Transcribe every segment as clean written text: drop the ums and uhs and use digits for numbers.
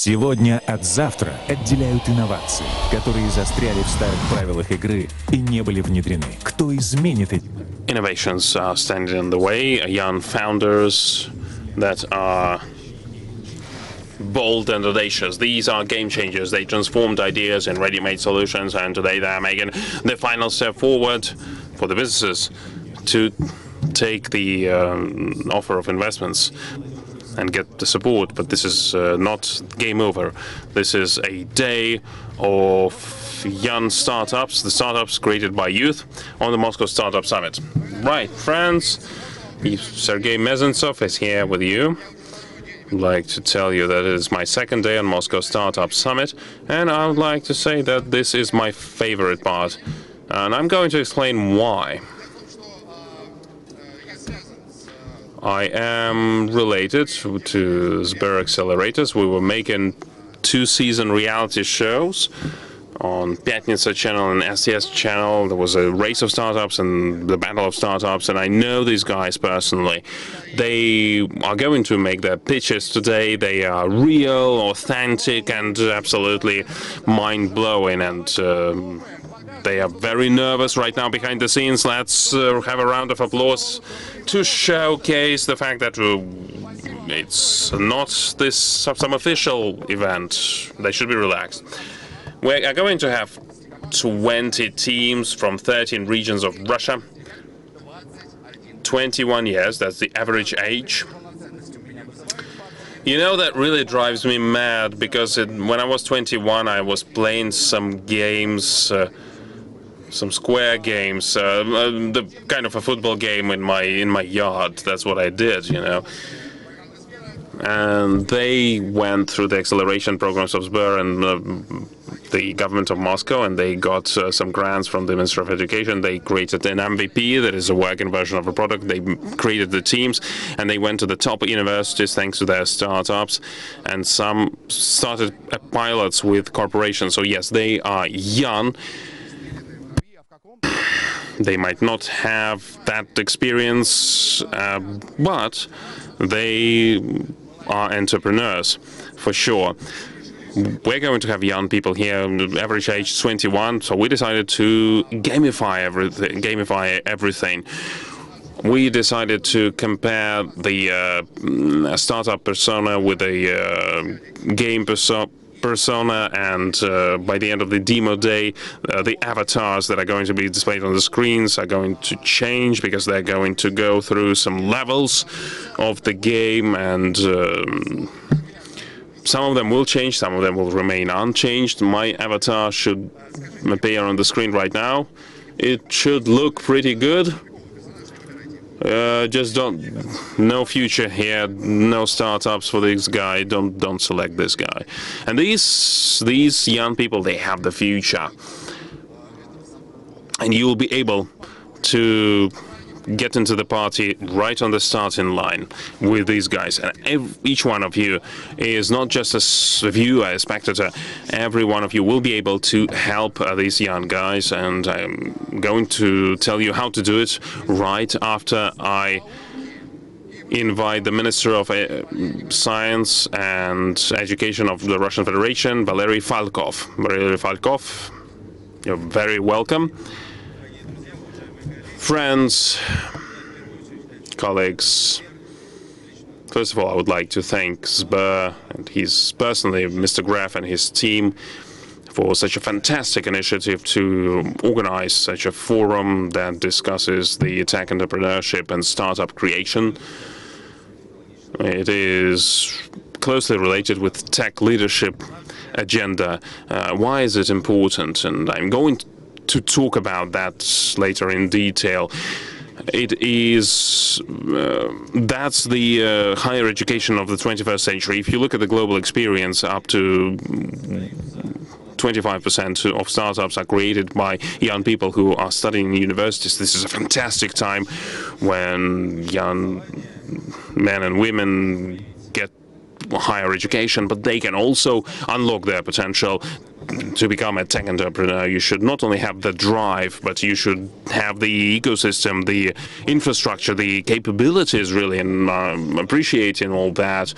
Сегодня от завтра отделяют инновации, которые застряли в старых правилах игры и не были внедрены. Кто изменит их? Innovations are standing in the way, young founders that are bold and audacious. These are game changers. They transformed ideas in ready-made solutions, and today they are making the final step forward for the businesses to take the offer of investments and get the support. But this is not game over. This is a day of young startups, the startups created by youth on the Moscow Startup Summit. Right, friends, Sergei Mezentsov is here with you. I'd like to tell you that it is my second day on Moscow Startup Summit, and I would like to say that this is my favorite part, and I'm going to explain why. I am related to Sber Accelerators. We were making two-season reality shows on Pyatnitsa channel and STS channel. There was a race of startups and the battle of startups, and I know these guys personally. They are going to make their pitches today. They are real, authentic, and absolutely mind-blowing, and they are very nervous right now behind the scenes. Let's have a round of applause to showcase the fact that it's not this some official event. They should be relaxed. We are going to have 20 teams from 13 regions of Russia. 21 years, that's the average age. You know, that really drives me mad, because when I was 21, I was playing some games, some square games, the kind of a football game in my yard. That's what I did, you know. And they went through the acceleration programs of Sber and the government of Moscow, and they got some grants from the Ministry of Education. They created an MVP, that is a working version of a product. They created the teams, and they went to the top universities thanks to their startups, and some started pilots with corporations. So yes, they are young. They might not have that experience, but they are entrepreneurs, for sure. We're going to have young people here, average age 21, so we decided to gamify everything. We decided to compare the startup persona with a game persona, and by the end of the demo day, the avatars that are going to be displayed on the screens are going to change, because they're going to go through some levels of the game, and some of them will change, some of them will remain unchanged. My avatar should appear on the screen right now. It should look pretty good. Just no future here, no startups for this guy. Don't select this guy. And these young people, they have the future, and you will be able to get into the party right on the starting line with these guys. And each one of you is not just a viewer, a spectator. Every one of you will be able to help these young guys, and I'm going to tell you how to do it right after I invite the Minister of Science and Education of the Russian Federation, Valery Falkov. Valery Falkov, you're very welcome. Friends, colleagues, first of all, I would like to thank Sber and personally, Mr. Graf and his team, for such a fantastic initiative to organize such a forum that discusses the tech entrepreneurship and startup creation. It is closely related with tech leadership agenda. Why is it important? And I'm going to talk about that later in detail. It is that's the higher education of the 21st century. If you look at the global experience, up to 25% of startups are created by young people who are studying in universities. This is a fantastic time when young men and women get higher education, but they can also unlock their potential to become a tech entrepreneur. You should not only have the drive, but you should have the ecosystem, the infrastructure, the capabilities, really, and appreciating all that.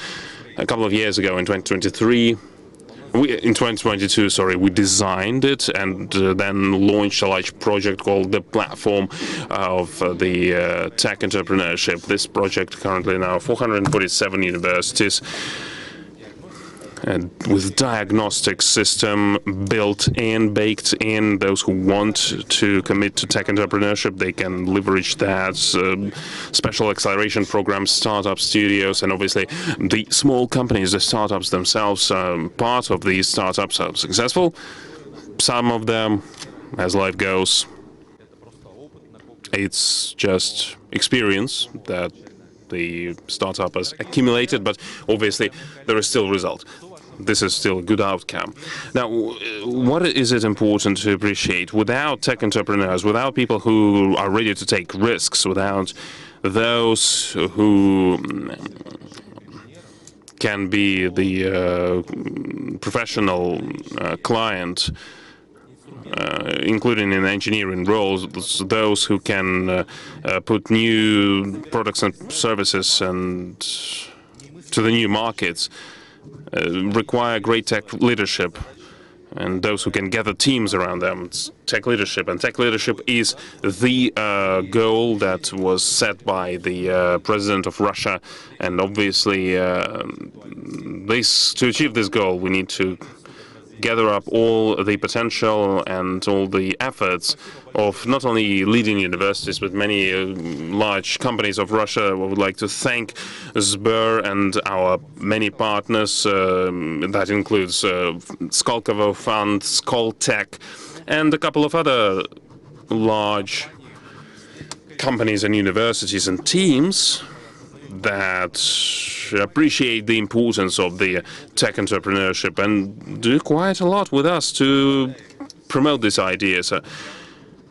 A couple of years ago, in 2023, In 2022, sorry, we designed it and then launched a large project called the Platform of the Tech Entrepreneurship. This project currently now 447 universities, and with diagnostic system built in, baked in. Those who want to commit to tech entrepreneurship, they can leverage that. Special acceleration programs, startup studios, and obviously the small companies, the startups themselves. Part of these startups are successful. Some of them, as life goes, it's just experience that the startup has accumulated, but obviously there is still result. This is still a good outcome. Now, what is it important to appreciate? Without tech entrepreneurs, without people who are ready to take risks, without those who can be the professional client, including in engineering roles, those who can put new products and services and to the new markets, require great tech leadership, and those who can gather teams around them. It's tech leadership, and tech leadership is the goal that was set by the president of Russia. And obviously, to achieve this goal, we need to gather up all the potential and all the efforts of not only leading universities but many large companies of Russia. We would like to thank Sber and our many partners. That includes Skolkovo Fund, Skoltech, and a couple of other large companies and universities and teams that appreciate the importance of the tech entrepreneurship and do quite a lot with us to promote these ideas.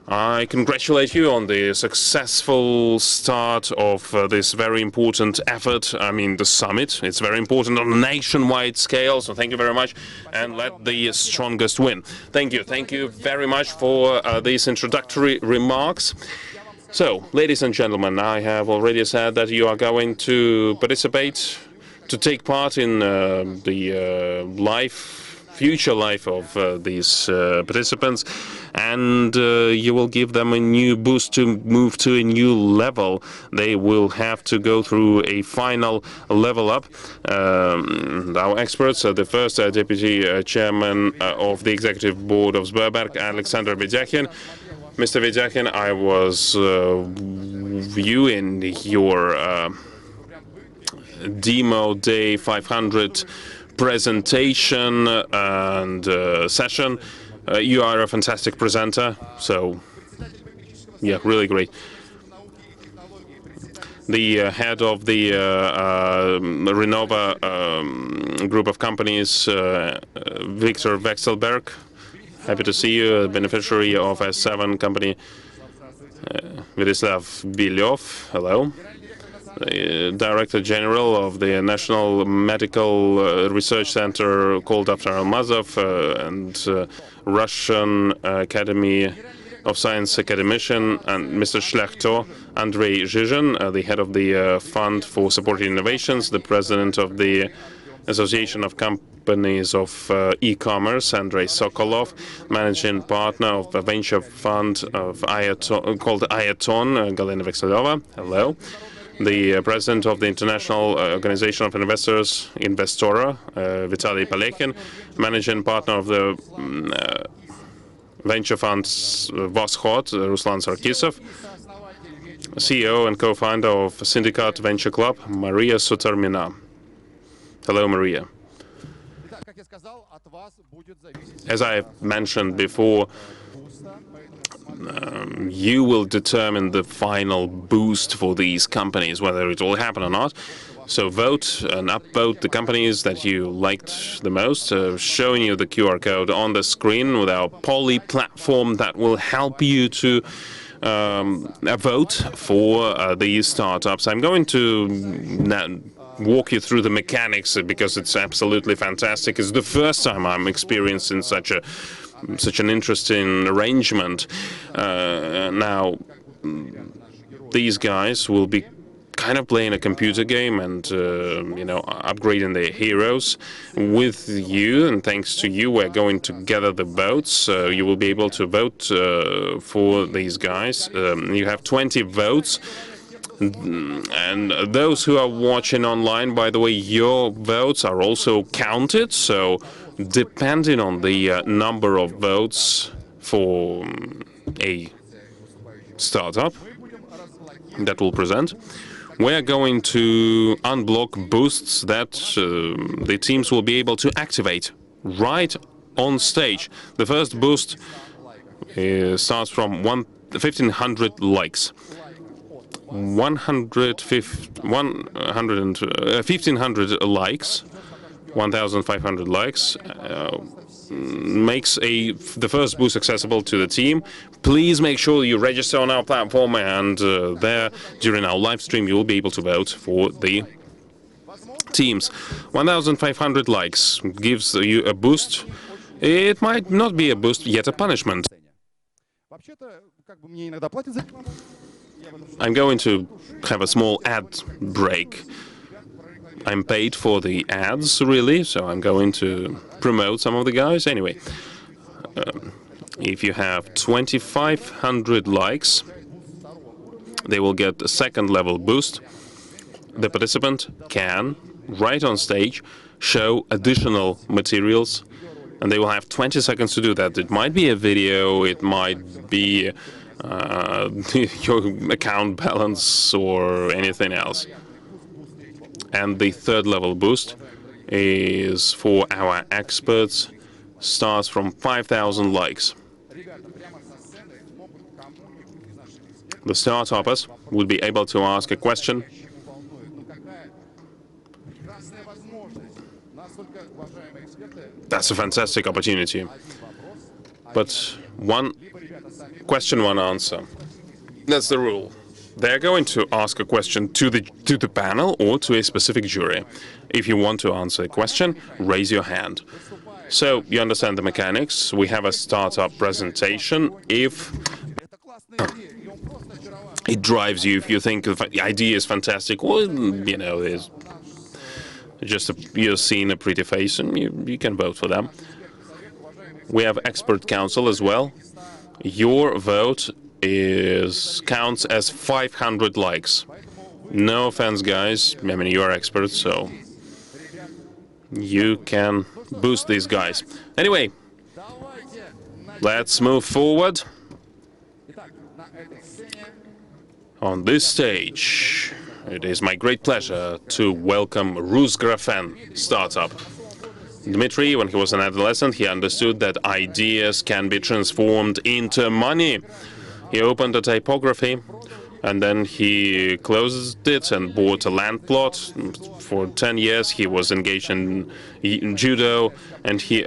I congratulate you on the successful start of this very important effort. I mean, the summit. It's very important on a nationwide scale, so thank you very much, and let the strongest win. Thank you. Thank you very much for these introductory remarks. So, ladies and gentlemen, I have already said that you are going to participate, to take part in the future life of these participants, and you will give them a new boost to move to a new level. They will have to go through a final level up. Our experts, the first deputy chairman of the executive board of Sberbank, Alexander Vedyakhin. Mr. Vedyakhin, I was viewing your demo day 500 presentation and session. You are a fantastic presenter, so yeah, really great. The head of the Renova group of companies, Viktor Vekselberg. Happy to see you, a beneficiary of S7 company, Vyroslav Bilyov. Hello. The Director General of the National Medical Research Center, called after Almazov, and Russian Academy of Science academician, and Mr. Shlekhto, Andrei Zhizhin, the head of the Fund for Supporting Innovations, the president of the Association of Companies of E-commerce, Andrei Sokolov, managing partner of a venture fund of called Ayaton, Galina Vekselova. Hello. The president of the International Organization of Investors, Investora, Vitaly Palekhin, managing partner of the venture funds Voshod, Ruslan Sarkisov, CEO and co-founder of Syndicate Venture Club, Maria Sutermina. Hello, Maria. As I mentioned before, you will determine the final boost for these companies, whether it will happen or not. So vote and upvote the companies that you liked the most, showing you the QR code on the screen with our Poly platform that will help you to vote for these startups. I'm going to now walk you through the mechanics because it's absolutely fantastic. It's the first time I'm experiencing such an interesting arrangement. Now, these guys will be kind of playing a computer game and, upgrading the heroes with you. And thanks to you, we're going to gather the votes. You will be able to vote for these guys. You have 20 votes. And those who are watching online, by the way, your votes are also counted. So depending on the number of votes for a startup that will present, we're going to unblock boosts that the teams will be able to activate right on stage. The first boost starts from 1,500 likes. 1,500 likes, 1,500 likes makes the first boost accessible to the team. Please make sure you register on our platform, and there during our live stream you will be able to vote for the teams. 1,500 likes gives you a boost. It might not be a boost, yet a punishment. I'm going to have a small ad break. I'm paid for the ads, really, so I'm going to promote some of the guys. Anyway, if you have 2,500 likes, they will get a second level boost. The participant can, right on stage, show additional materials, and they will have 20 seconds to do that. It might be a video, it might be your account balance or anything else. And the third level boost is for our experts, starts from 5,000 likes. The start-uppers would be able to ask a question. That's a fantastic opportunity. But one question, one answer. That's the rule. They're going to ask a question to the panel or to a specific jury. If you want to answer a question, raise your hand. So you understand the mechanics. We have a startup presentation. If it drives you, if you think the idea is fantastic, or there's just you're seeing a pretty face, and you can vote for them. We have expert council as well. Your vote counts as 500 likes. No offense, guys. I mean, you are experts, so you can boost these guys. Anyway, let's move forward. On this stage, it is my great pleasure to welcome Rusgrafen startup. Dmitry, when he was an adolescent, he understood that ideas can be transformed into money. He opened a typography, and then he closed it and bought a land plot. For 10 years, he was engaged in judo, and he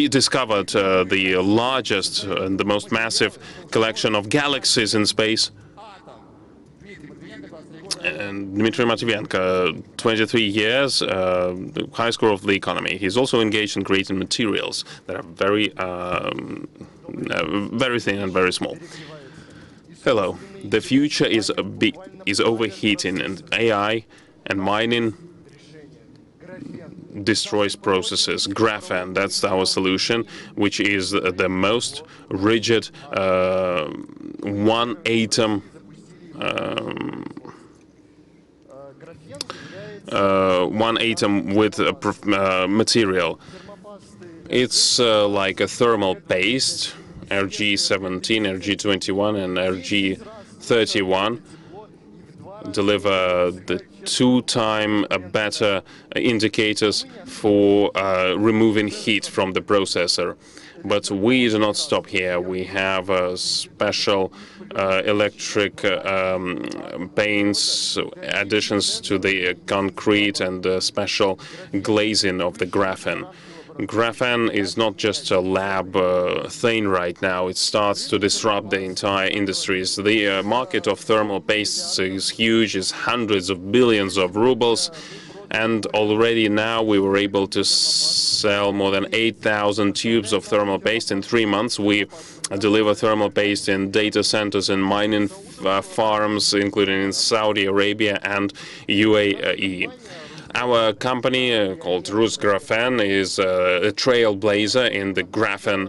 discovered the largest and the most massive collection of galaxies in space. And Dmitry Matvienko, 23 years, high score of the economy. He's also engaged in creating materials that are very thin and very small. Hello. The future is overheating, and AI and mining destroys processes. Graphene, that's our solution, which is the most rigid one atom with material. It's like a thermal paste. RG17, RG21, and RG31 deliver the 2-time better indicators for removing heat from the processor. But we do not stop here. We have special electric paints, additions to the concrete, and special glazing of the graphene. Graphene is not just a lab thing right now. It starts to disrupt the entire industries. The market of thermal pastes is huge, is hundreds of billions of rubles. And already now we were able to sell more than 8,000 tubes of thermal paste in 3 months. We deliver thermal paste in data centers and mining farms, including in Saudi Arabia and UAE. Our company, called Rus Graphene, is a trailblazer in the graphene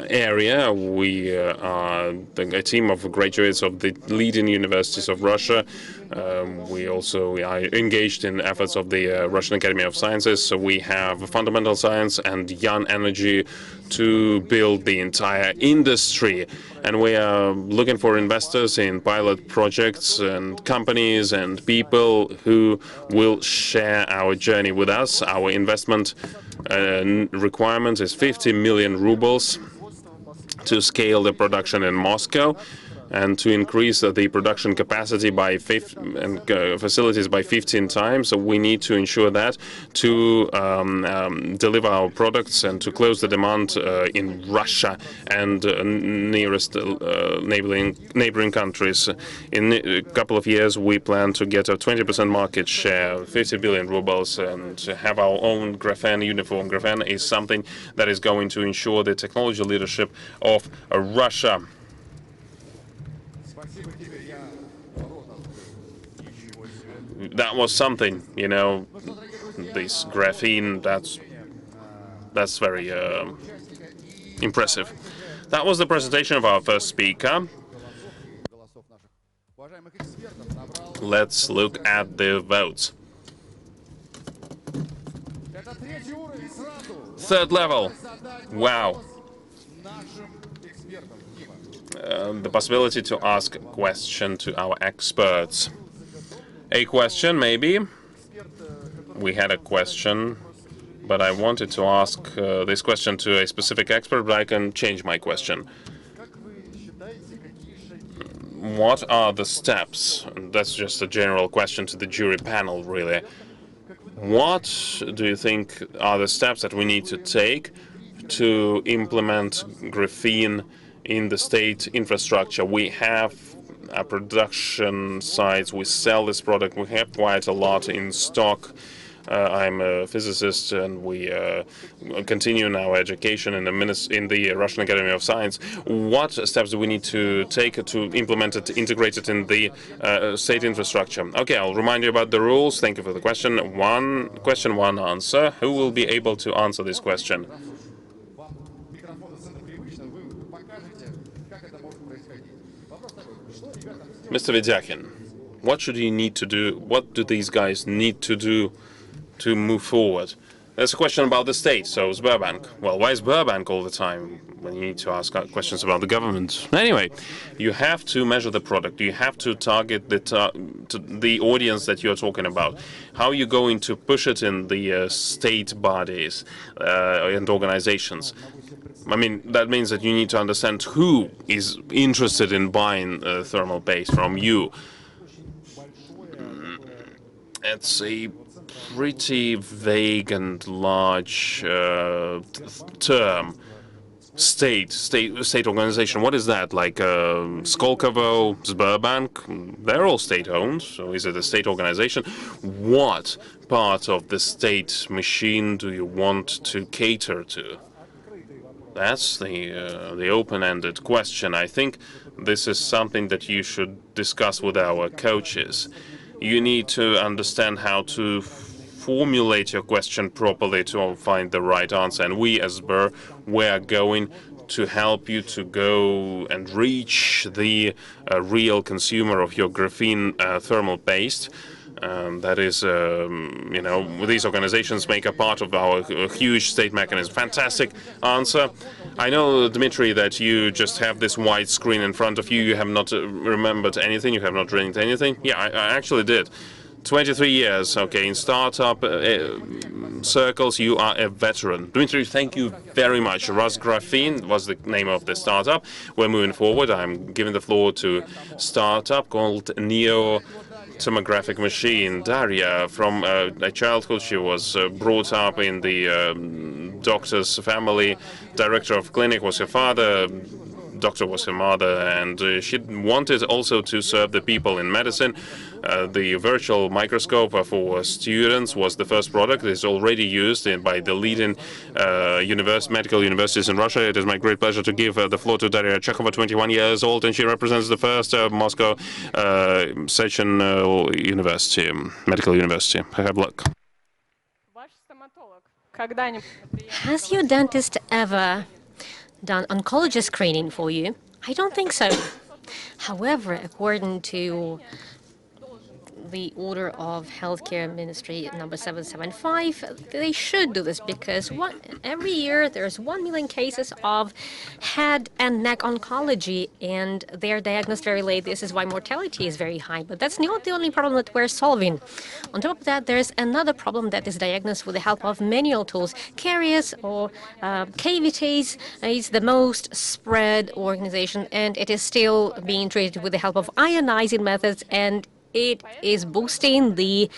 area. We are a team of graduates of the leading universities of Russia. We are engaged in efforts of the Russian Academy of Sciences. So we have fundamental science and young energy to build the entire industry. And we are looking for investors in pilot projects and companies and people who will share our journey with us. Our investment requirement is 50 million rubles to scale the production in Moscow and to increase the production capacity by facilities by 15 times. So we need to ensure that to deliver our products and to close the demand in Russia and nearest neighboring countries. In a couple of years, we plan to get a 20% market share, 50 billion rubles, and to have our own graphene uniform. Graphene is something that is going to ensure the technology leadership of Russia. That was something, this graphene, that's very impressive. That was the presentation of our first speaker. Let's look at the votes. Third level. Wow. The possibility to ask a question to our experts. A question, maybe. We had a question, but I wanted to ask this question to a specific expert, but I can change my question. What are the steps? And that's just a general question to the jury panel, really. What do you think are the steps that we need to take to implement graphene in the state infrastructure? We have production sites, we sell this product, we have quite a lot in stock. I'm a physicist, and we continue our education in the Russian Academy of Science. What steps do we need to take to implement it, integrate it in the state infrastructure? Okay, I'll remind you about the rules. Thank you for the question. One question, one answer. Who will be able to answer this question? Mr. Vidyakin, what should you need to do? What do these guys need to do to move forward? There's a question about the state, so Sberbank. Well, why Sberbank all the time when you need to ask questions about the government? Anyway, you have to measure the product. You have to target the audience that you're talking about. How are you going to push it in the state bodies and organizations? I mean, that means that you need to understand who is interested in buying thermal paste from you. It's a pretty vague and large term. State organization. What is that? Like Skolkovo, Sberbank? They're all state-owned. So is it a state organization? What part of the state machine do you want to cater to? That's the open-ended question. I think this is something that you should discuss with our coaches. You need to understand how to formulate your question properly to find the right answer. And we, as Sber, we are going to help you to go and reach the real consumer of your graphene thermal paste. That is, these organizations make a part of our huge state mechanism. Fantastic answer. I know, Dmitry, that you just have this white screen in front of you. You have not remembered anything. You have not written anything. Yeah, I actually did. 23 years, okay, in startup circles, you are a veteran. Dmitry, thank you very much. Rus Graphene was the name of the startup. We're moving forward. I'm giving the floor to startup called Neo Tomographic Machine. Daria, from a childhood, she was brought up in the doctor's family. Director of clinic was her father. doctor was her mother, and she wanted also to serve the people in medicine. The virtual microscope for students was the first product. It's already used by the leading medical universities in Russia. It is my great pleasure to give the floor to Daria Chekhova, 21 years old, and she represents the first Moscow Sechin University, medical university. Have luck. Has your dentist ever done oncology screening for you? I don't think so. However, according to the order of Healthcare Ministry number 775, they should do this because every year there's 1 million cases of head and neck oncology, and they're diagnosed very late. This is why mortality is very high. But that's not the only problem that we're solving. On top of that, there's another problem that is diagnosed with the help of manual tools. Caries or cavities is the most spread organization, and it is still being treated with the help of ionizing methods, and it is boosting the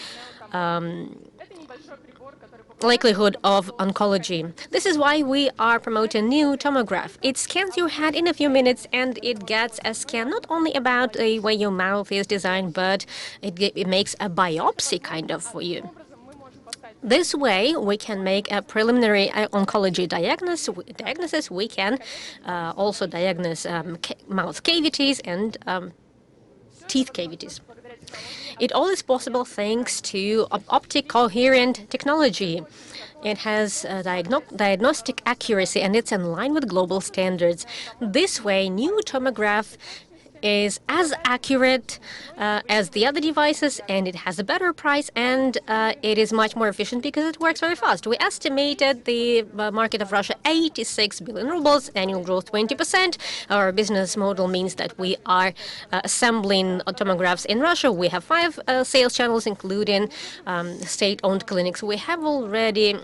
likelihood of oncology. This is why we are promoting new tomograph. It scans your head in a few minutes, and it gets a scan not only about the way your mouth is designed, but it makes a biopsy kind of for you. This way, we can make a preliminary oncology diagnosis. We can also diagnose mouth cavities and teeth cavities. It all is possible thanks to optic coherent technology. It has diagnostic accuracy, and it's in line with global standards. This way, new tomograph is as accurate as the other devices, and it has a better price, and it is much more efficient because it works very fast. We estimated the market of Russia 86 billion rubles, annual growth 20%. Our business model means that we are assembling tomographs in Russia. We have 5 sales channels, including state-owned clinics. We have already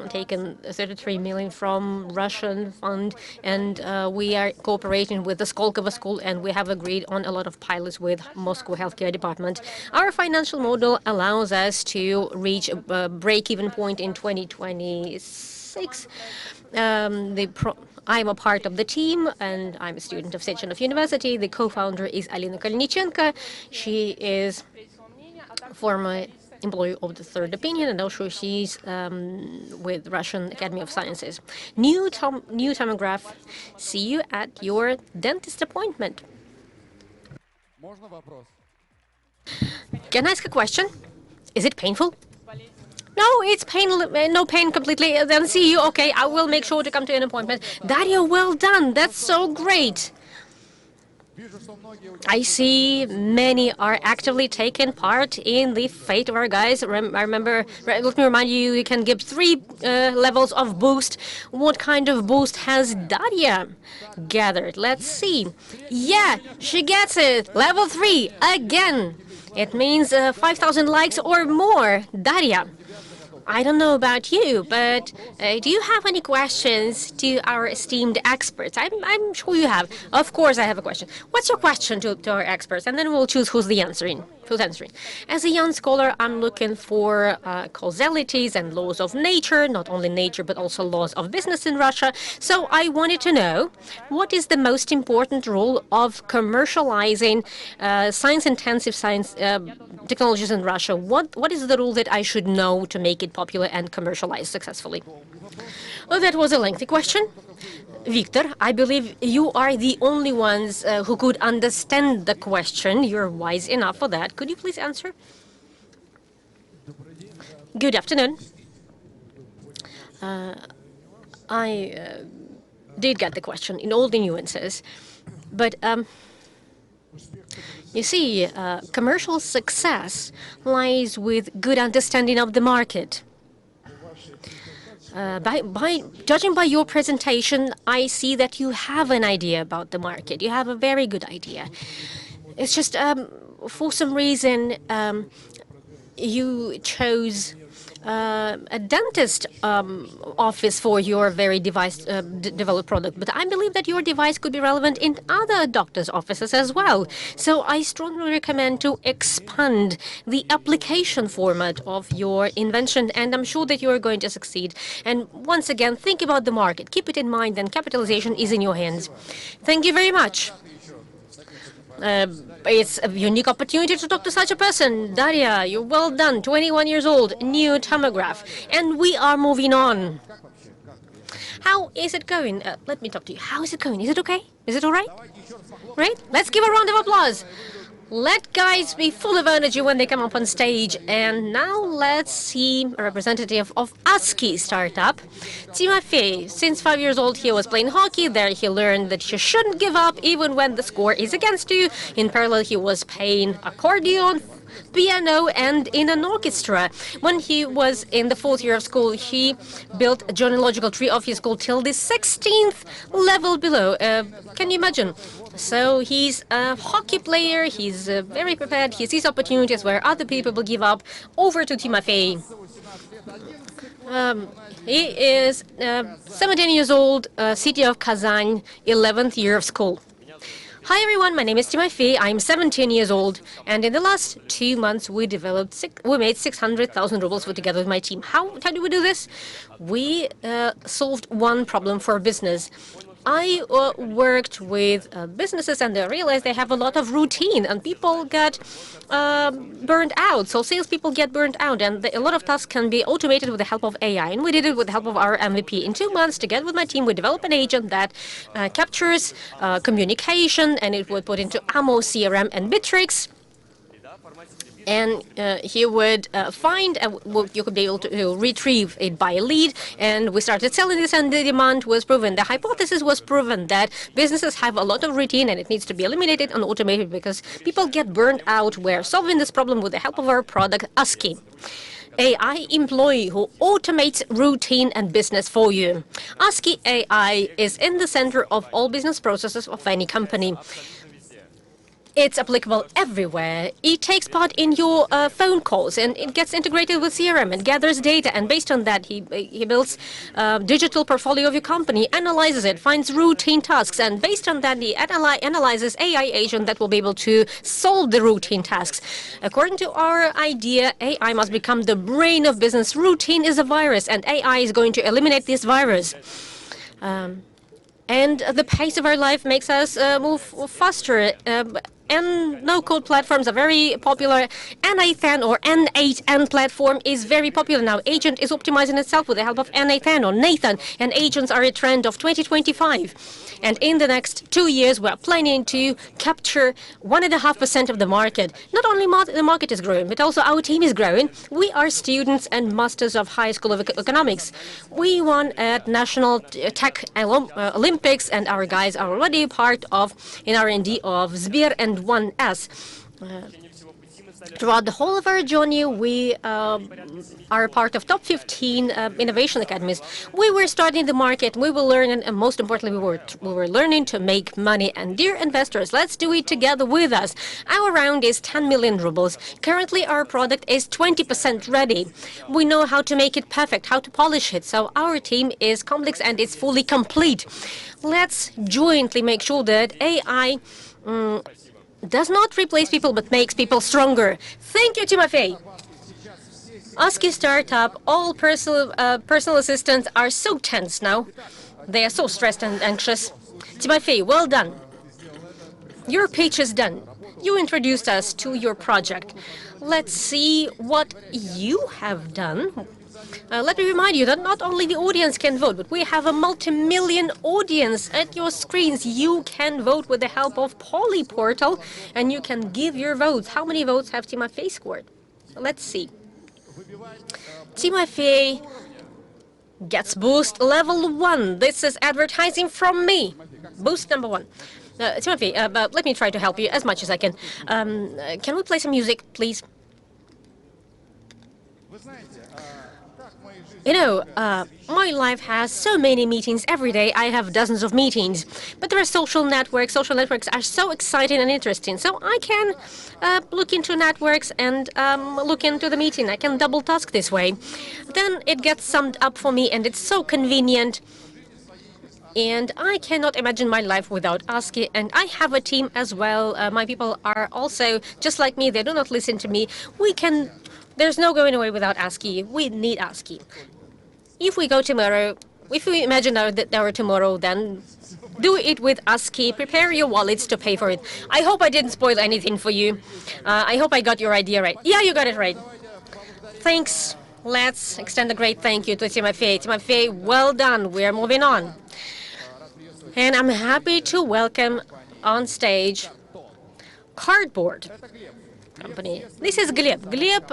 taken 33 million from Russian fund, and we are cooperating with the Skolkovo school, and we have agreed on a lot of pilots with Moscow Healthcare Department. Our financial model allows us to reach a break-even point in 2026. I'm a part of the team, and I'm a student of Sechenov University. The co-founder is Alina Kalnichenko. She is former employee of the Third Opinion, and also she's with Russian Academy of Sciences. New tomograph. See you at your dentist appointment. Can I ask a question? Is it painful? No, it's no pain completely. Then see you. Okay, I will make sure to come to an appointment. Daria, well done. That's so great. I see many are actively taking part in the fate of our guys. I remember, let me remind you, you can give 3 levels of boost. What kind of boost has Daria gathered? Let's see. Yeah, she gets it. Level 3, again. It means 5,000 likes or more. Daria, I don't know about you, but do you have any questions to our esteemed experts? I'm sure you have. Of course I have a question. What's your question to our experts? And then we'll choose who's answering. As a young scholar, I'm looking for causalities and laws of nature, not only nature, but also laws of business in Russia. So I wanted to know, what is the most important role of commercializing science-intensive technologies in Russia? What is the rule that I should know to make it popular and commercialized successfully? Well, that was a lengthy question. Victor, I believe you are the only ones who could understand the question. You're wise enough for that. Could you please answer? Good afternoon. I did get the question in all the nuances, but you see, commercial success lies with good understanding of the market. Judging by your presentation, I see that you have an idea about the market. You have a very good idea. It's just, for some reason, you chose a dentist office for your very device developed product, but I believe that your device could be relevant in other doctors' offices as well. So I strongly recommend to expand the application format of your invention, and I'm sure that you are going to succeed. And once again, think about the market. Keep it in mind, and capitalization is in your hands. Thank you very much. It's a unique opportunity to talk to such a person. Daria, you're well done. 21 years old, new tomograph. And we are moving on. How is it going? Let me talk to you. How is it going? Is it okay? Is it all right? Right? Let's give a round of applause. Let guys be full of energy when they come up on stage. And now let's see a representative of ASCII startup. Timofey, since 5 years old, he was playing hockey. There he learned that you shouldn't give up even when the score is against you. In parallel, he was playing accordion, piano, and in an orchestra. When he was in the 4th year of school, he built a genealogical tree of his school till the 16th level below. Can you imagine? So he's a hockey player, he's very prepared, he sees opportunities where other people will give up. Over to Timofey. He is 17 years old, city of Kazan, 11th year of school. Hi everyone, my name is Timofey. I'm 17 years old, and in the last 2 months we made 600,000 rubles together with my team. How did we do this? We solved one problem for business. I worked with businesses, and I realized they have a lot of routine, and people get burned out. So salespeople get burned out, and a lot of tasks can be automated with the help of AI. And we did it with the help of our MVP. In 2 months, together with my team, we developed an agent that captures communication, and it would put into Ammo, CRM, and Bittrex. And he would find, you could be able to retrieve it by lead, and we started selling this, and the demand was proven. The hypothesis was proven that businesses have a lot of routine, and it needs to be eliminated and automated because people get burned out. We're solving this problem with the help of our product, ASCII. AI employee who automates routine and business for you. ASCII AI is in the center of all business processes of any company. It's applicable everywhere. It takes part in your phone calls, and it gets integrated with CRM and gathers data. And based on that, he builds a digital portfolio of your company, analyzes it, finds routine tasks, and based on that, he analyzes AI agent that will be able to solve the routine tasks. According to our idea, AI must become the brain of business. Routine is a virus, and AI is going to eliminate this virus. And the pace of our life makes us move faster. And no-code platforms are very popular. N8N or N8N platform is very popular now. Agent is optimizing itself with the help of N8N or Nathan, and agents are a trend of 2025. And in the next 2 years, we're planning to capture 1.5% of the market. Not only the market is growing, but also our team is growing. We are students and masters of High School of Economics. We won at National Tech Olympics, and our guys are already part of in R&D of Sber and 1S. Throughout the whole of our journey, we are part of top 15 innovation academies. We were starting the market, we were learning, and most importantly, we were learning to make money. And dear investors, let's do it together with us. Our round is 10 million rubles. Currently, our product is 20% ready. We know how to make it perfect, how to polish it. So our team is complex and it's fully complete. Let's jointly make sure that AI does not replace people, but makes people stronger. Thank you, Timofey. ASCII startup, all personal assistants are so tense now. They are so stressed and anxious. Timofey, well done. Your pitch is done. You introduced us to your project. Let's see what you have done. Let me remind you that not only the audience can vote, but we have a multi-million audience at your screens. You can vote with the help of Poly Portal, and you can give your votes. How many votes have Timofey scored? Let's see. Timofey gets boost level 1. This is advertising from me. Boost number 1. Timofey, let me try to help you as much as I can. Can we play some music, please? My life has so many meetings every day. I have dozens of meetings. But there are social networks. Social networks are so exciting and interesting. So I can look into networks and look into the meeting. I can double task this way. Then it gets summed up for me, and it's so convenient. And I cannot imagine my life without ASCII. And I have a team as well. My people are also just like me. They do not listen to me. There's no going away without ASCII. We need ASCII. If we go tomorrow, if we imagine our tomorrow, then do it with ASCII. Prepare your wallets to pay for it. I hope I didn't spoil anything for you. I hope I got your idea right. Yeah, you got it right. Thanks. Let's extend a great thank you to Timofey. Timofey, well done. We're moving on. And I'm happy to welcome on stage Cardboard company. This is Gleb. Gleb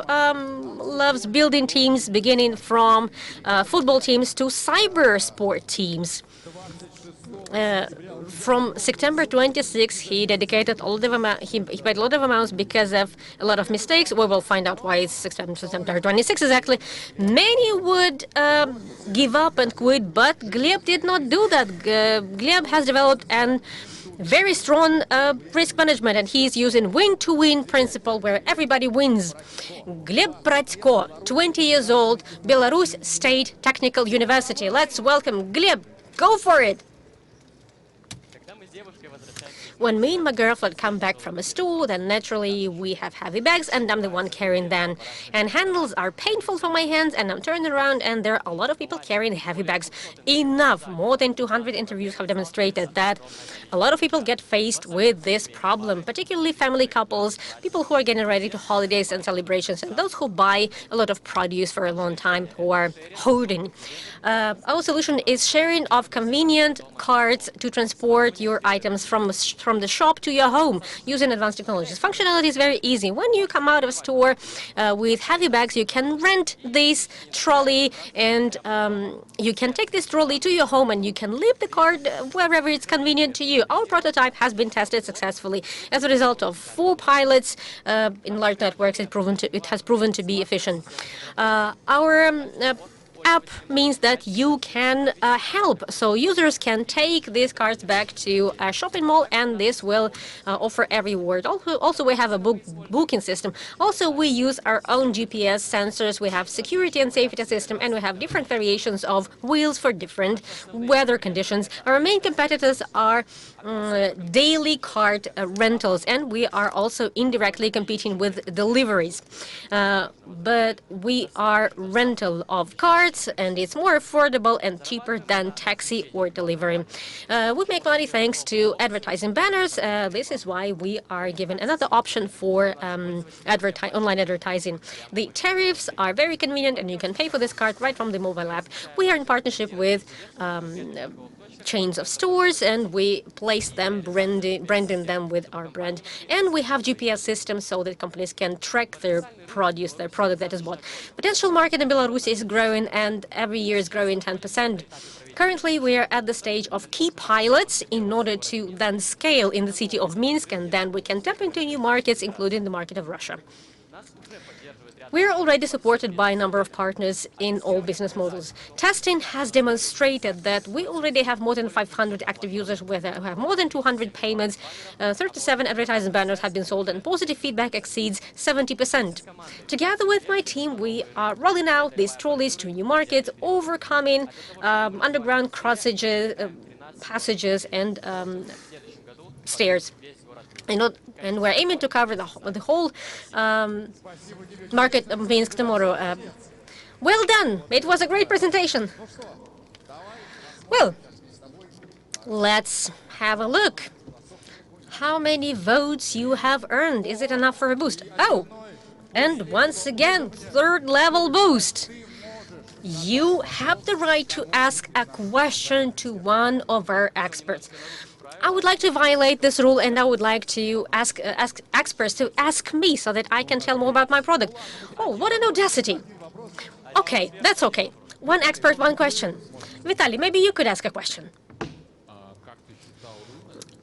loves building teams, beginning from football teams to cyber sport teams. From September 26, he dedicated all of he paid a lot of amounts because of a lot of mistakes. We will find out why it's September 26 exactly. Many would give up and quit, but Gleb did not do that. Gleb has developed an very strong risk management, and he's using win-to-win principle where everybody wins. Gleb Pratko, 20 years old, Belarus State Technical University. Let's welcome Gleb. Go for it. When me and my girlfriend come back from a store, then naturally we have heavy bags and I'm the one carrying them. And handles are painful for my hands and I'm turning around and there are a lot of people carrying heavy bags. Enough! More than 200 interviews have demonstrated that a lot of people get faced with this problem, particularly family couples, people who are getting ready to holidays and celebrations, and those who buy a lot of produce for a long time who are hoarding. Our solution is sharing of convenient carts to transport your items from the shop to your home using advanced technologies. Functionality is very easy. When you come out of a store with heavy bags, you can rent this trolley and you can take this trolley to your home and you can leave the cart wherever it's convenient to you. Our prototype has been tested successfully. As a result of 4 pilots in large networks, it has proven to be efficient. Our app means that you can help. So users can take these cards back to a shopping mall and this will offer a reward. Also, we have a booking system. Also, we use our own GPS sensors. We have security and safety system and we have different variations of wheels for different weather conditions. Our main competitors are daily cart rentals and we are also indirectly competing with deliveries. But we are rental of cards and it's more affordable and cheaper than taxi or delivery. We make money thanks to advertising banners. This is why we are given another option for online advertising. The tariffs are very convenient and you can pay for this card right from the mobile app. We are in partnership with chains of stores and we place them, branding them with our brand. And we have GPS systems so that companies can track their produce, their product that is bought. Potential market in Belarus is growing and every year is growing 10%. Currently, we are at the stage of key pilots in order to then scale in the city of Minsk and then we can tap into new markets, including the market of Russia. We are already supported by a number of partners in all business models. Testing has demonstrated that we already have more than 500 active users who have more than 200 payments. 37 advertising banners have been sold and positive feedback exceeds 70%. Together with my team, we are rolling out these trolleys to new markets, overcoming underground passages and stairs. And we're aiming to cover the whole market of Minsk tomorrow. Well done! It was a great presentation. Well, let's have a look. How many votes you have earned? Is it enough for a boost? Oh, and once again, 3rd level boost. You have the right to ask a question to one of our experts. I would like to violate this rule and I would like to ask experts to ask me so that I can tell more about my product. Oh, what an audacity. Okay, that's okay. One expert, one question. Vitaly, maybe you could ask a question.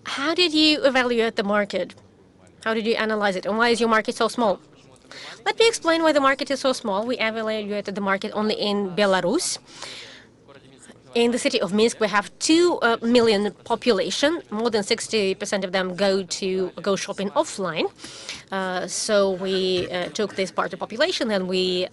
How did you evaluate the market? How did you analyze it? And why is your market so small? Let me explain why the market is so small. We evaluated the market only in Belarus. In the city of Minsk, we have 2 million population. More than 60% of them go shopping offline. So we took this part of the population, and we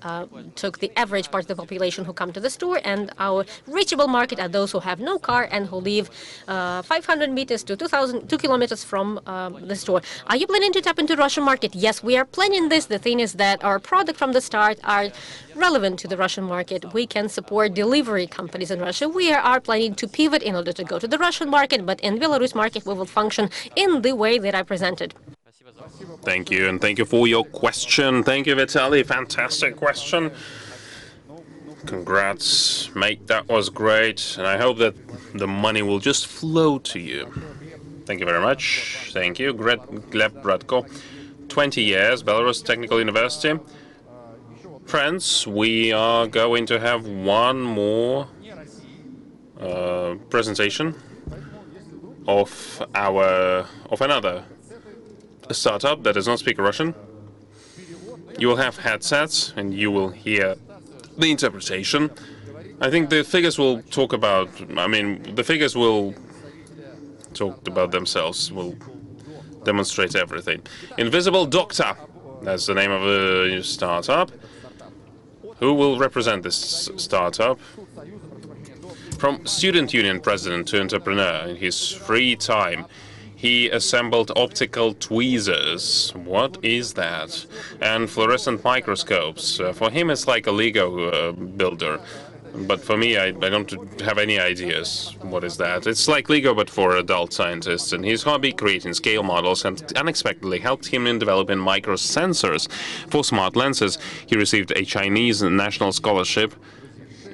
took the average part of the population who come to the store, and our reachable market are those who have no car and who live 500 meters to 2 kilometers from the store. Are you planning to tap into the Russian market? Yes, we are planning this. The thing is that our product from the start are relevant to the Russian market. We can support delivery companies in Russia. We are planning to pivot in order to go to the Russian market, but in Belarus market we will function in the way that I presented. Thank you, and thank you for your question. Thank you, Vitaly. Fantastic question. Congrats, mate. That was great, and I hope that the money will just flow to you. Thank you very much. Thank you, Gleb Bratko. 20 years, Belarus Technical University. Friends, we are going to have one more presentation of another startup that does not speak Russian. You will have headsets and you will hear the interpretation. I think the figures will talk about. The figures will talk about themselves. Will demonstrate everything. Invisible Doctor. That's the name of the startup. Who will represent this startup? From student union president to entrepreneur, in his free time, he assembled optical tweezers. What is that? And fluorescent microscopes. For him, it's like a Lego builder. But for me, I don't have any ideas. What is that? It's like Lego, but for adult scientists. And his hobby, creating scale models, and unexpectedly helped him in developing microsensors for smart lenses. He received a Chinese national scholarship.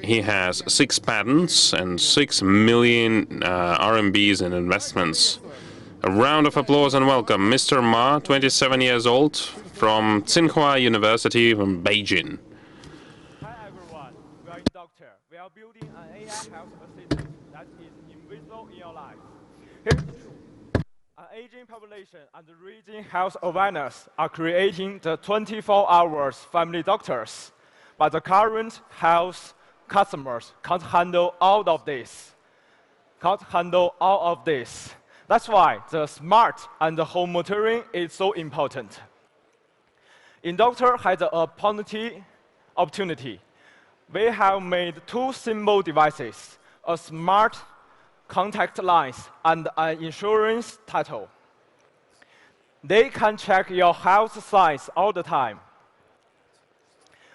He has 6 patents and 6 million RMBs in investments. A round of applause and welcome, Mr. Ma, 27 years old, from Tsinghua University from Beijing. Hi everyone, we are in Doctor. We are building an AI health assistant that is invisible in your life. Here's the truth. An aging population and raising health awareness are creating the 24 hours family doctors. But the current health customers can't handle all of this. That's why the smart and the home monitoring is so important. In Doctor has an opportunity. We have made 2 simple devices, a smart contact lens and an insurance title. They can check your health signs all the time.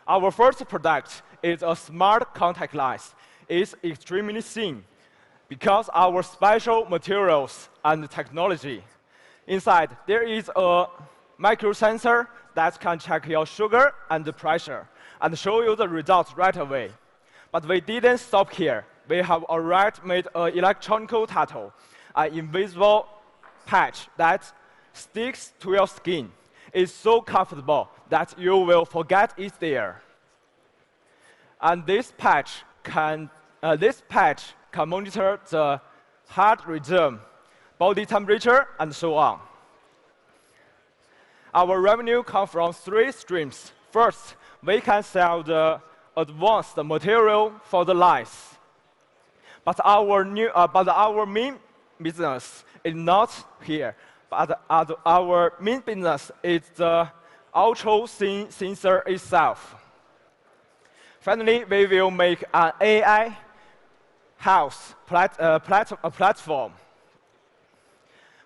Our first product is a smart contact lens. It's extremely thin because our special materials and technology. Inside, there is a microsensor that can check your sugar and the pressure and show you the results right away. But we didn't stop here. We have already made an electronic tattoo, an invisible patch that sticks to your skin. It's so comfortable that you will forget it's there. And this patch can monitor the heart rhythm, body temperature, and so on. Our revenue comes from 3 streams. First, we can sell the advanced material for the lens. But our main business is not here. But our main business is the ultra-thin sensor itself. Finally, we will make an AI health platform.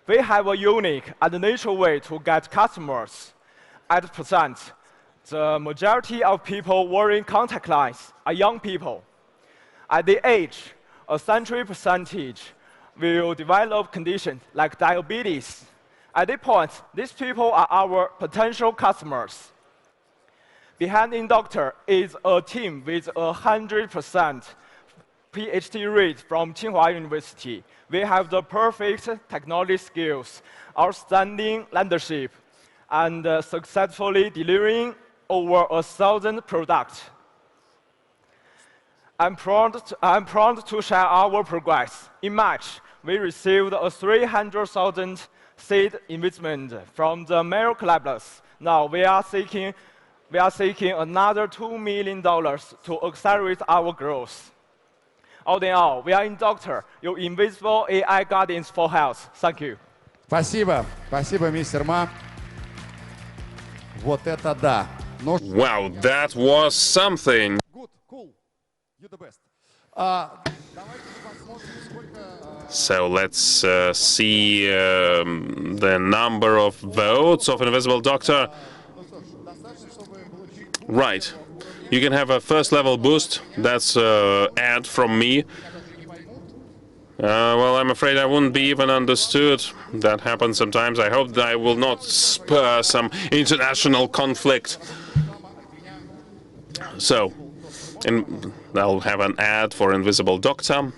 We have a unique and natural way to get customers. At present, the majority of people wearing contact lenses are young people. At the age, a century percentage will develop conditions like diabetes. At this point, these people are our potential customers. Behind InDoctor is a team with 100% PhD rate from Tsinghua University. We have the perfect technology skills, outstanding leadership, and successfully delivering over 1,000 products. I'm proud to share our progress. In March, we received a 300,000 seed investment from the Mayor Clubs. Now we are seeking we are seeking another $2 million to accelerate our growth. All in all, we are in Doctor, your invisible AI guardians for health. Thank you. Спасибо, спасибо, мистер Ма. Вот это да. Ну, Wow, that was something. good, cool, you the best. Давайте посмотрим, сколько... So let's see the number of votes of Invisible Doctor. Right. You can have a first level boost. That's an ad from me. Well, I'm afraid I wouldn't be even understood. That happens sometimes. I hope that I will not spur some international conflict. So, I'll have an ad for Invisible Doctor.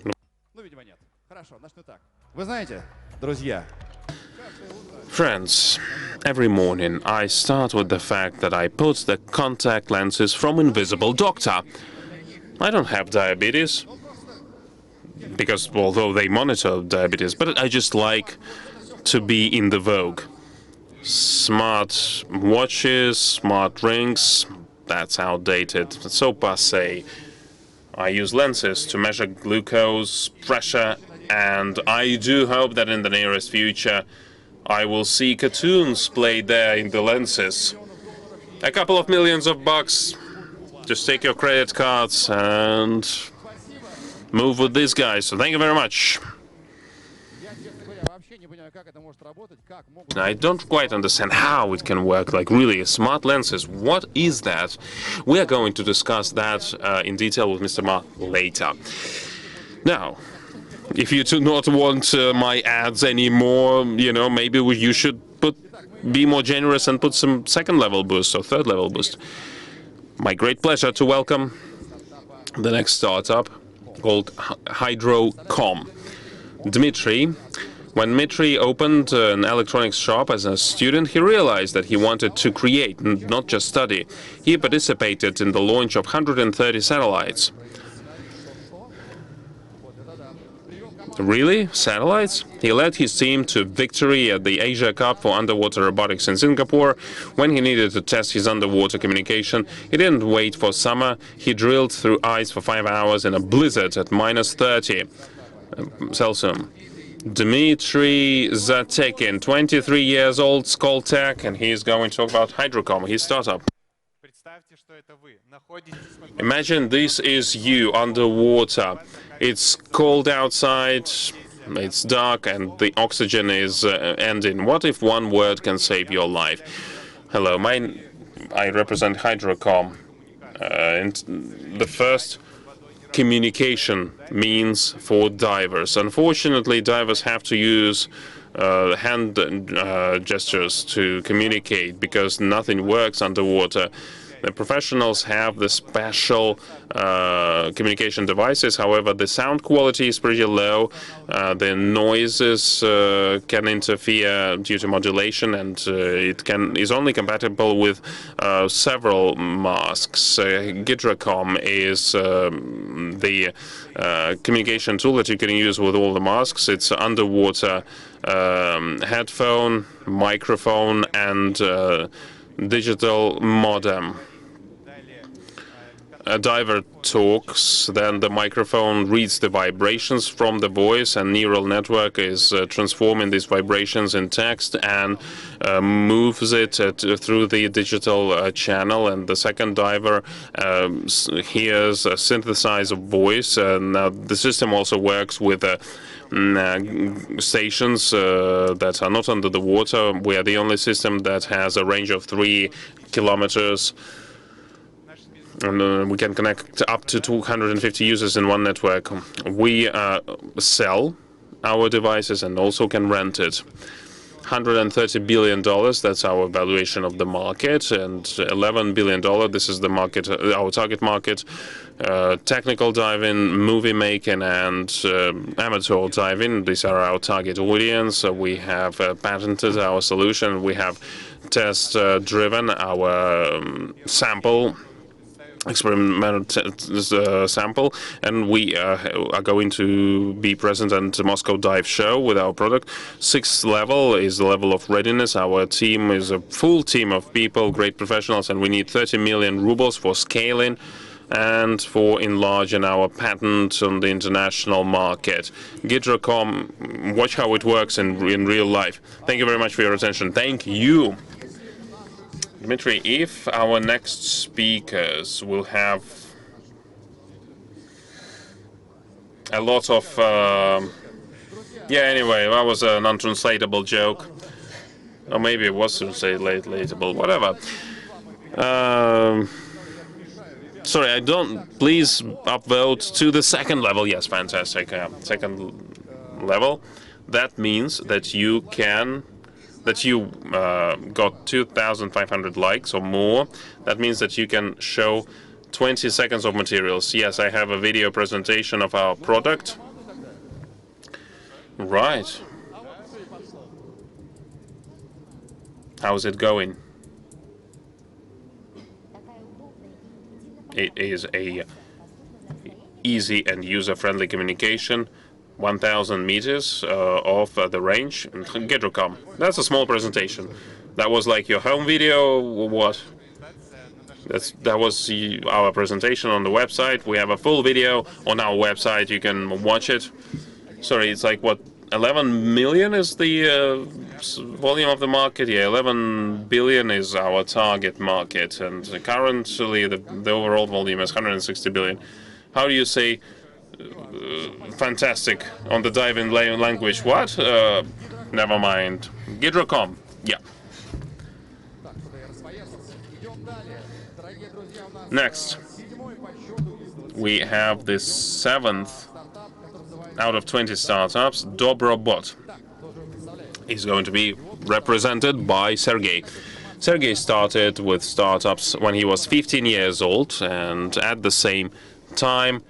Ну, видимо, нет. Хорошо, начну так. Вы знаете, друзья, Friends, every morning I start with the fact that I put the contact lenses from Invisible Doctor. I don't have diabetes, because although they monitor diabetes, but I just like to be in the vogue. Smart watches, smart rings, that's outdated, so passé. I use lenses to measure glucose, pressure, and I do hope that in the nearest future I will see cartoons played there in the lenses. A couple of millions of bucks. Just take your credit cards and move with these guys. So thank you very much. I don't quite understand how it can work, like really, smart lenses, what is that? We are going to discuss that in detail with Mr. Ma later. Now, if you do not want my ads anymore, you know, maybe you should be more generous and put some second level boost or third level boost. My great pleasure to welcome the next startup called Hydrocom. Dmitry. When Dmitry opened an electronics shop as a student, he realized that he wanted to create, not just study. He participated in the launch of 130 satellites. Really? Satellites? He led his team to victory at the Asia Cup for underwater robotics in Singapore. When he needed to test his underwater communication, he didn't wait for summer. He drilled through ice for 5 hours in a blizzard at -30 Celsius. Dmitry Zatekin, 23 years old, Skoltech, and he's going to talk about Hydrocom, his startup. Imagine this is you underwater. It's cold outside, it's dark, and the oxygen is ending. What if one word can save your life? Hello, I represent Hydrocom. The first communication means for divers. Unfortunately, divers have to use hand gestures to communicate because nothing works underwater. The professionals have the special communication devices. However, the sound quality is pretty low. The noises can interfere due to modulation, and it is only compatible with several masks. Hydrocom is the communication tool that you can use with all the masks. It's underwater headphone, microphone, and digital modem. A diver talks, then the microphone reads the vibrations from the voice, and neural network is transforming these vibrations in text and moves it through the digital channel. And the second diver hears a synthesizer voice. Now the system also works with stations that are not under the water. We are the only system that has a range of 3 kilometers. And we can connect up to 250 users in one network. We sell our devices and also can rent it. $130 billion, that's our valuation of the market, and $11 billion, this is the market, our target market. Technical diving, movie making, and amateur diving, these are our target audience. We have patented our solution. We have test-driven our sample experimental sample, and we are going to be present at the Moscow Dive Show with our product. 6th level is the level of readiness. Our team is a full team of people, great professionals, and we need 30 million rubles for scaling and for enlarging our patent on the international market. Gidrocom, watch how it works in real life. Thank you very much for your attention. Thank you. Dmitry, if our next speakers will have a lot of... yeah, anyway, that was an untranslatable joke. Or maybe it was translatable, whatever. Sorry, I don't... Please upvote to the 2nd level. Yes, fantastic. 2nd level. That means that you can... that you got 2,500 likes or more. That means that you can show 20 seconds of materials. Yes, I have a video presentation of our product. Right. How's it going? It is a easy and user-friendly communication. 1,000 meters of the range in Gidrocom. That's a small presentation. That was like your home video or what? That was our presentation on the website. We have a full video on our website. You can watch it. Sorry, it's like what? 11 million is the volume of the market. Yeah, 11 billion is our target market, and currently the overall volume is 160 billion. How do you say? Fantastic on the diving language. What? Never mind. Gidrocom. Yeah. Next, we have the 7th out of 20 startups. Dobrobot is going to be represented by Sergey. Sergey started with startups when he was 15 years old, and at the same time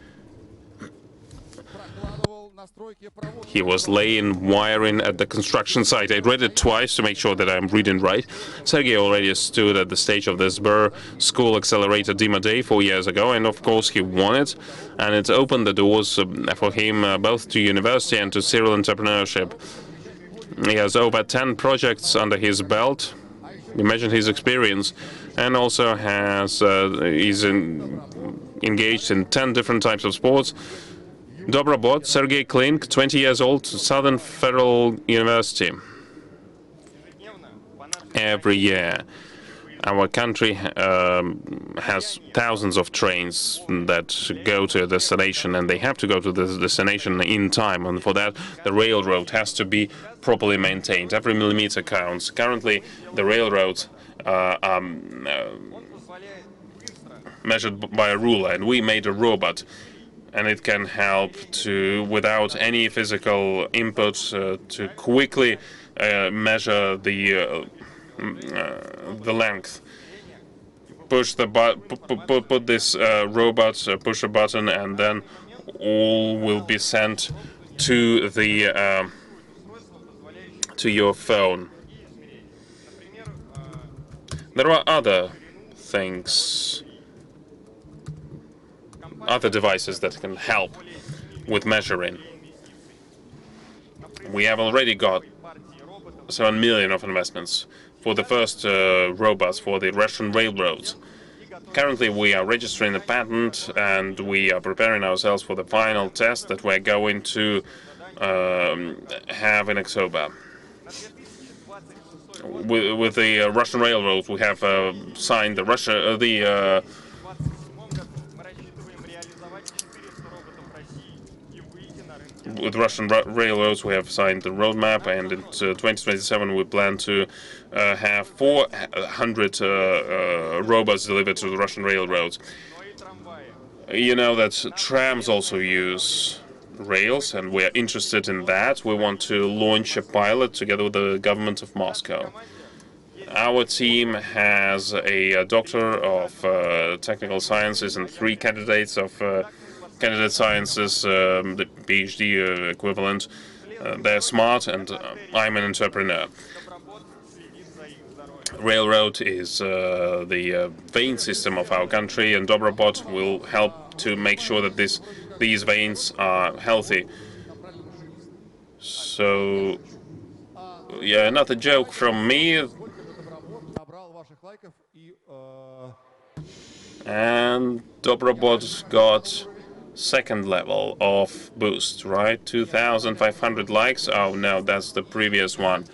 he was laying wiring at the construction site. I read it twice to make sure that I'm reading right. Sergey already stood at the stage of the Sber School Accelerator Demo Day 4 years ago, and of course he won it. And it opened the doors for him both to university and to serial entrepreneurship. He has over 10 projects under his belt. Imagine his experience. And also he's engaged in 10 different types of sports. Dobrobot, Sergey Klink, 20 years old, Southern Federal University. Every year, our country has thousands of trains that go to a destination, and they have to go to the destination in time. And for that, the railroad has to be properly maintained. Every millimeter counts. Currently, the railroads are measured by a ruler, and we made a robot. And it can help to, without any physical input, to quickly measure the length. Push the put this robot, push a button, and then all will be sent to the to your phone. There are other things. Other devices that can help with measuring. We have already got 7 million of investments for the first robots for the Russian railroads. Currently, we are registering the patent, and we are preparing ourselves for the final test that we're going to have in October. With the Russian railroads, we have signed the with Russian railroads, we have signed the roadmap, and in 2027 we plan to have 400 robots delivered to the Russian railroads. You know that trams also use rails, and we are interested in that. We want to launch a pilot together with the government of Moscow. Our team has a doctor of technical sciences and 3 candidates of candidate sciences, the PhD equivalent. They're smart, and I'm an entrepreneur. Railroad is the vein system of our country, and Dobrobot will help to make sure that these veins are healthy. So, yeah, another joke from me. And Dobrobot got second level of boost, right? 2,500 likes. Oh no, that's the previous one.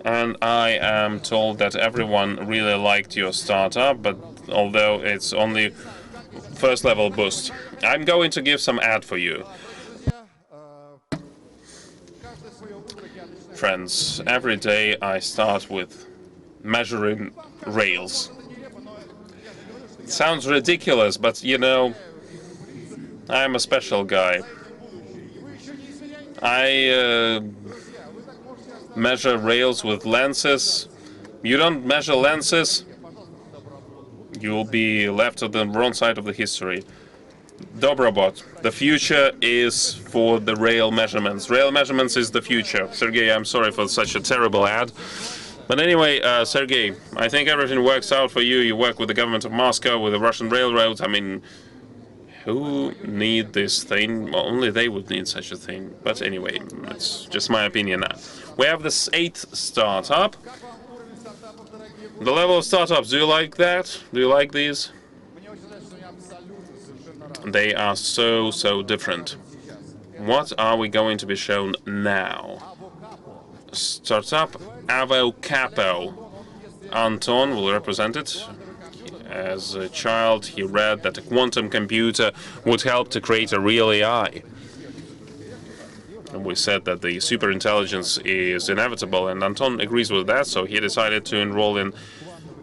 And I am told that everyone really liked your startup, but although it's only first level boost. I'm going to give some ad for you. Friends, every day I start with measuring rails. It sounds ridiculous, but you know, I'm a special guy. I measure rails with lenses. You don't measure lenses, you'll be left on the wrong side of the history. Dobrobot, the future is for the rail measurements. Rail measurements is the future. Sergey, I'm sorry for such a terrible ad. But anyway, Sergey, I think everything works out for you. You work with the government of Moscow, with the Russian railroads. I mean, who need this thing? Well, only they would need such a thing. But anyway, it's just my opinion. We have this 8th startup. The level of startups, do you like that? Do you like these? They are so different. What are we going to be shown now? Startup Avocapo. Anton will represent it. As a child, he read that a quantum computer would help to create a real AI. And we said that the superintelligence is inevitable, and Anton agrees with that, so he decided to enroll in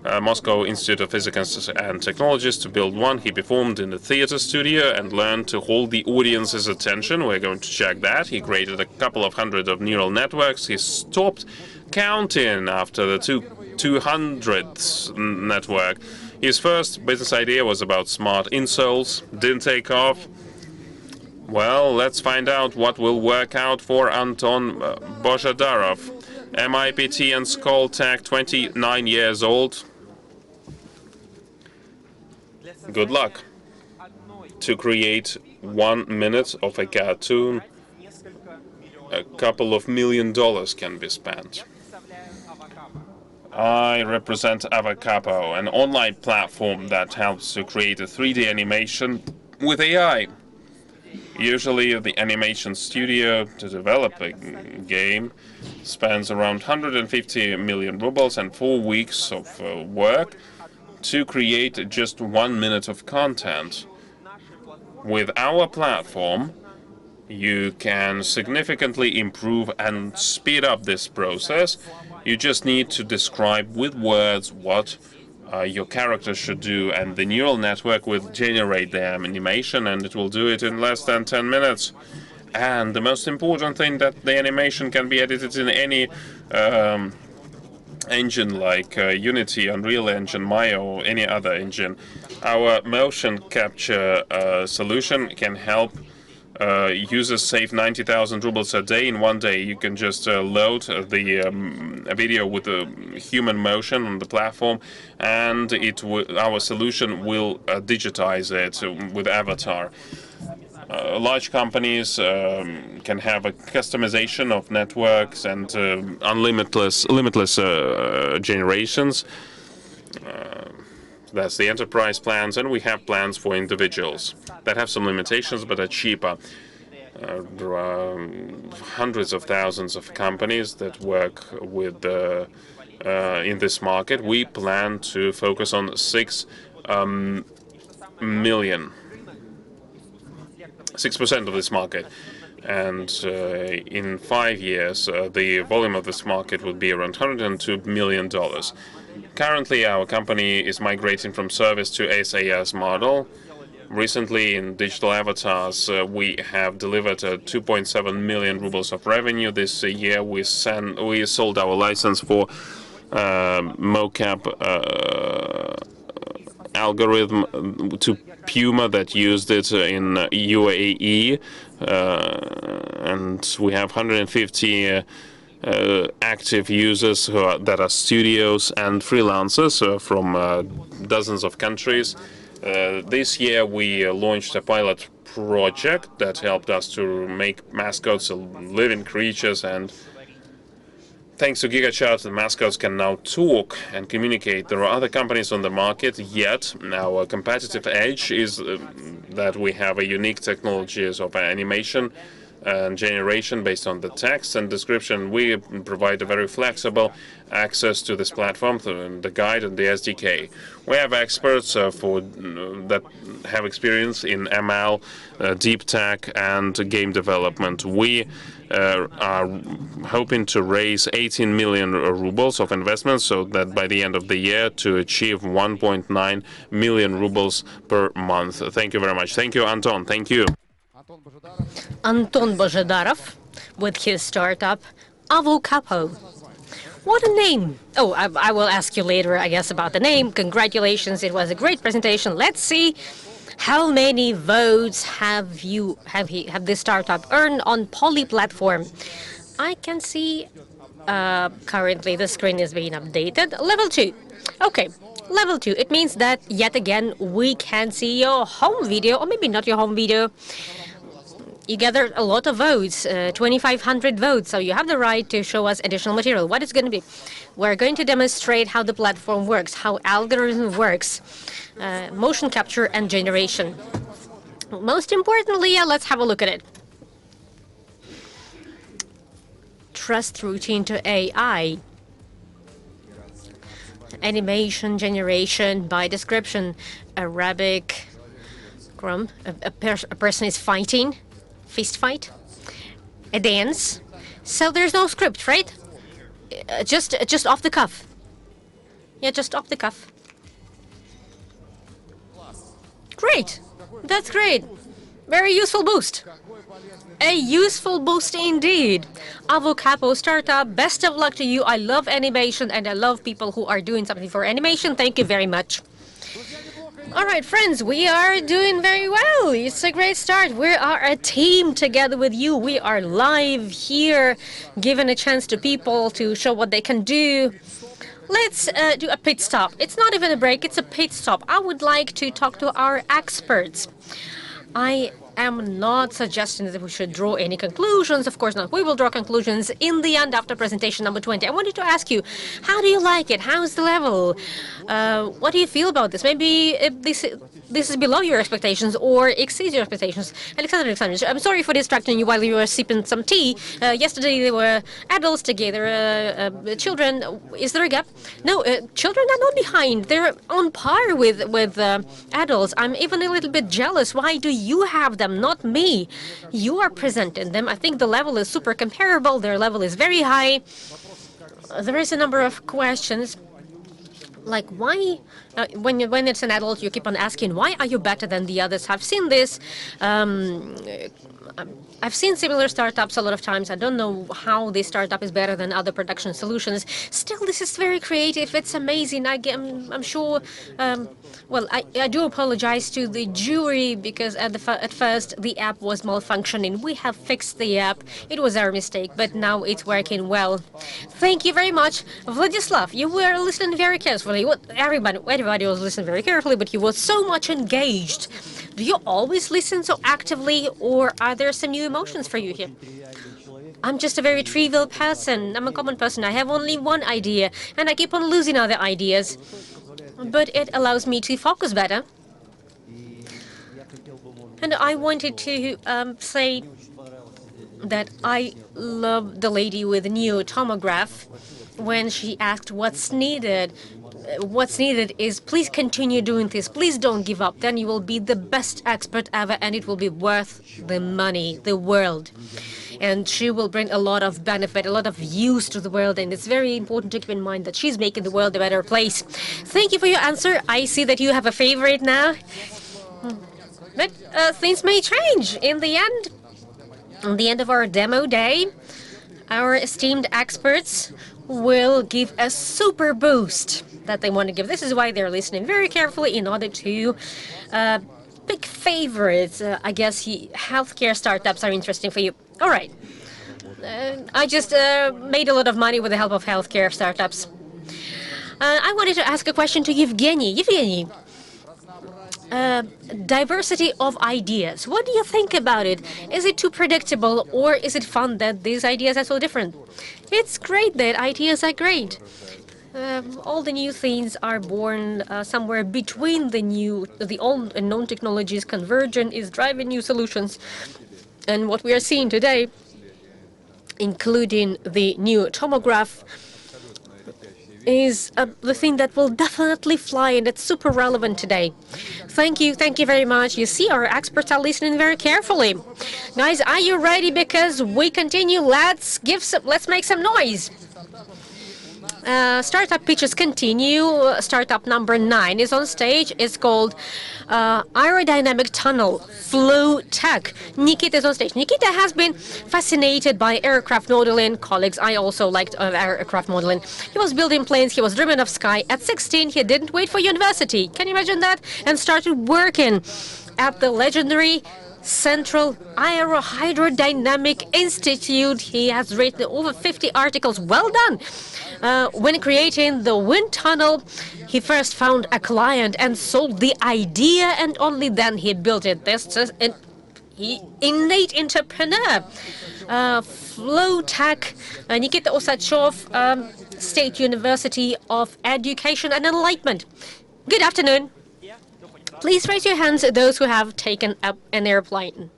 Moscow Institute of Physics and Technologies to build one. He performed in the theater studio and learned to hold the audience's attention. We're going to check that. He created a couple of hundred of neural networks. He stopped counting after the 200th network. His first business idea was about smart insoles. Didn't take off. Well, let's find out what will work out for Anton Bozhadarov. MIPT and Skoltech, 29 years old. Good luck. To create 1 minute of a cartoon, a couple of $1 million can be spent. I represent Avocapo, an online platform that helps to create a 3D animation with AI. Usually the animation studio to develop a game spends around 150 million rubles and 4 weeks of work to create just 1 minute of content. With our platform, you can significantly improve and speed up this process. You just need to describe with words what your character should do, and the neural network will generate the animation, and it will do it in less than 10 minutes. And the most important thing, that the animation can be edited in any engine like Unity, Unreal Engine, Maya, or any other engine. Our motion capture solution can help users save 90,000 rubles a day in 1 day. You can just load the video with the human motion on the platform, and our solution will digitize it with avatar. Large companies can have a customization of networks and limitless generations. That's the enterprise plans, and we have plans for individuals that have some limitations but are cheaper. There are hundreds of thousands of companies that work with in this market. We plan to focus on 6 million. 6% of this market, and in 5 years the volume of this market would be around $102 million. Currently our company is migrating from service to SaaS model. Recently in digital avatars we have delivered 2.7 million rubles of revenue. This year we sold our license for mocap algorithm to Puma that used it in UAE, and we have 150 active users that are studios and freelancers from dozens of countries. This year we launched a pilot project that helped us to make mascots living creatures, and thanks to GigaChat, the mascots can now talk and communicate. There are other companies on the market, yet our competitive edge is that we have a unique technologies of animation and generation based on the text and description. We provide a very flexible access to this platform, the guide and the SDK. We have experts that have experience in ML, deep tech, and game development. We are hoping to raise 18 million rubles of investment, so that by the end of the year to achieve 1.9 million rubles per month. Thank you very much. Thank you, Anton. Thank you. Anton Bozhedarov with his startup Avocapo. What a name! Oh, I will ask you later, I guess, about the name. Congratulations, it was a great presentation. Let's see how many votes have this startup earned on Poly platform. I can see currently the screen is being updated. Level 2. Okay. Level 2. It means that yet again we can see your home video, or maybe not your home video. You gathered a lot of votes, 2,500 votes, so you have the right to show us additional material. What is going to be? We're going to demonstrate how the platform works, how algorithm works, motion capture and generation. Most importantly, let's have a look at it. Trust routine to AI. Animation generation by description. Arabic. A person is fighting. Fist fight. A dance. So there's no script, right? Just off the cuff. Yeah, just off the cuff. Great. That's great. Very useful boost. A useful boost indeed. Avocapo startup, best of luck to you. I love animation and I love people who are doing something for animation. Thank you very much. All right, friends, we are doing very well. It's a great start. We are a team together with you. We are live here, giving a chance to people to show what they can do. Let's do a pit stop. It's not even a break, it's a pit stop. I would like to talk to our experts. I am not suggesting that we should draw any conclusions. Of course not. We will draw conclusions in the end after presentation number 20. I wanted to ask you, how do you like it? How's the level? What do you feel about this? Maybe this is below your expectations or exceeds your expectations. Alexander Alexandrovich, I'm sorry for distracting you while you were sipping some tea. Yesterday there were adults together, children. Is there a gap? No, children are not behind. They're on par with adults. I'm even a little bit jealous. Why do you have them, not me? You are presenting them. I think the level is super comparable. Their level is very high. There is a number of questions. Like why, when it's an adult, you keep on asking, why are you better than the others? I've seen this. I've seen similar startups a lot of times. I don't know how this startup is better than other production solutions. Still, this is very creative. It's amazing. I'm sure. Well, I do apologize to the jury because at first the app was malfunctioning. We have fixed the app. It was our mistake, but now it's working well. Thank you very much. Vladislav, you were listening very carefully. Everybody was listening very carefully, but you were so much engaged. Do you always listen so actively, or are there some new emotions for you here? I'm just a very trivial person. I'm a common person. I have only one idea, and I keep on losing other ideas. But it allows me to focus better. And I wanted to say that I love the lady with the new tomograph when she asked what's needed. What's needed is please continue doing this. Please don't give up. Then you will be the best expert ever, and it will be worth the money, the world. And she will bring a lot of benefit, a lot of use to the world. And it's very important to keep in mind that she's making the world a better place. Thank you for your answer. I see that you have a favorite now. But things may change in the end. At the end of our demo day, our esteemed experts will give a super boost that they want to give. This is why they're listening very carefully in order to pick favorites. I guess healthcare startups are interesting for you. All right. I just made a lot of money with the help of healthcare startups. I wanted to ask a question to Evgeny. Evgeny, diversity of ideas. What do you think about it? Is it too predictable, or is it fun that these ideas are so different? It's great that ideas are great. All the new things are born somewhere between the old and known technologies. Convergence is driving new solutions. And what we are seeing today, including the new tomograph, is the thing that will definitely fly, and it's super relevant today. Thank you very much. You see, our experts are listening very carefully. Guys, are you ready? Because we continue. Let's make some noise. Startup pitches continue. Startup number 9 is on stage. It's called Aerodynamic Tunnel Flow Tech. Nikita is on stage. Nikita has been fascinated by aircraft modeling. Colleagues, I also liked aircraft modeling. He was building planes. He was dreaming of sky. At 16, he didn't wait for university. Can you imagine that? And started working at the legendary Central Aerohydrodynamic Institute. He has written over 50 articles. Well done. When creating the wind tunnel, he first found a client and sold the idea, and only then he built it. This is an innate entrepreneur. Flow Tech, Nikita Osachov, State University of Education and Enlightenment. Good afternoon. Please raise your hands, those who have taken up an airplane.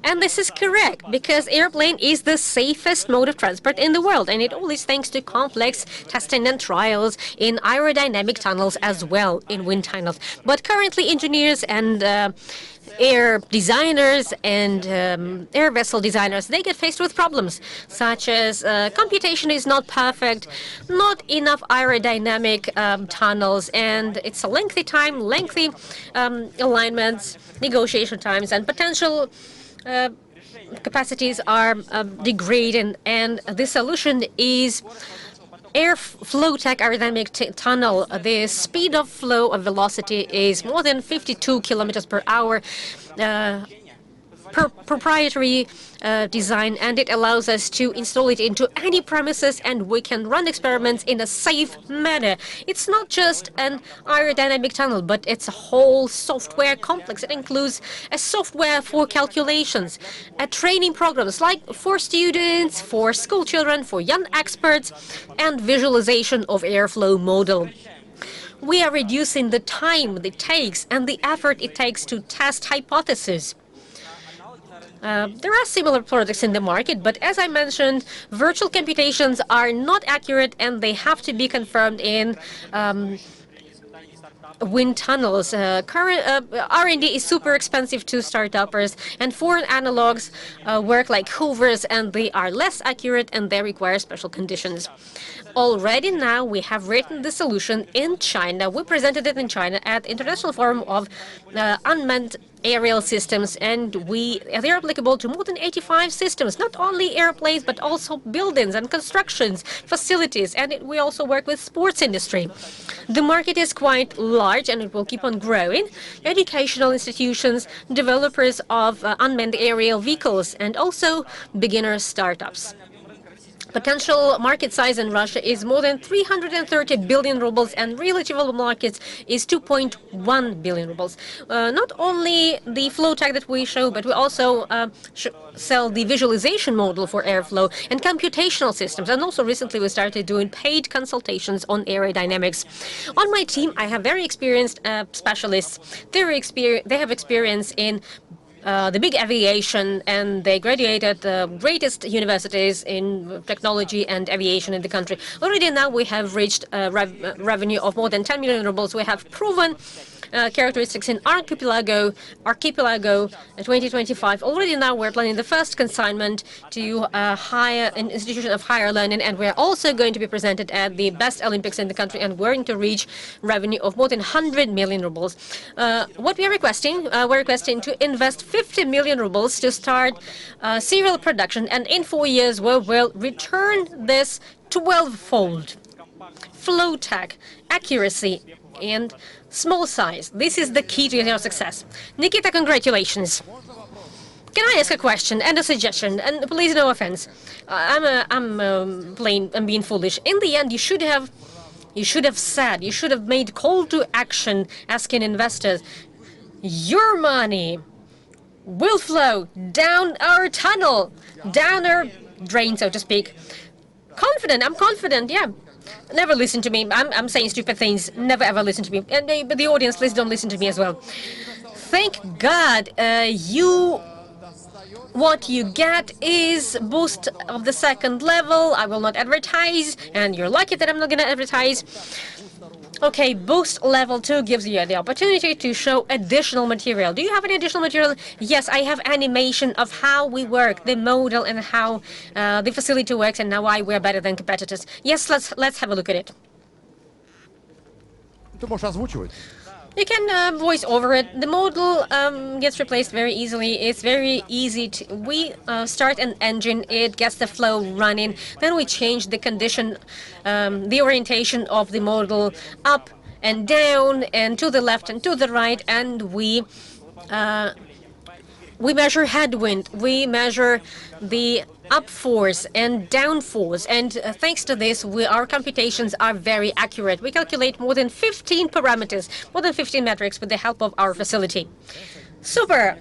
And this is correct, because airplane is the safest mode of transport in the world, and it all is thanks to complex testing and trials in aerodynamic tunnels as well, in wind tunnels. But currently engineers and air designers and air vessel designers, they get faced with problems such as computation is not perfect, not enough aerodynamic tunnels, and it's a lengthy time, lengthy alignments, negotiation times, and potential capacities are degrading. And the solution is air flow tech aerodynamic tunnel. The speed of flow of velocity is more than 52 kilometers per hour. Proprietary design, and it allows us to install it into any premises, and we can run experiments in a safe manner. It's not just an aerodynamic tunnel, but it's a whole software complex. It includes a software for calculations, a training programs like for students, for school children, for young experts, and visualization of airflow model. We are reducing the time it takes and the effort it takes to test hypotheses. There are similar products in the market, but as I mentioned, virtual computations are not accurate, and they have to be confirmed in wind tunnels. Current R&D is super expensive to startuppers, and foreign analogs work like hoovers, and they are less accurate, and they require special conditions. Already now we have written the solution in China. We presented it in China at the International Forum of Unmanned Aerial Systems, and they're applicable to more than 85 systems, not only airplanes, but also buildings and constructions, facilities, and we also work with sports industry. The market is quite large, and it will keep on growing. Educational institutions, developers of unmanned aerial vehicles, and also beginner startups. Potential market size in Russia is more than 330 billion rubles, and real achievable markets is 2.1 billion rubles. Not only the flow tech that we show, but we also sell the visualization model for airflow and computational systems. And also recently we started doing paid consultations on aerodynamics. On my team, I have very experienced specialists. They have experience in the big aviation, and they graduated the greatest universities in technology and aviation in the country. Already now we have reached a revenue of more than 10 million rubles. We have proven characteristics in Archipelago 2025. Already now we're planning the first consignment to an institution of higher learning, and we're also going to be presented at the best Olympics in the country, and we're going to reach revenue of more than 100 million rubles. What we are requesting, we're requesting to invest 50 million rubles to start serial production, and in 4 years we will return this 12-fold. Flow tech, accuracy, and small size. This is the key to your success. Nikita, congratulations. Can I ask a question and a suggestion? And please, no offense. I'm being foolish. In the end, you should have said, you should have made call to action asking investors, your money will flow down our tunnel, down our drain, so to speak. I'm confident, yeah. Never listen to me. I'm saying stupid things. Never ever listen to me. And but the audience, please don't listen to me as well. Thank God what you get is boost of the second level. I will not advertise, and you're lucky that I'm not going to advertise. Okay, boost level 2 gives you the opportunity to show additional material. Do you have any additional material? Yes, I have animation of how we work, the model, and how the facility works, and why we're better than competitors. Yes, let's have a look at it. Ты можешь озвучивать. You can voice over it. The model gets replaced very easily. It's very easy to... We start an engine, it gets the flow running. Then we change the condition, the orientation of the model up and down and to the left and to the right. And we measure headwind. We measure the up force and down force, and thanks to this, our computations are very accurate. We calculate more than 15 parameters, more than 15 metrics with the help of our facility. Super!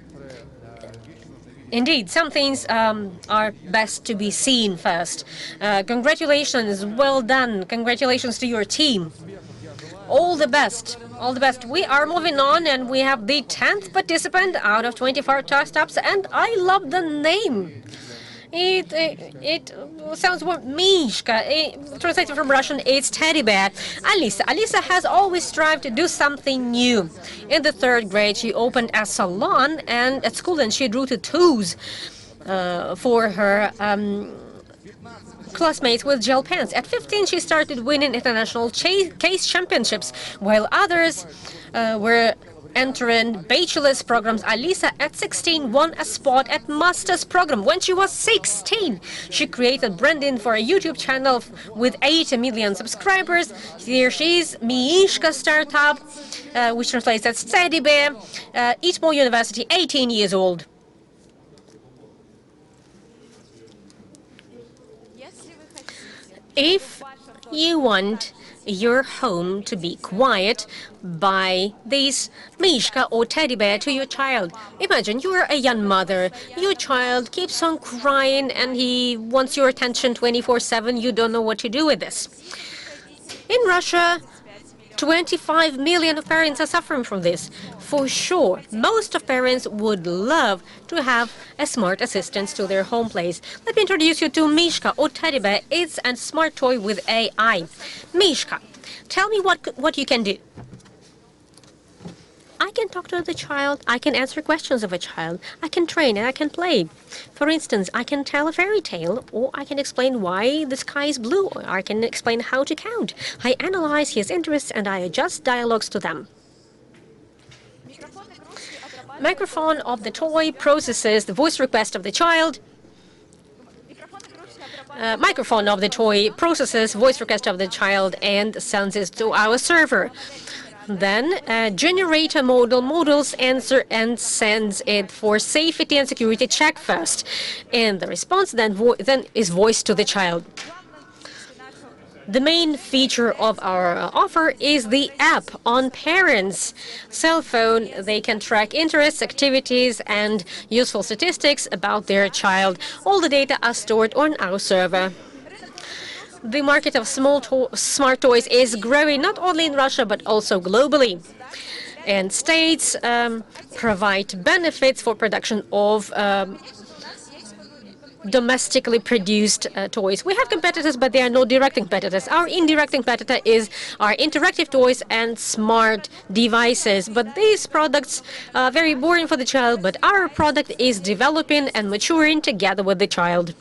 Indeed, some things are best to be seen first. Congratulations, well done. Congratulations to your team. All the best. All the best. We are moving on, and we have the 10th participant out of 24 startups, and I love the name. It sounds more Mishka. Translated from Russian, it's teddy bear. Alisa. Alisa has always strived to do something new. In the 3rd grade, she opened a salon, and at school, and she drew tattoos for her classmates with gel pens. At 15, she started winning international case championships, while others were entering bachelor's programs. Alisa, at 16, won a spot at master's program. When she was 16, she created branding for a YouTube channel with 8 million subscribers. Here she is, Miishka startup, which translates as Teddy Bear, Eastmore University, 18 years old. If you want your home to be quiet, buy this Mishka or teddy bear to your child. Imagine you're a young mother. Your child keeps on crying and he wants your attention 24/7. You don't know what to do with this. In Russia, 25 million of parents are suffering from this. For sure, most of parents would love to have a smart assistant to their home place. Let me introduce you to Mishka or Teddy Bear. It's a smart toy with AI. Mishka, tell me what you can do. I can talk to the child, I can answer questions of a child, I can train and I can play. For instance, I can tell a fairy tale, or I can explain why the sky is blue, or I can explain how to count. I analyze his interests and I adjust dialogues to them. Microphone of the toy processes the voice request of the child. Microphone of the toy processes voice request of the child and sends it to our server. Then generator models answer and sends it for safety and security check first. And the response then is voiced to the child. The main feature of our offer is the app on parents' cell phone. They can track interests, activities, and useful statistics about their child. All the data are stored on our server. The market of smart toys is growing not only in Russia but also globally. And states provide benefits for production of domestically produced toys. We have competitors, but they are no direct competitors. Our indirect competitor is our interactive toys and smart devices. But these products are very boring for the child, but our product is developing and maturing together with the child.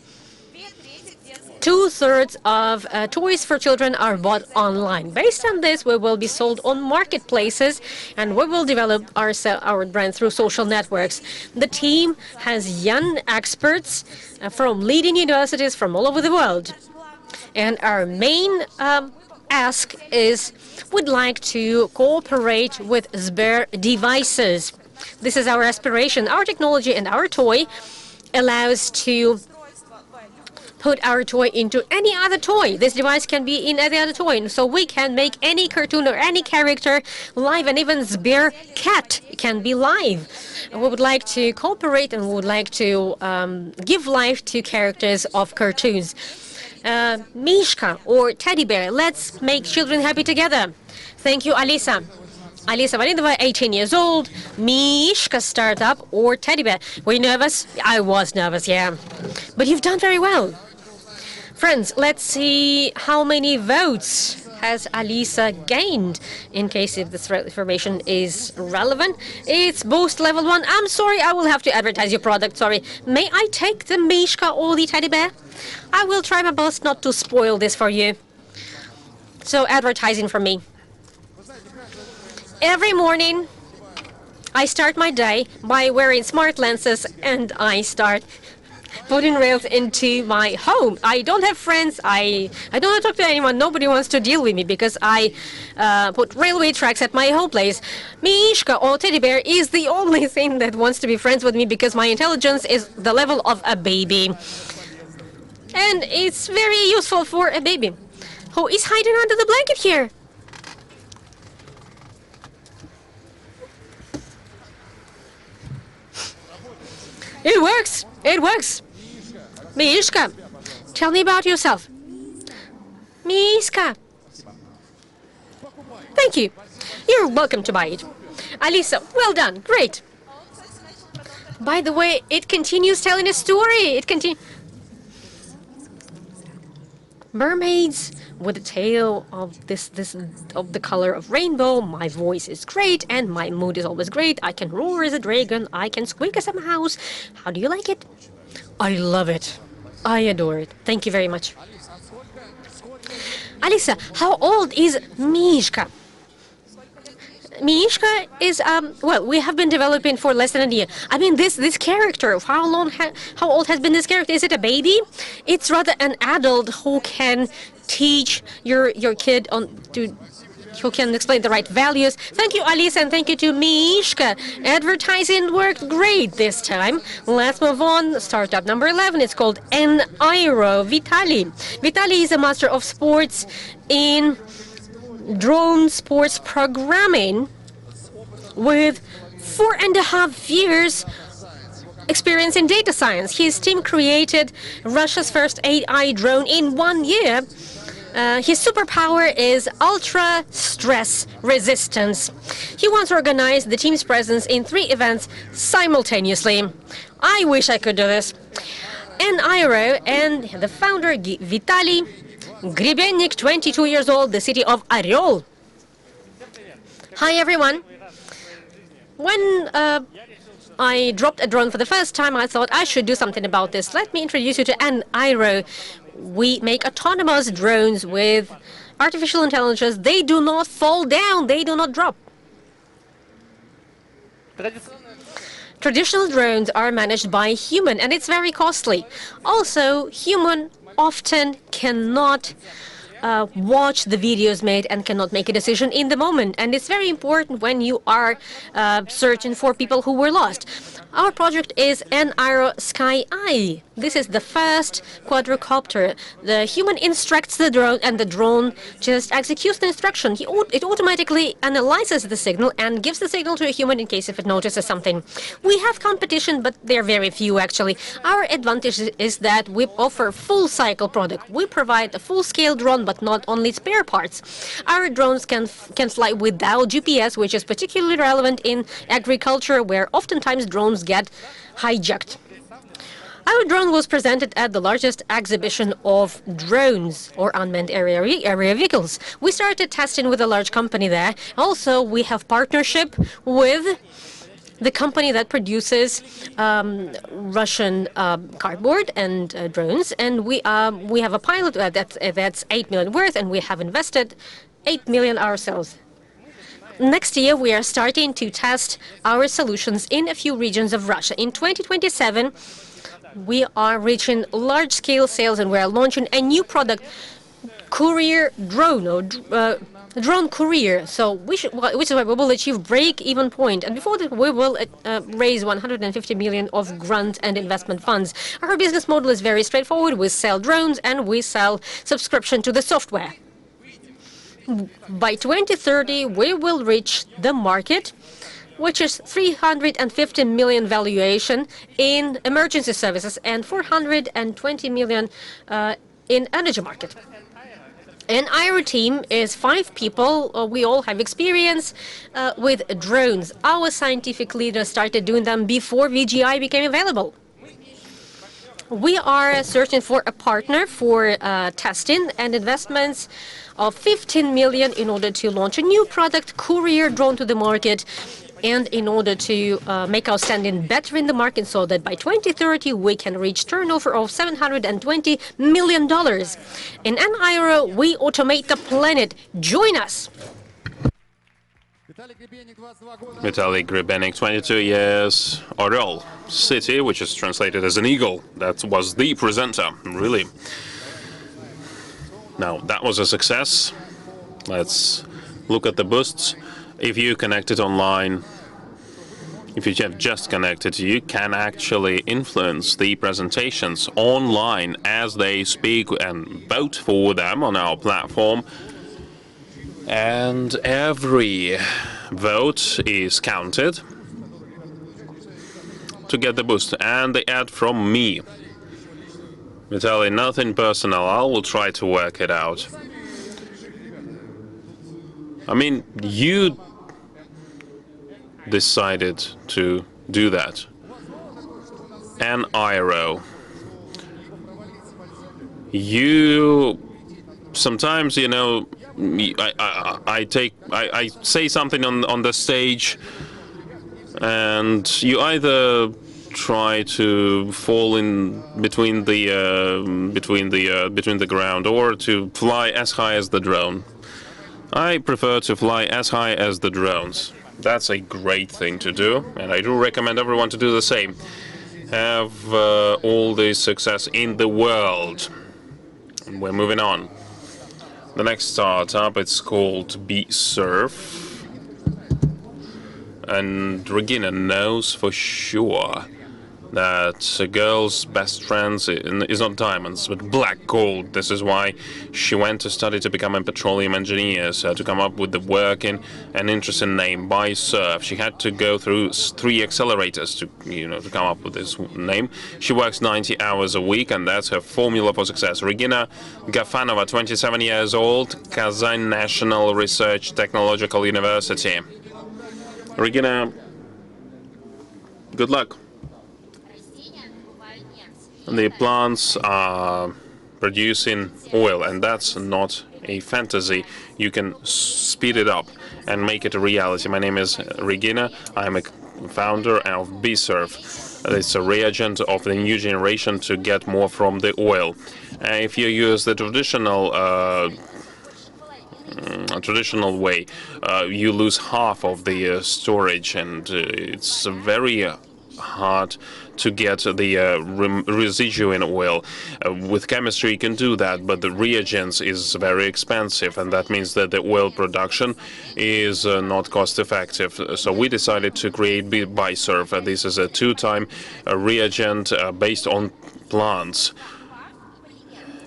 2/3 of toys for children are bought online. Based on this, we will be sold on marketplaces, and we will develop our brand through social networks. The team has young experts from leading universities from all over the world. And our main ask is, we'd like to cooperate with Sber devices. This is our aspiration. Our technology and our toy allows to put our toy into any other toy. This device can be in any other toy, so we can make any cartoon or any character live, and even Sber cat can be live. We would like to cooperate and we would like to give life to characters of cartoons. Mishka or teddy bear, let's make children happy together. Thank you, Alisa. Alisa Valinova, 18 years old, Mishka startup or teddy bear. Were you nervous? I was nervous, yeah. But you've done very well. Friends, let's see how many votes has Alisa gained, in case if this information is relevant. It's boost level 1. I'm sorry, I will have to advertise your product, sorry. May I take the Mishka or the teddy bear? I will try my best not to spoil this for you. So advertising for me. Every morning, I start my day by wearing smart lenses and I start putting rails into my home. I don't have friends. I don't want to talk to anyone. Nobody wants to deal with me because I put railway tracks at my home place. Mishka or teddy bear is the only thing that wants to be friends with me because my intelligence is the level of a baby. And it's very useful for a baby. Who is hiding under the blanket here? It works. It works. Mishka, tell me about yourself. Mishka. Thank you. You're welcome to buy it. Alisa, well done. Great. By the way, it continues telling a story. It continues. Mermaids with a tail of this of the color of rainbow. My voice is great and my mood is always great. I can roar as a dragon. I can squeak as a mouse. How do you like it? I love it. I adore it. Thank you very much. Alisa, how old is Mishka? Mishka is well, we have been developing for less than a year. I mean, this character, how old has been this character? Is it a baby? It's rather an adult who can teach your kid who can explain the right values. Thank you, Alisa, and thank you to Mishka. Advertising worked great this time. Let's move on. Startup number 11. It's called N-Aero. Vitaly. Vitaly is a master of sports in drone sports programming with 4.5 years experience in data science. His team created Russia's first AI drone in 1 year. His superpower is ultra stress resistance. He once organized the team's presence in 3 events simultaneously. I wish I could do this. N-Aero and the founder Vitaly Gribennik, 22 years old, the city of Oryol. Hi, everyone. When I dropped a drone for the first time, I thought I should do something about this. Let me introduce you to N-Aero. We make autonomous drones with artificial intelligence. They do not fall down. They do not drop. Traditional drones are managed by human, and it's very costly. Also, human often cannot watch the videos made and cannot make a decision in the moment. And it's very important when you are searching for people who were lost. Our project is N-Aero Sky Eye. This is the first quadricopter. The human instructs the drone and the drone just executes the instruction. It automatically analyzes the signal and gives the signal to a human in case if it notices something. We have competition, but they're very few actually. Our advantage is that we offer full cycle product. We provide a full-scale drone, but not only spare parts. Our drones can fly without GPS, which is particularly relevant in agriculture, where oftentimes drones get hijacked. Our drone was presented at the largest exhibition of drones or unmanned area vehicles. We started testing with a large company there. Also, we have partnership with the company that produces Russian cardboard and drones, and we have a pilot that's 8 million worth, and we have invested 8 million ourselves. Next year, we are starting to test our solutions in a few regions of Russia. In 2027, we are reaching large-scale sales, and we are launching a new product courier drone or drone courier. So which is why we will achieve break-even point, and before that we will raise 150 million of grant and investment funds. Our business model is very straightforward. We sell drones and we sell subscription to the software. By 2030, we will reach the market, which is 350 million valuation in emergency services and 420 million in energy market. And our team is 5 people. We all have experience with drones. Our scientific leaders started doing them before VGI became available. We are searching for a partner for testing and investments of 15 million in order to launch a new product, courier drone, to the market, and in order to make our standing better in the market so that by 2030 we can reach turnover of $720 million. In NIRO, we automate the planet. Join us! Vitaly Grebenik, 22 years, Orel City, which is translated as an eagle. That was the presenter, really. Now, that was a success. Let's look at the boosts. If you connected online, if you have just connected, you can actually influence the presentations online as they speak and vote for them on our platform. And every vote is counted to get the boost. And the ad from me. Vitaly, nothing personal. I will try to work it out. I mean, you decided to do that. NIRO. You sometimes, you know, I say something on the stage, and you either try to fall in between the ground or to fly as high as the drone. I prefer to fly as high as the drones. That's a great thing to do, and I do recommend everyone to do the same. Have all the success in the world. We're moving on. The next startup, it's called BSurf. And Regina knows for sure that a girl's best friend is not diamonds, but black gold. This is why she went to study to become a petroleum engineer, so to come up with the working and interesting name, BSurf. She had to go through 3 accelerators to come up with this name. She works 90 hours a week, and that's her formula for success. Regina Gafanova, 27 years old, Kazan National Research Technological University. Regina, good luck. The plants are producing oil, and that's not a fantasy. You can speed it up and make it a reality. My name is Regina. I'm a founder of BSurf. It's a reagent of the new generation to get more from the oil. If you use the traditional way, you lose half of the storage, and it's very hard to get the residue in oil. With chemistry you can do that, but the reagents is very expensive, and that means that the oil production is not cost effective. So we decided to create BSurf. This is a 2-time reagent based on plants.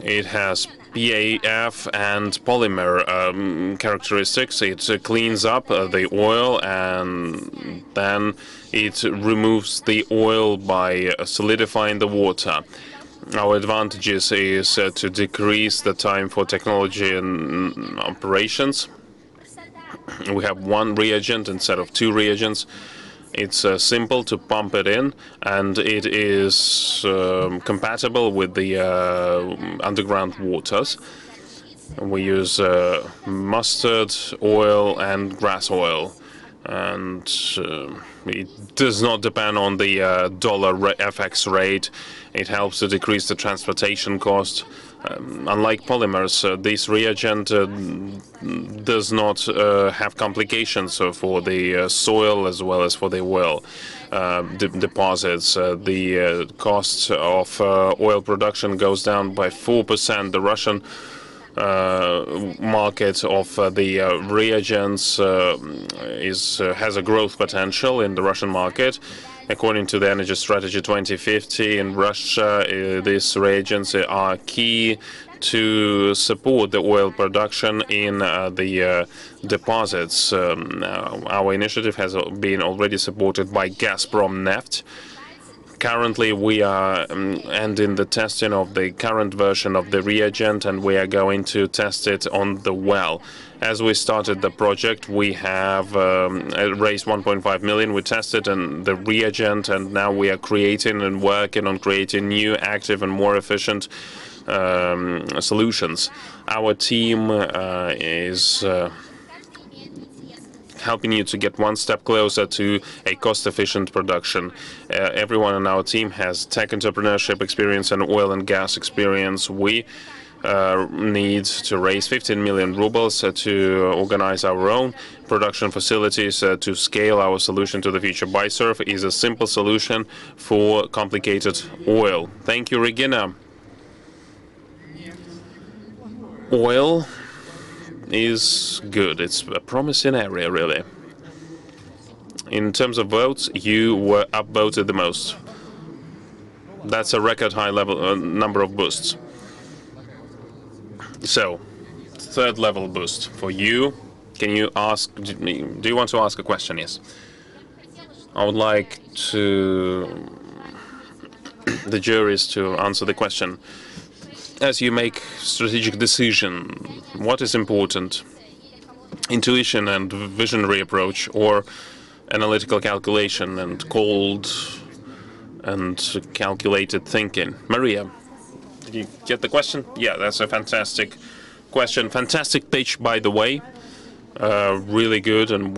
It has PAF and polymer characteristics. It cleans up the oil, and then it removes the oil by solidifying the water. Our advantages is to decrease the time for technology and operations. We have 1 reagent instead of 2 reagents. It's simple to pump it in, and it is compatible with the underground waters. We use mustard oil and grass oil, and it does not depend on the dollar FX rate. It helps to decrease the transportation cost. Unlike polymers, this reagent does not have complications for the soil as well as for the oil deposits. The cost of oil production goes down by 4%. The Russian market of the reagents has a growth potential in the Russian market. According to the Energy Strategy 2050 in Russia, these reagents are key to support the oil production in the deposits. Our initiative has been already supported by Gazprom Neft. Currently, we are ending the testing of the current version of the reagent, and we are going to test it on the well. As we started the project, we have raised 1.5 million. We tested the reagent, and now we are creating and working on creating new, active, and more efficient solutions. Our team is helping you to get one step closer to a cost-efficient production. Everyone on our team has tech entrepreneurship experience and oil and gas experience. We need to raise 15 million rubles to organize our own production facilities to scale our solution to the future. BuyServe is a simple solution for complicated oil. Thank you, Regina. Oil is good. It's a promising area, really. In terms of votes, you were upvoted the most. That's a record high level number of boosts. So, third level boost for you. Can you ask? Do you want to ask a question? Yes. I would like the juries to answer the question. As you make strategic decision, what is important? Intuition and visionary approach, or analytical calculation and cold and calculated thinking? Maria, did you get the question? Yeah, that's a fantastic question. Fantastic pitch, by the way. Really good, and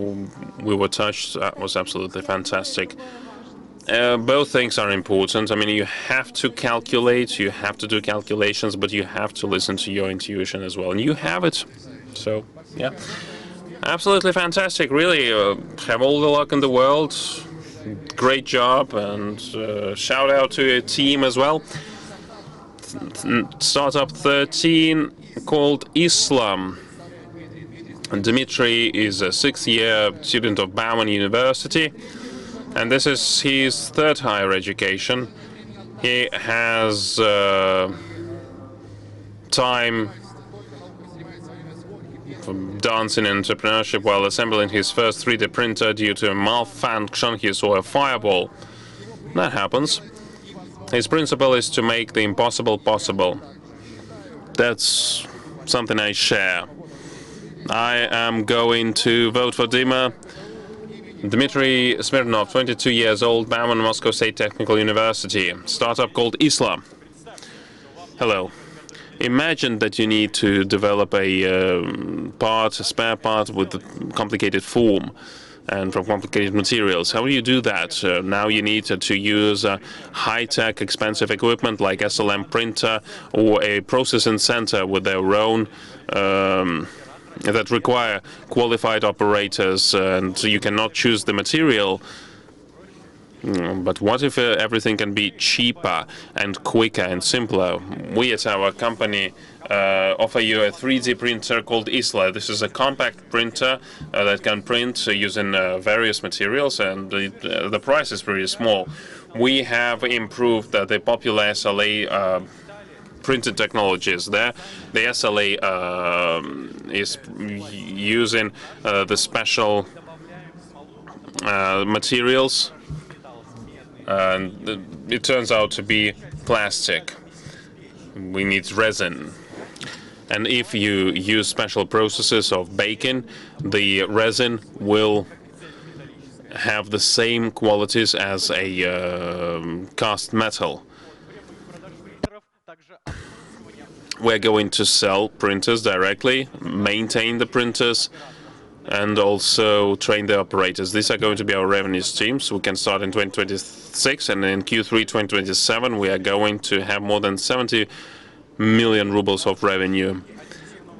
we were touched. That was absolutely fantastic. Both things are important. I mean, you have to calculate, you have to do calculations, but you have to listen to your intuition as well. And you have it. So, yeah. Absolutely fantastic. Really, have all the luck in the world. Great job. And shout out to your team as well. Startup 13 called Islam. And Dmitry is a 6th-year student of Bauman University. And this is his third higher education. He has time for dancing and entrepreneurship while assembling his first 3D printer. Due to a malfunction, he saw a fireball. That happens. His principle is to make the impossible possible. That's something I share. I am going to vote for Dima. Dmitry Smirnov, 22 years old, Bauman, Moscow State Technical University. Startup called Islam. Hello. Imagine that you need to develop a spare part with a complicated form and from complicated materials. How do you do that? Now you need to use high-tech, expensive equipment like SLM printer or a processing center with their own that require qualified operators, and you cannot choose the material. But what if everything can be cheaper and quicker and simpler? We at our company offer you a 3D printer called Isla. This is a compact printer that can print using various materials, and the price is pretty small. We have improved the popular SLA printed technologies there. The SLA is using the special materials, and it turns out to be plastic. We need resin. And if you use special processes of baking, the resin will have the same qualities as a cast metal. We're going to sell printers directly, maintain the printers, and also train the operators. These are going to be our revenue streams. We can start in 2026, and in Q3 2027, we are going to have more than 70 million rubles of revenue.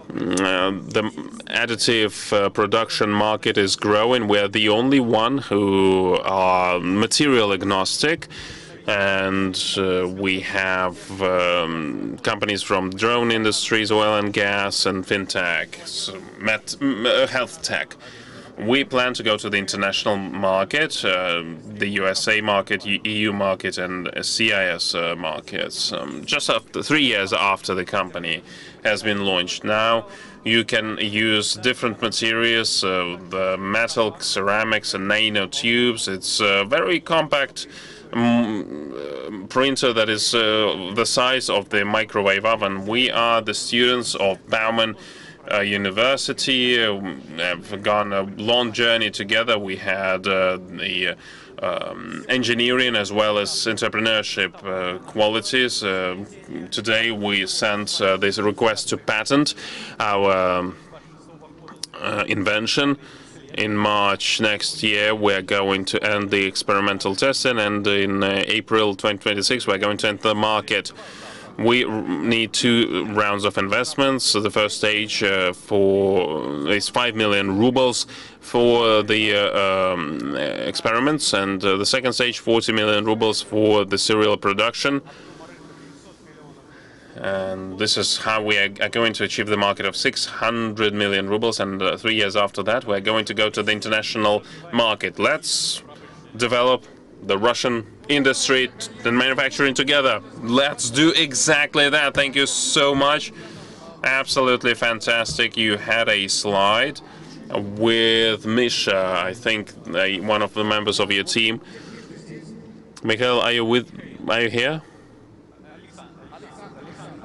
The additive production market is growing. We are the only one who are material agnostic. And we have companies from drone industries, oil and gas, and fintech, so health tech. We plan to go to the international market, the USA market, EU market, and CIS markets, just after 3 years after the company has been launched. Now you can use different materials, the metal, ceramics, and nanotubes. It's a very compact printer that is the size of the microwave oven. We are the students of Bauman University. Have gone a long journey together. We had the engineering as well as entrepreneurship qualities. Today we sent this request to patent our invention. In March next year, we're going to end the experimental testing, and in April 2026, we're going to enter the market. We need 2 rounds of investments. So the first stage is 5 million rubles for the experiments, and the second stage 40 million rubles for the serial production. And this is how we are going to achieve the market of 600 million rubles. And 3 years after that, we're going to go to the international market. Let's develop the Russian industry and manufacturing together. Let's do exactly that. Thank you so much. Absolutely fantastic. You had a slide with Misha, I think, one of the members of your team. Mikhail, are you here?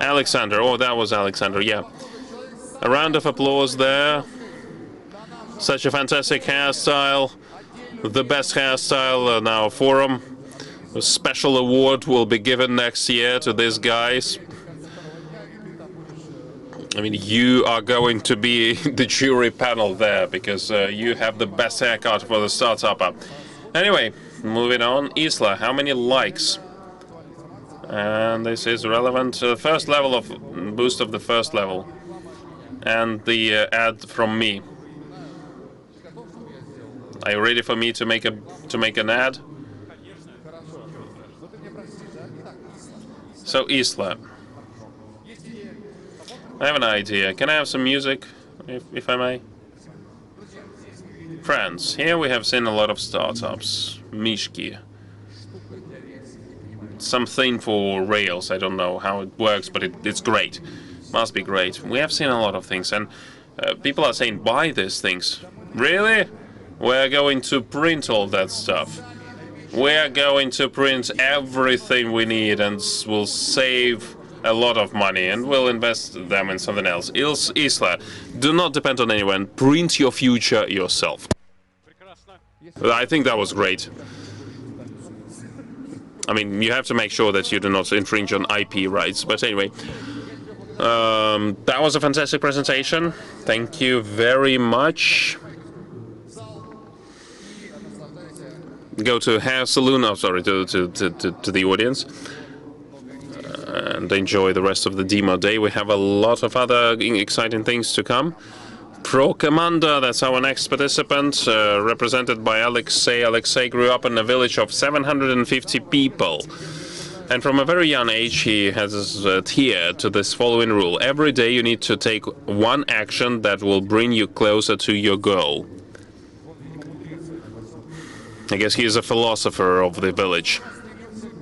Alexander. Oh, that was Alexander, yeah. A round of applause there. Such a fantastic hairstyle. The best hairstyle in our forum. A special award will be given next year to these guys. I mean, you are going to be the jury panel there because you have the best haircut for the startup. Anyway, moving on. Isla, how many likes? And this is relevant. First level of boost of the first level. And the ad from me. Are you ready for me to make an ad? So Isla, I have an idea. Can I have some music, if I may? Friends, here we have seen a lot of startups. Mishki. Something for rails. I don't know how it works, but it's great. Must be great. We have seen a lot of things, and people are saying, buy these things. Really? We're going to print all that stuff. We're going to print everything we need, and we'll save a lot of money, and we'll invest them in something else. Isla, do not depend on anyone. Print your future yourself. I think that was great. I mean, you have to make sure that you do not infringe on IP rights. But anyway, that was a fantastic presentation. Thank you very much. Go to hair salon. Oh, sorry, to the audience, and enjoy the rest of the demo day. We have a lot of other exciting things to come. Pro Commander, that's our next participant, represented by Alexei. Alexei grew up in a village of 750 people. And from a very young age, he has adhered to this following rule. Every day you need to take one action that will bring you closer to your goal. I guess he is a philosopher of the village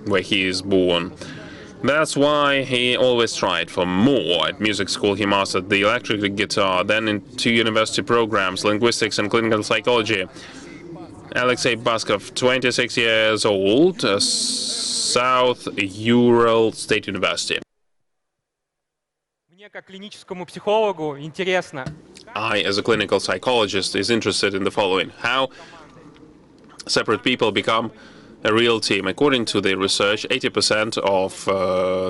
where he is born. That's why he always tried for more. At music school, he mastered the electric guitar, then in 2 university programs, linguistics and clinical psychology. Alexei Baskov, 26 years old, South Ural State University. I, as a clinical psychologist, is interested in the following. How separate people become a real team. According to the research, 80% of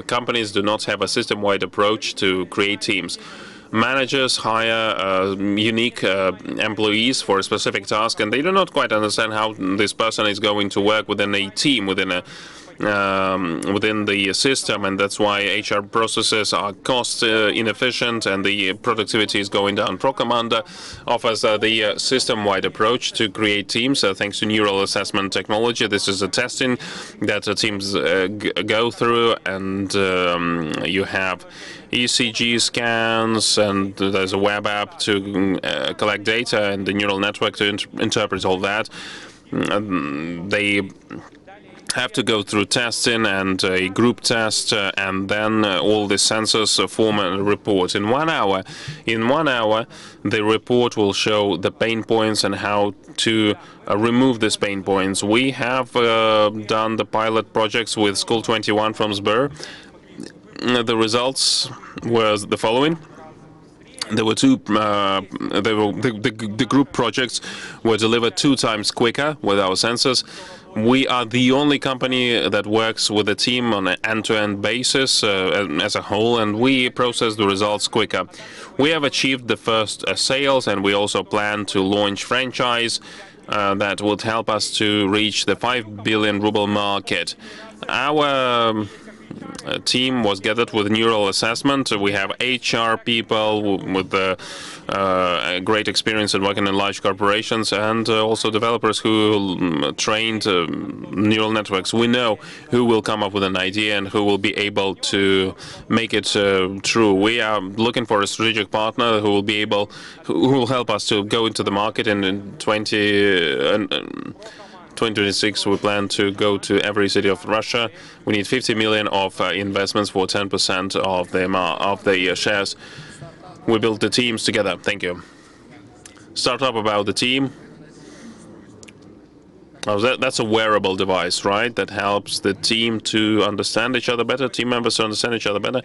companies do not have a system-wide approach to create teams. Managers hire unique employees for a specific task, and they do not quite understand how this person is going to work within a team, within a within the system, and that's why HR processes are cost inefficient and the productivity is going down. ProCommander offers the system-wide approach to create teams thanks to neural assessment technology. This is a testing that teams go through, and you have ECG scans, and there's a web app to collect data, and the neural network to interpret all that. They have to go through testing and a group test, and then all the sensors form a report in 1 hour. In 1 hour, the report will show the pain points and how to remove these pain points. We have done the pilot projects with School 21 from Sber. The results were the following. There were the group projects were delivered 2 times quicker with our sensors. We are the only company that works with a team on an end-to-end basis as a whole, and we process the results quicker. We have achieved the first sales, and we also plan to launch franchise that would help us to reach the 5 billion ruble market. Our team was gathered with neural assessment. We have HR people with great experience in working in large corporations, and also developers who trained neural networks. We know who will come up with an idea and who will be able to make it true. We are looking for a strategic partner who will help us to go into the market, and in 2026 we plan to go to every city of Russia. We need 50 million of investments for 10% of the shares. We built the teams together. Thank you. Startup about the team. Oh, that's a wearable device, right? That helps the team to understand each other better, team members to understand each other better.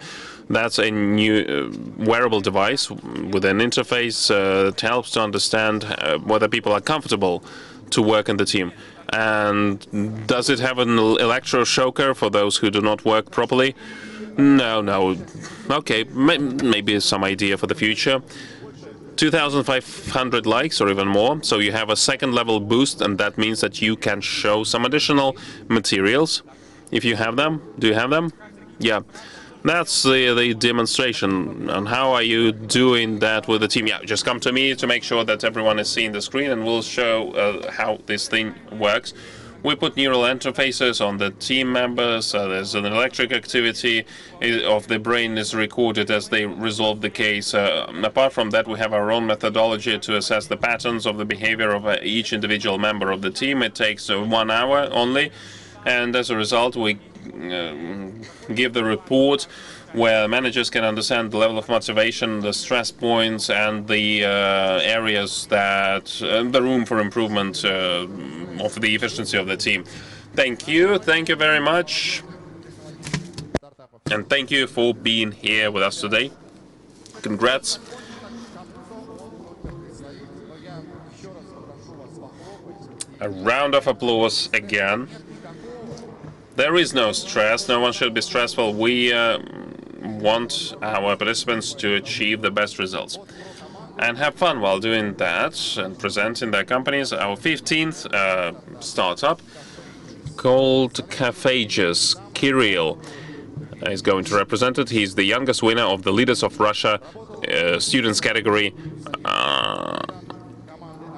That's a new wearable device with an interface that helps to understand whether people are comfortable to work in the team. And does it have an electroshocker for those who do not work properly? No. Okay, maybe some idea for the future. 2,500 likes or even more, so you have a second level boost, and that means that you can show some additional materials if you have them. Do you have them? Yeah. That's the demonstration. And how are you doing that with the team? Yeah, just come to me to make sure that everyone is seeing the screen, and we'll show how this thing works. We put neural interfaces on the team members. There's an electric activity of the brain is recorded as they resolve the case. Apart from that, we have our own methodology to assess the patterns of the behavior of each individual member of the team. It takes 1 hour only, and as a result, we give the report where managers can understand the level of motivation, the stress points, and the areas that the room for improvement of the efficiency of the team. Thank you very much, and thank you for being here with us today. Congrats. A round of applause again. There is no stress. No one should be stressful. We want our participants to achieve the best results and have fun while doing that and presenting their companies. Our 15th startup called Kazakhstan, Kirill is going to represent it. He's the youngest winner of the Leaders of Russia students category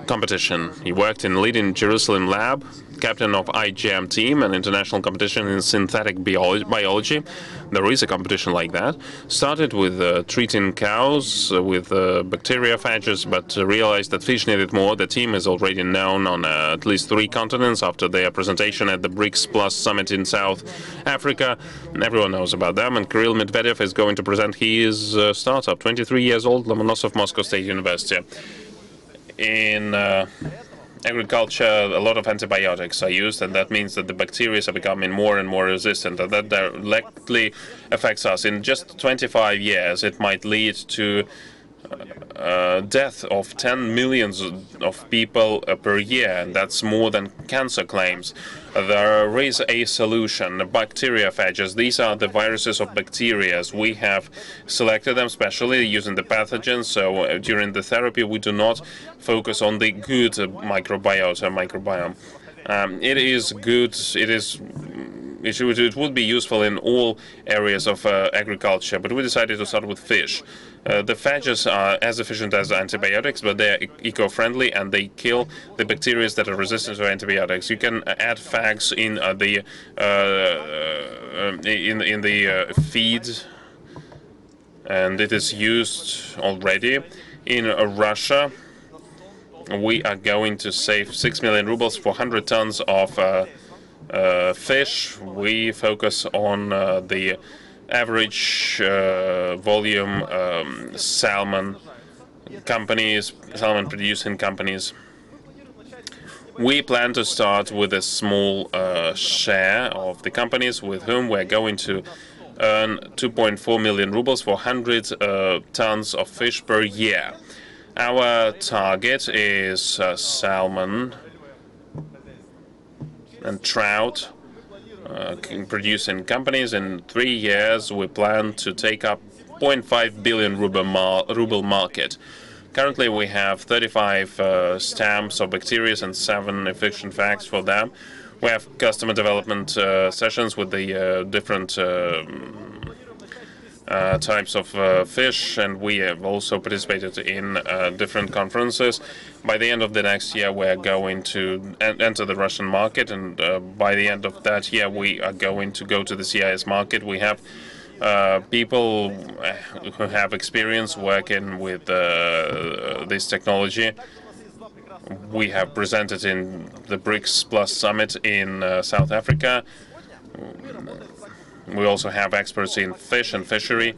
competition. He worked in leading Jerusalem lab, captain of IGM team, an international competition in synthetic biology. There is a competition like that. Started with treating cows with bacteriophages, but realized that fish needed more. The team is already known on at least 3 continents after their presentation at the BRICS Plus summit in South Africa. Everyone knows about them. And Kirill Medvedev is going to present his startup, 23 years old, Lomonosov Moscow State University. In agriculture, a lot of antibiotics are used, and that means that the bacteria are becoming more and more resistant, and that directly affects us. In just 25 years, it might lead to death of 10 millions of people per year, and that's more than cancer claims. There is a solution, bacteriophages. These are the viruses of bacteria. We have selected them specially using the pathogens, so during the therapy we do not focus on the good microbiome. It is good, it is it would be useful in all areas of agriculture, but we decided to start with fish. The phages are as efficient as antibiotics, but they are eco-friendly and they kill the bacteria that are resistant to antibiotics. You can add phages in the feed, and it is used already in Russia. We are going to save 6 million rubles for 100 tons of fish. We focus on the average volume salmon producing companies. We plan to start with a small share of the companies with whom we're going to earn 2.4 million rubles for 100 tons of fish per year. Our target is salmon and trout producing companies. In 3 years, we plan to take up 0.5 billion ruble market. Currently, we have 35 stamps of bacteria and 7 efficient facts for them. We have customer development sessions with the different types of fish, and we have also participated in different conferences. By the end of the next year, we are going to enter the Russian market, and by the end of that year, we are going to go to the CIS market. We have people who have experience working with this technology. We have presented in the BRICS Plus Summit in South Africa. We also have experts in fish and fishery.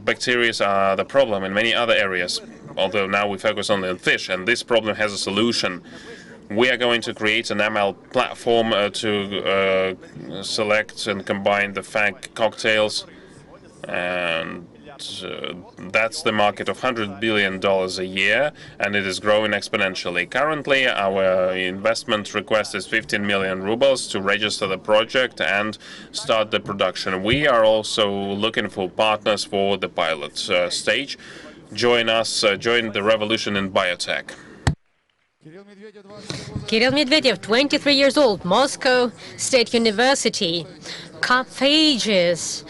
Bacteria are the problem in many other areas, although now we focus only on fish, and this problem has a solution. We are going to create an ML platform to select and combine the fag cocktails, and that's the market of $100 billion a year, and it is growing exponentially. Currently, our investment request is 15 million rubles to register the project and start the production. We are also looking for partners for the pilot stage. Join us, join the revolution in biotech. Kirill Medvedev, 23 years old, Moscow State University. Phages.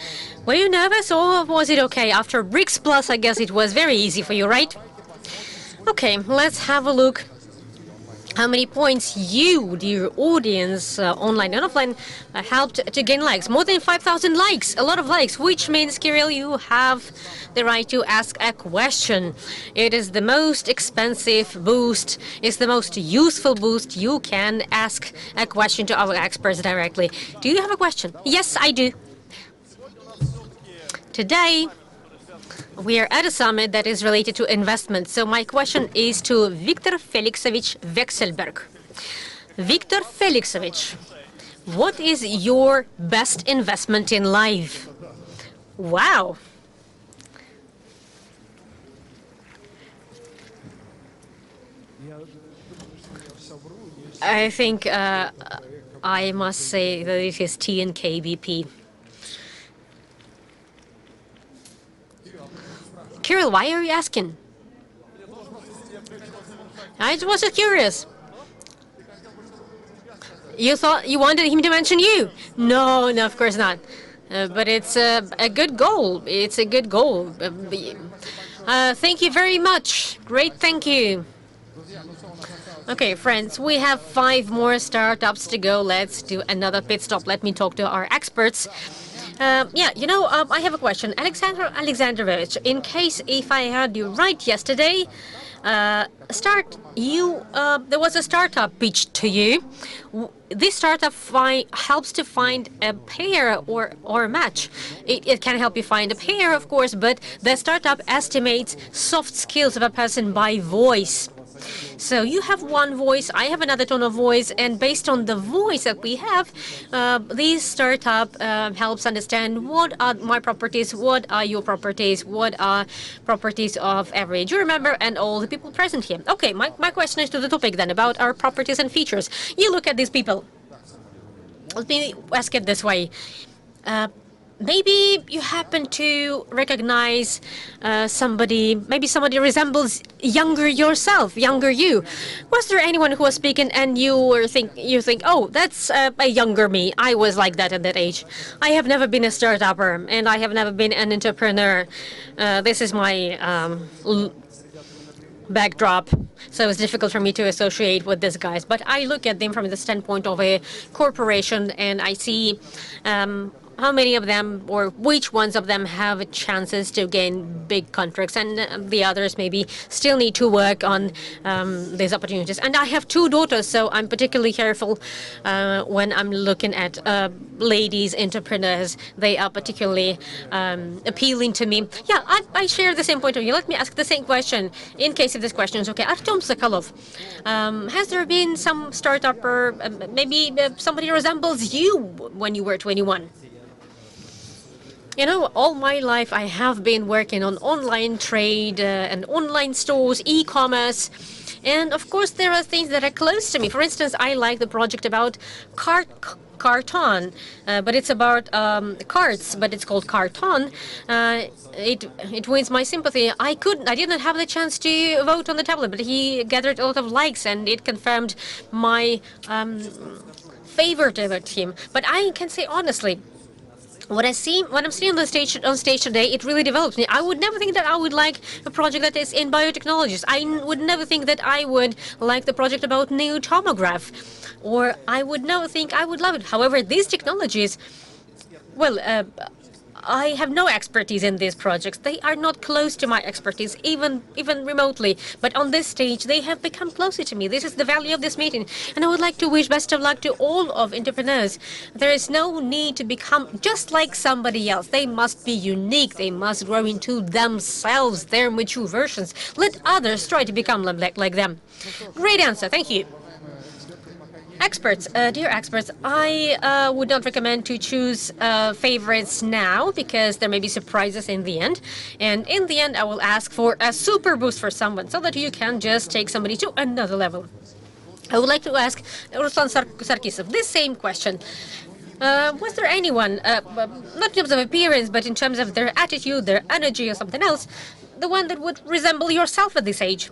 Were you nervous or was it okay? After BRICS Plus, I guess it was very easy for you, right? Okay, let's have a look. How many points you, dear audience, online and offline, helped to gain likes? More than 5,000 likes, a lot of likes, which means, Kirill, you have the right to ask a question. It is the most expensive boost, it's the most useful boost. You can ask a question to our experts directly. Do you have a question? Yes, I do. Today, we are at a summit that is related to investment. So my question is to Viktor Felixovich Vekselberg. Viktor Felixovich, what is your best investment in life? Wow. I think I must say that it is TNKBP. Kirill, why are you asking? I was just curious. You thought you wanted him to mention you? No, of course not. But it's a good goal. It's a good goal. Thank you very much. Great, thank you. Okay, friends, we have 5 more startups to go. Let's do another pit stop. Let me talk to our experts. I have a question. Alexander Alexandrovich, in case if I heard you right yesterday, there was a startup pitched to you. This startup helps to find a pair or a match. It can help you find a pair, of course, but the startup estimates soft skills of a person by voice. So you have one voice, I have another tone of voice, and based on the voice that we have, this startup helps understand what are my properties, what are your properties, what are properties of every jury member and all the people present here. Okay, my question is to the topic then, about our properties and features. You look at these people. Let me ask it this way. Maybe you happen to recognize somebody, maybe somebody resembles younger yourself, younger you. Was there anyone who was speaking and you think, oh, that's a younger me. I was like that at that age. I have never been a startupper and I have never been an entrepreneur. This is my backdrop, so it's difficult for me to associate with these guys. But I look at them from the standpoint of a corporation, and I see how many of them or which ones of them have chances to gain big contracts, and the others maybe still need to work on these opportunities. And I have two daughters, so I'm particularly careful when I'm looking at ladies entrepreneurs. They are particularly appealing to me. Yeah, I share the same point of view. Let me ask the same question in case if this question is okay. Artem Sokolov, has there been some startup or maybe somebody resembles you when you were 21? You know, all my life I have been working on online trade and online stores, e-commerce. And of course, there are things that are close to me. For instance, I like the project about carton, but it's about carts, but it's called Carton. It wins my sympathy. I didn't have the chance to vote on the tablet, but he gathered a lot of likes, and it confirmed my favor toward him. But I can say honestly, when I'm seeing on stage today, it really develops me. I would never think that I would like a project that is in biotechnologies. I would never think that I would like the project about new tomograph, or I would never think I would love it. However, these technologies, well, I have no expertise in these projects. They are not close to my expertise, even remotely. But on this stage, they have become closer to me. This is the value of this meeting. And I would like to wish best of luck to all of entrepreneurs. There is no need to become just like somebody else. They must be unique. They must grow into themselves, their mature versions. Let others try to become like them. Great answer. Thank you. Experts, dear experts, I would not recommend to choose favorites now because there may be surprises in the end. And in the end, I will ask for a super boost for someone so that you can just take somebody to another level. I would like to ask Ruslan Sarkisov this same question. Was there anyone, not in terms of appearance, but in terms of their attitude, their energy, or something else, the one that would resemble yourself at this age?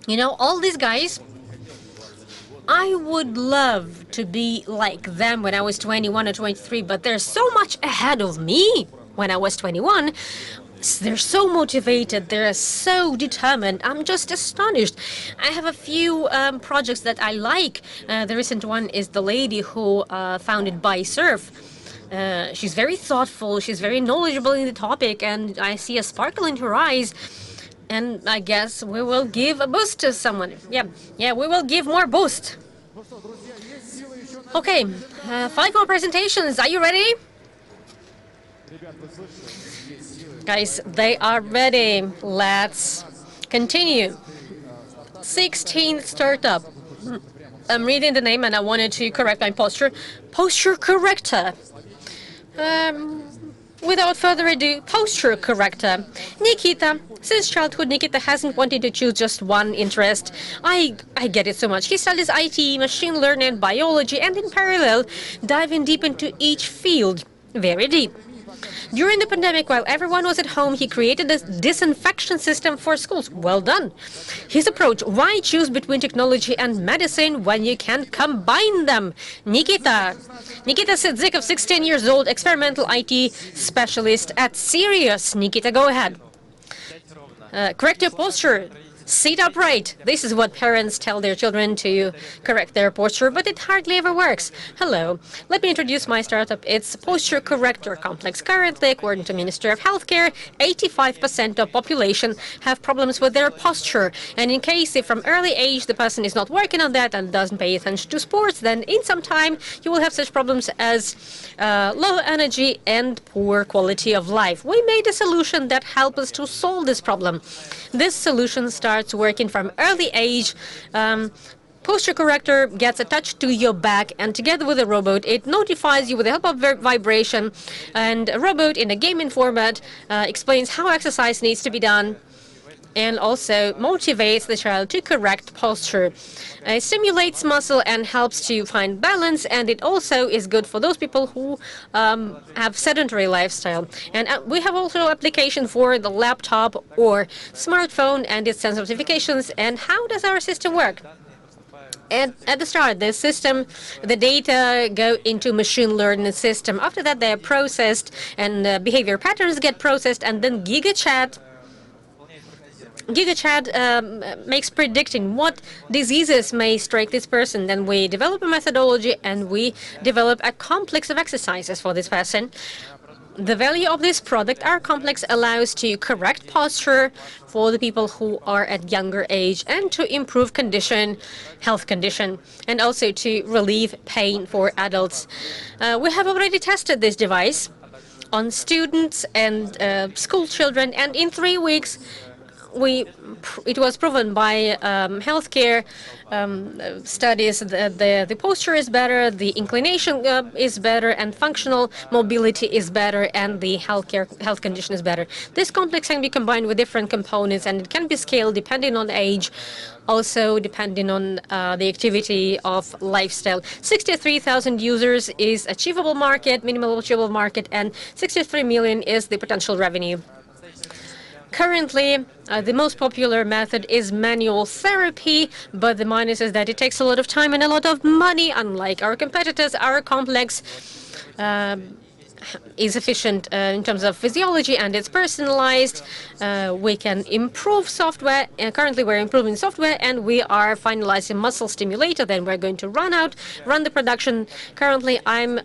You know, all these guys, I would love to be like them when I was 21 or 23, but they're so much ahead of me when I was 21. They're so motivated, they're so determined. I'm just astonished. I have a few projects that I like. The recent one is the lady who founded BuySurf. She's very thoughtful, she's very knowledgeable in the topic, and I see a sparkle in her eyes. And I guess we will give a boost to someone. Yeah, we will give more boost. Okay, 5 more presentations. Are you ready? Guys, they are ready. Let's continue. 16th startup. I'm reading the name and I wanted to correct my posture. Posture corrector. Without further ado, posture corrector. Nikita. Since childhood, Nikita hasn't wanted to choose just one interest. I get it so much. He studies IT, machine learning, biology, and in parallel, diving deep into each field. Very deep. During the pandemic, while everyone was at home, he created a disinfection system for schools. Well done. His approach, why choose between technology and medicine when you can combine them? Nikita. Nikita Sidzikov, 16 years old, experimental IT specialist at Sirius. Nikita, go ahead. Correct your posture. Sit upright. This is what parents tell their children to correct their posture, but it hardly ever works. Hello. Let me introduce my startup. It's Posture Corrector Complex. Currently, according to Ministry of Healthcare, 85% of population have problems with their posture. And in case if from early age the person is not working on that and doesn't pay attention to sports, then in some time you will have such problems as low energy and poor quality of life. We made a solution that helps us to solve this problem. This solution starts working from early age. Posture corrector gets attached to your back, and together with a robot, it notifies you with the help of vibration. And a robot in a gaming format explains how exercise needs to be done. and also motivates the child to correct posture. It stimulates muscle and helps to find balance, and it also is good for those people who have sedentary lifestyle. And we have also application for the laptop or smartphone and its sense notifications. And how does our system work? And at the start, the data go into machine learning system. After that, they are processed, and behavior patterns get processed, and then GigaChat makes predicting what diseases may strike this person. Then we develop a methodology and we develop a complex of exercises for this person. The value of this product, our complex, allows to correct posture for the people who are at younger age and to improve health condition, and also to relieve pain for adults. We have already tested this device on students and school children, and in 3 weeks, it was proven by healthcare studies that the posture is better, the inclination is better, and functional mobility is better, and the health condition is better. This complex can be combined with different components, and it can be scaled depending on age, also depending on the activity of lifestyle. 63,000 users is achievable market, minimal achievable market, and 63 million is the potential revenue. Currently, the most popular method is manual therapy, but the minus is that it takes a lot of time and a lot of money. Unlike our competitors, our complex is efficient in terms of physiology, and it's personalized. We can improve software. Currently, we're improving software, and we are finalizing muscle stimulator. Then we're going to run the production. Currently, I'm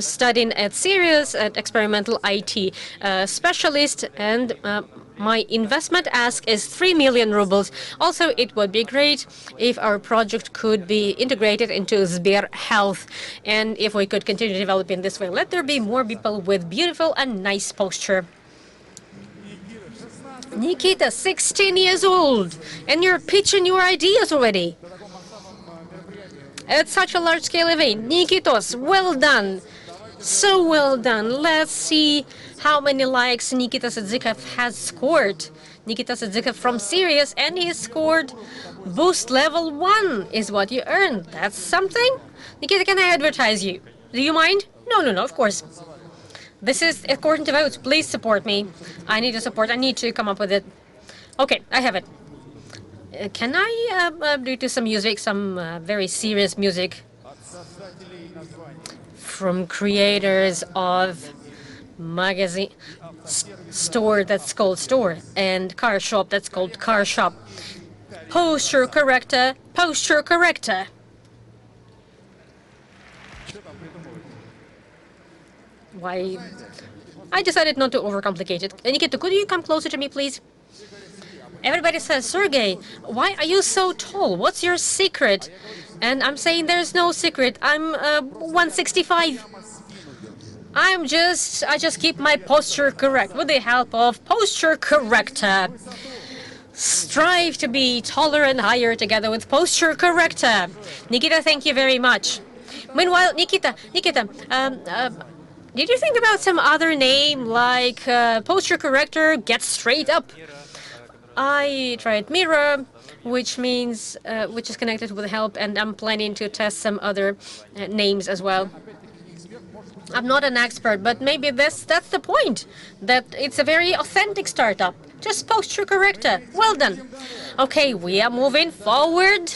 studying at Sirius, at experimental IT specialist, and my investment ask is 3 million rubles. Also, it would be great if our project could be integrated into Sber Health, and if we could continue developing this way. Let there be more people with beautiful and nice posture. Nikita, 16 years old, and you're pitching your ideas already. At such a large-scale event. Nikitos, well done. So well done. Let's see how many likes Nikita Sadzikov has scored. Nikita Sadzikov from Sirius, and he scored boost level 1 is what you earned. That's something. Nikita, can I advertise you? Do you mind? No, of course. This is according to votes. Please support me. I need your support. I need to come up with it. Okay, I have it. Can I do to some music, some very serious music from creators of magazine store that's called store, and car shop that's called car shop. Posture corrector, posture corrector. Why? I decided not to overcomplicate it. Nikita, could you come closer to me, please? Everybody says, Sergey, why are you so tall? What's your secret? And I'm saying there's no secret. I'm 165. I just keep my posture correct with the help of posture corrector. Strive to be taller and higher together with posture corrector. Nikita, thank you very much. Meanwhile, Nikita, did you think about some other name like posture corrector, get straight up? I tried mirror, which means which is connected with help, and I'm planning to test some other names as well. I'm not an expert, but maybe that's the point, that it's a very authentic startup. Just posture corrector. Well done. Okay, we are moving forward.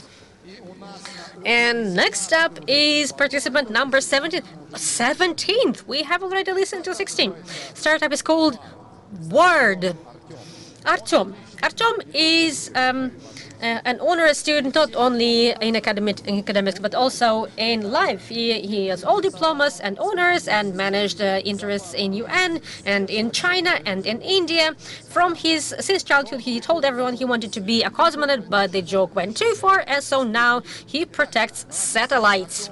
And next up is participant number 17. 17th. We have already listened to 16. Startup is called Word. Artyom. Artyom is an honorary student, not only in academics, but also in life. He has all diplomas and honors and managed interests in UN and in China and in India. Since childhood, he told everyone he wanted to be a cosmonaut, but the joke went too far, and so now he protects satellites.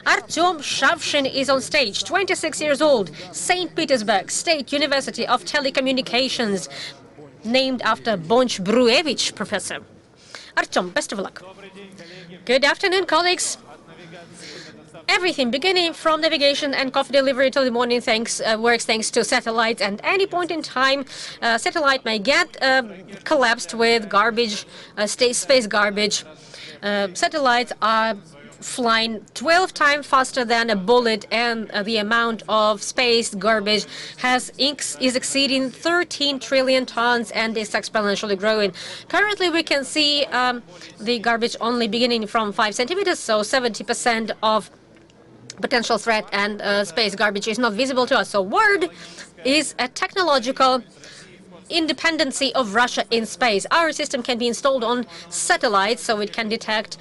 Artyom Shavshin is on stage, 26 years old, St. Petersburg State University of Telecommunications, named after Bonch Bruevich professor. Artyom, best of luck. Good afternoon, colleagues. Everything, beginning from navigation and coffee delivery till the morning, works thanks to satellites. And any point in time, satellite may get collapsed with garbage, space garbage. Satellites are flying 12 times faster than a bullet, and the amount of space garbage is exceeding 13 trillion tons and is exponentially growing. Currently, we can see the garbage only beginning from 5 centimeters, so 70% of potential threat and space garbage is not visible to us. So WORD is a technological independency of Russia in space. Our system can be installed on satellites, so it can detect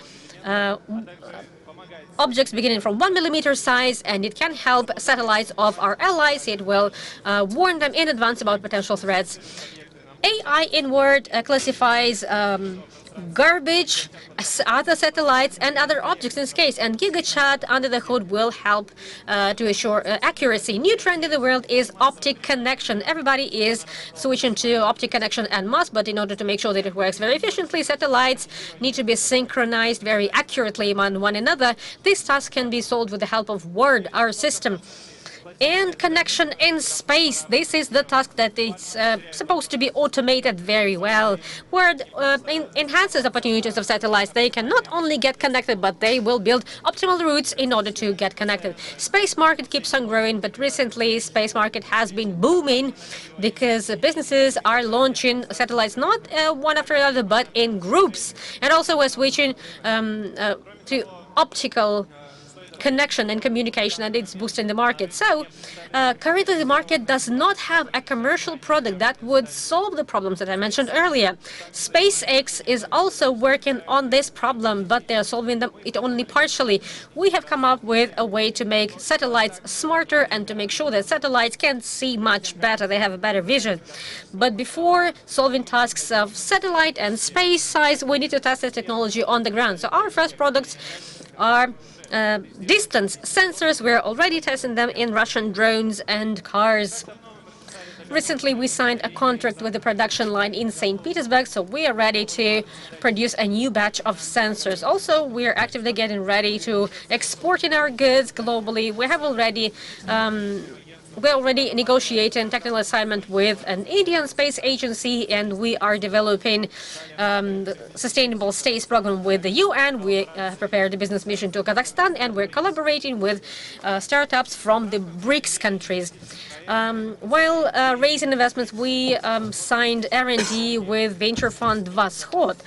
objects beginning from 1 millimeter size, and it can help satellites of our allies. It will warn them in advance about potential threats. AI in WORD classifies garbage, other satellites, and other objects in space. And GigaChat under the hood will help to assure accuracy. New trend in the world is optic connection. Everybody is switching to optic connection en masse, but in order to make sure that it works very efficiently, satellites need to be synchronized very accurately among one another. This task can be solved with the help of WORD, our system. And connection in space. This is the task that is supposed to be automated very well. WORD enhances opportunities of satellites. They can not only get connected, but they will build optimal routes in order to get connected. Space market keeps on growing, but recently space market has been booming because businesses are launching satellites not one after another, but in groups. And also we're switching to optical connection and communication, and it's boosting the market. So currently the market does not have a commercial product that would solve the problems that I mentioned earlier. SpaceX is also working on this problem, but they're solving it only partially. We have come up with a way to make satellites smarter and to make sure that satellites can see much better. They have a better vision. But before solving tasks of satellite and space size, we need to test the technology on the ground. So our first products are distance sensors. We're already testing them in Russian drones and cars. Recently, we signed a contract with the production line in St. Petersburg, so we are ready to produce a new batch of sensors. Also, we are actively getting ready to exporting our goods globally. We're already negotiating technical assignment with an Indian space agency, and we are developing the Sustainable Space Program with the UN. We prepared a business mission to Kazakhstan, and we're collaborating with startups from the BRICS countries. While raising investments, we signed R&D with venture fund Vashod.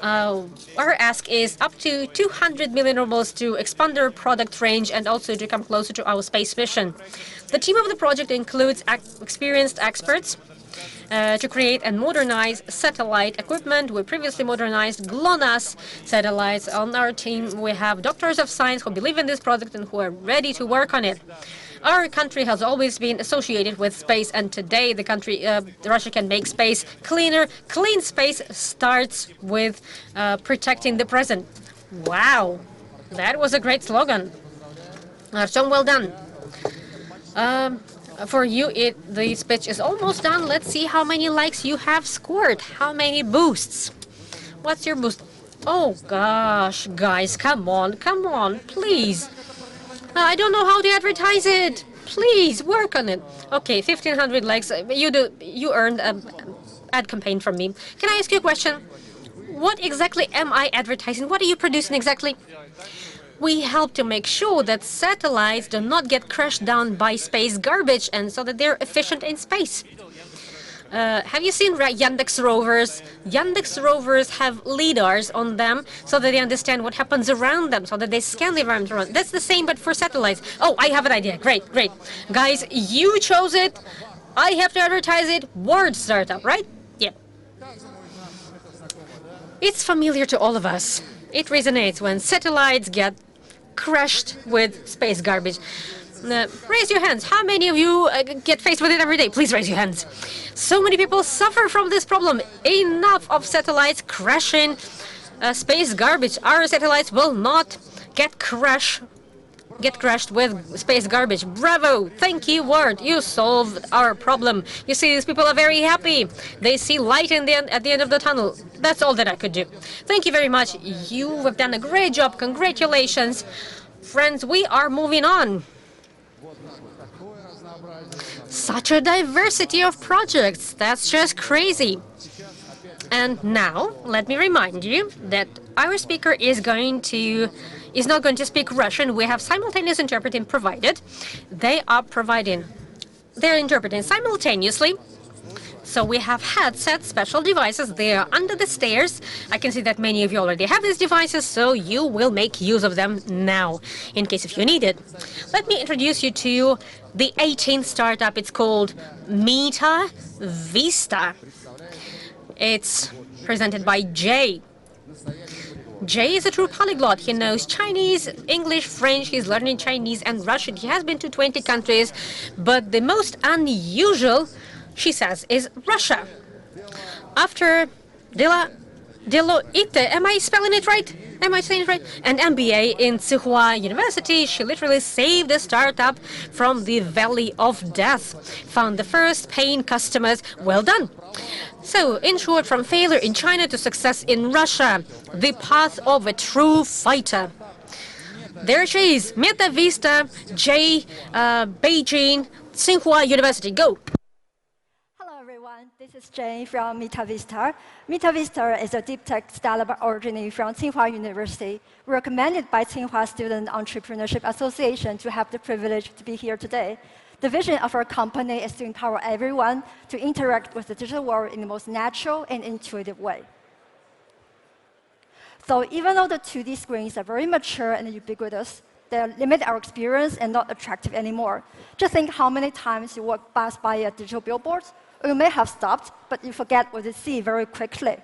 Our ask is up to 200 million rubles to expand our product range and also to come closer to our space mission. The team of the project includes experienced experts to create and modernize satellite equipment. We previously modernized GLONASS satellites. On our team, we have doctors of science who believe in this project and who are ready to work on it. Our country has always been associated with space, and today Russia can make space cleaner. Clean space starts with protecting the present. Wow, that was a great slogan. Artyom, well done. For you, the speech is almost done. Let's see how many likes you have scored. How many boosts? What's your boost? Oh gosh, guys, come on, please. I don't know how to advertise it. Please work on it. Okay, 1,500 likes. You earned an ad campaign from me. Can I ask you a question? What exactly am I advertising? What are you producing exactly? We help to make sure that satellites do not get crushed down by space garbage, and so that they're efficient in space. Have you seen Yandex rovers? Yandex rovers have lidars on them so that they understand what happens around them, so that they scan the environment around. That's the same, but for satellites. Oh, I have an idea. Great. Guys, you chose it. I have to advertise it. Word startup, right? Yeah. It's familiar to all of us. It resonates when satellites get crushed with space garbage. Raise your hands. How many of you get faced with it every day? Please raise your hands. So many people suffer from this problem. Enough of satellites crashing space garbage. Our satellites will not get crushed with space garbage. Bravo! Thank you, Word. You solved our problem. You see, these people are very happy. They see light at the end of the tunnel. That's all that I could do. Thank you very much. You have done a great job. Congratulations. Friends, we are moving on. Such a diversity of projects. That's just crazy. And now, let me remind you that our speaker is not going to speak Russian. We have simultaneous interpreting provided. They're interpreting simultaneously. So we have headsets, special devices. They are under the stairs. I can see that many of you already have these devices, so you will make use of them now, in case if you need it. Let me introduce you to the 18th startup. It's called Meta Vista. It's presented by Jay. Jay is a true polyglot. He knows Chinese, English, French. He's learning Chinese and Russian. He has been to 20 countries, but the most unusual, she says, is Russia. After Deloitte, am I spelling it right? Am I saying it right? An MBA in Tsinghua University, she literally saved the startup from the valley of death, found the first paying customers. Well done. So, in short, from failure in China to success in Russia, the path of a true fighter. There she is, Meta Vista, J, Beijing, Tsinghua University. Go. Hello everyone, this is Jane from Meta Vista. Meta Vista is a deep tech startup originating from Tsinghua University. We are recommended by Tsinghua Student Entrepreneurship Association to have the privilege to be here today. The vision of our company is to empower everyone to interact with the digital world in the most natural and intuitive way. So even though the 2D screens are very mature and ubiquitous, they limit our experience and not attractive anymore. Just think how many times you walk past by a digital billboard, or you may have stopped, but you forget what you see very quickly.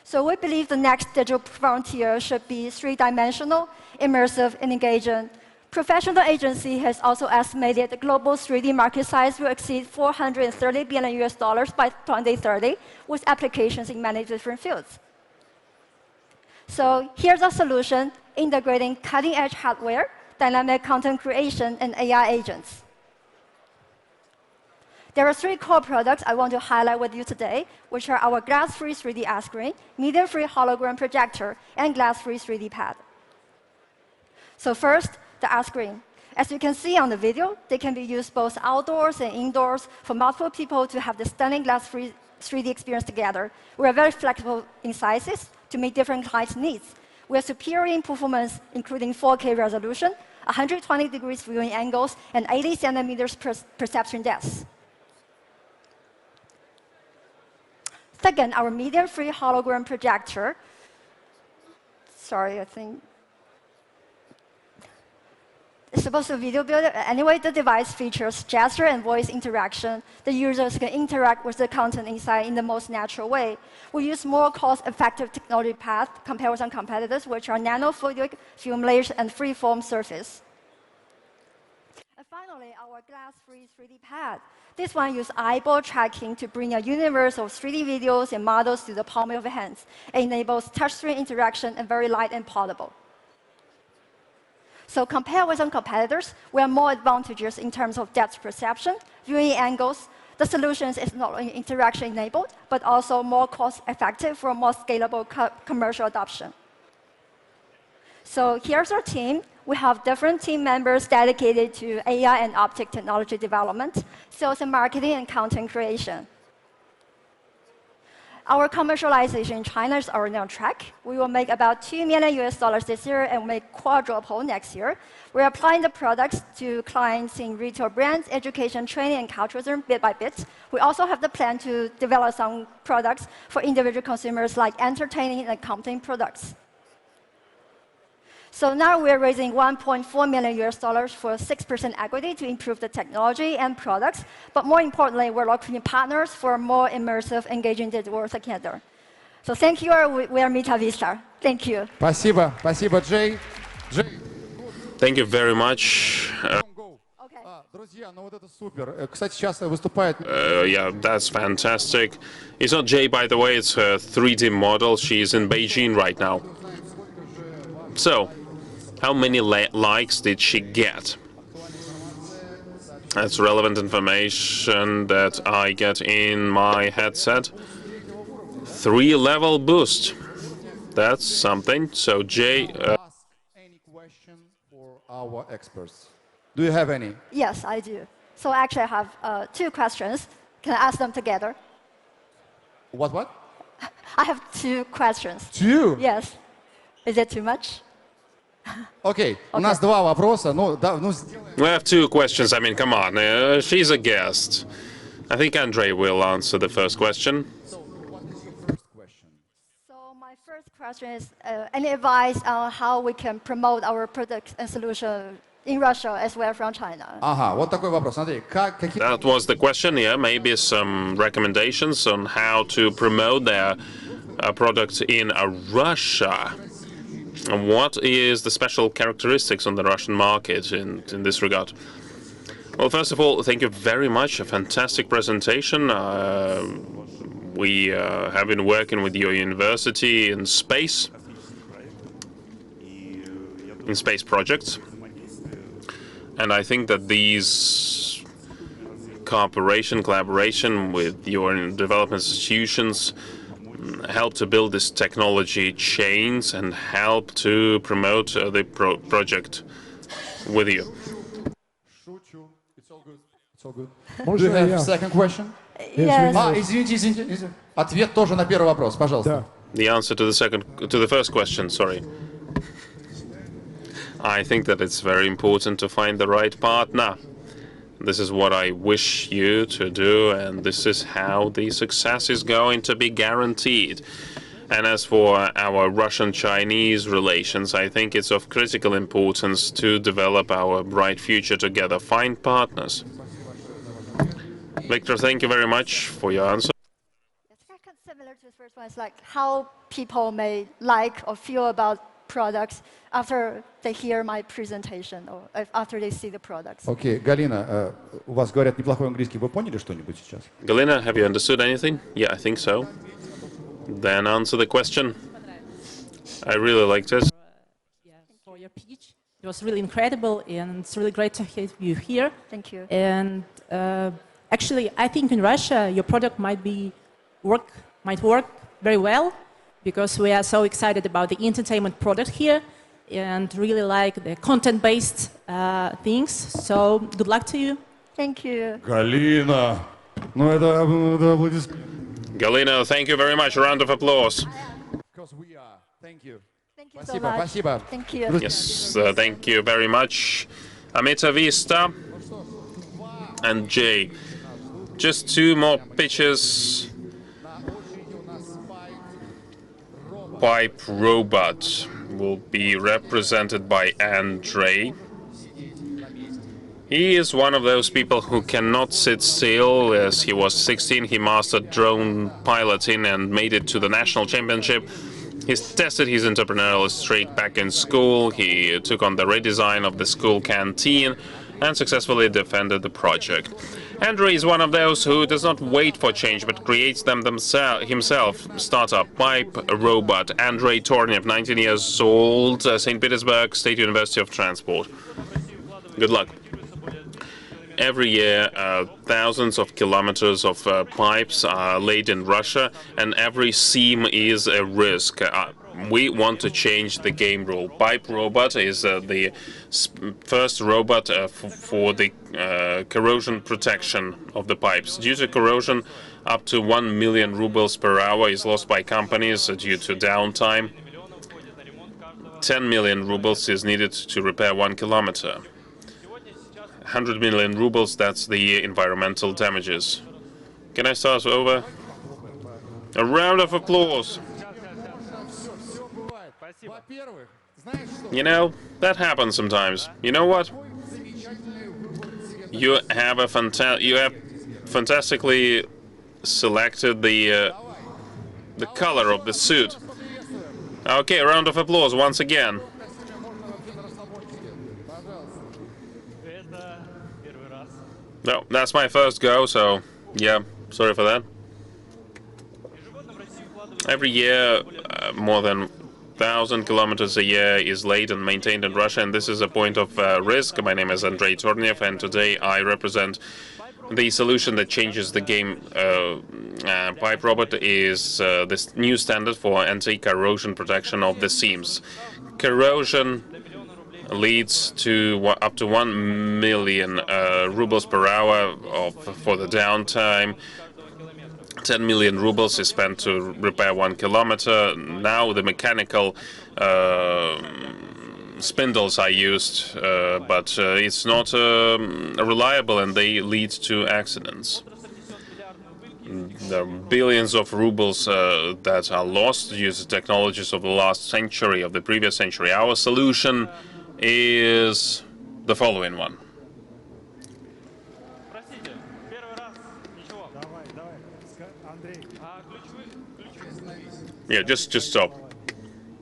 So we believe the next digital frontier should be three-dimensional, immersive, and engaging. Professional agency has also estimated the global 3D market size will exceed $430 billion by 2030, with applications in many different fields. So here's a solution integrating cutting-edge hardware, dynamic content creation, and AI agents. There are 3 core products I want to highlight with you today, which are our glass-free 3D art screen, medium-free hologram projector, and glass-free 3D pad. So first, the art screen. As you can see on the video, they can be used both outdoors and indoors for multiple people to have the stunning glass-free 3D experience together. We are very flexible in sizes to meet different clients' needs. We are superior in performance, including 4K resolution, 120 degrees viewing angles, and 80 centimeters perception depth. Second, our medium-free hologram projector. Sorry, I think it's supposed to video build it. Anyway, the device features gesture and voice interaction. The users can interact with the content inside in the most natural way. We use more cost-effective technology path compared with some competitors, which are nanofluidic film layers and free-form surface. And finally, our glass-free 3D pad. This one uses eyeball tracking to bring a universe of 3D videos and models to the palm of your hands. It enables touchscreen interaction and very light and portable. So compared with some competitors, we are more advantageous in terms of depth perception, viewing angles. The solutions is not only interaction enabled, but also more cost effective for more scalable commercial adoption. So here's our team. We have different team members dedicated to AI and optic technology development, sales and marketing, and content creation. Our commercialization in China is already on track. We will make about $2 million this year and make quadruple next year. We're applying the products to clients in retail brands, education, training, and culturism bit by bit. We also have the plan to develop some products for individual consumers like entertaining and accompanying products. So now we're raising $1.4 million for 6% equity to improve the technology and products. But more importantly, we're looking partners for more immersive, engaging digital work together. So thank you. We are Meta Vista. Thank you. Спасибо, спасибо, Jay. Thank you very much. Друзья, ну вот это супер. Кстати, сейчас выступает. Yeah, that's fantastic. It's not Jay, by the way, it's her 3D model. She's in Beijing right now. So, how many likes did she get? That's relevant information that I get in my headset. 3-level boost. That's something. So, Jay, Ask any question for our experts. Do you have any? Yes, I do. So actually, I have 2 questions. Can I ask them together? What? I have 2 questions. 2? Yes. Is it too much? Окей, у нас 2 вопроса. we have 2 questions. I mean, come on. She's a guest. I think Andrei will answer the first question. So my first question is, any advice on how we can promote our products and solution in Russia as well from China? Ага, вот такой вопрос. Смотри, какие... That was the question, yeah. Maybe some recommendations on how to promote their products in Russia. And what is the special characteristics on the Russian market in this regard? Well, first of all, thank you very much. A fantastic presentation. We have been working with your university in space projects. And I think that these collaboration with your development institutions help to build this technology chains and help to promote the project with you. Шучу. It's all good. It's all good. Do you have second question? Yes. Извините. Ответ тоже на первый вопрос, пожалуйста. The answer to the first question, sorry. I think that it's very important to find the right partner. This is what I wish you to do, and this is how the success is going to be guaranteed. And as for our Russian-Chinese relations, I think it's of critical importance to develop our bright future together. Find partners. Victor, thank you very much for your answer. It's kind of similar to the first one. It's like how people may like or feel about products after they hear my presentation or after they see the products. Окей, Галина, у вас говорят неплохой английский. Вы поняли что-нибудь сейчас? Galina, have you understood anything? Yeah, I think so. Then answer the question. I really liked it. For your pitch. It was really incredible, and it's really great to have you here. Thank you. And actually, I think in Russia, your product might work very well, because we are so excited about the entertainment product here and really like the content-based things. So good luck to you. Thank you. Галина, это будет... Galina, thank you very much. A round of applause. Because we are. Thank you. Thank you so much. Спасибо. Thank you. Yes, thank you very much. Amita Vista and Jay. Just 2 more pictures. Pipe robot will be represented by Andrei. He is one of those people who cannot sit still. As he was 16, he mastered drone piloting and made it to the national championship. He tested his entrepreneurial streak back in school. He took on the redesign of the school canteen and successfully defended the project. Andrei is one of those who does not wait for change, but creates them himself. Startup Pipe Robot. Andrei Tornev, 19 years old, St. Petersburg State University of Transport. Good luck. Every year, thousands of kilometers of pipes are laid in Russia, and every seam is a risk. We want to change the game rule. Pipe Robot is the first robot for the corrosion protection of the pipes. Due to corrosion, up to 1 million rubles per hour is lost by companies due to downtime. 10 million rubles is needed to repair 1 kilometer. 100 million rubles, that's the environmental damages. Can I start over? A round of applause. You know, that happens sometimes. You know what? You have fantastically selected the color of the suit. Okay, a round of applause once again. No, that's my first go, so yeah, sorry for that. Every year, more than 1,000 kilometers a year is laid and maintained in Russia, and this is a point of risk. My name is Andrei Tornev, and today I represent the solution that changes the game. Pipe Robot is this new standard for anti-corrosion protection of the seams. Corrosion leads to up to 1 million rubles per hour for the downtime. 10 million rubles is spent to repair 1 kilometer. Now the mechanical spindles are used, but it's not reliable and they lead to accidents. There are billions of rubles that are lost due to technologies of the last century, of the previous century. Our solution is the following one. Yeah, just stop.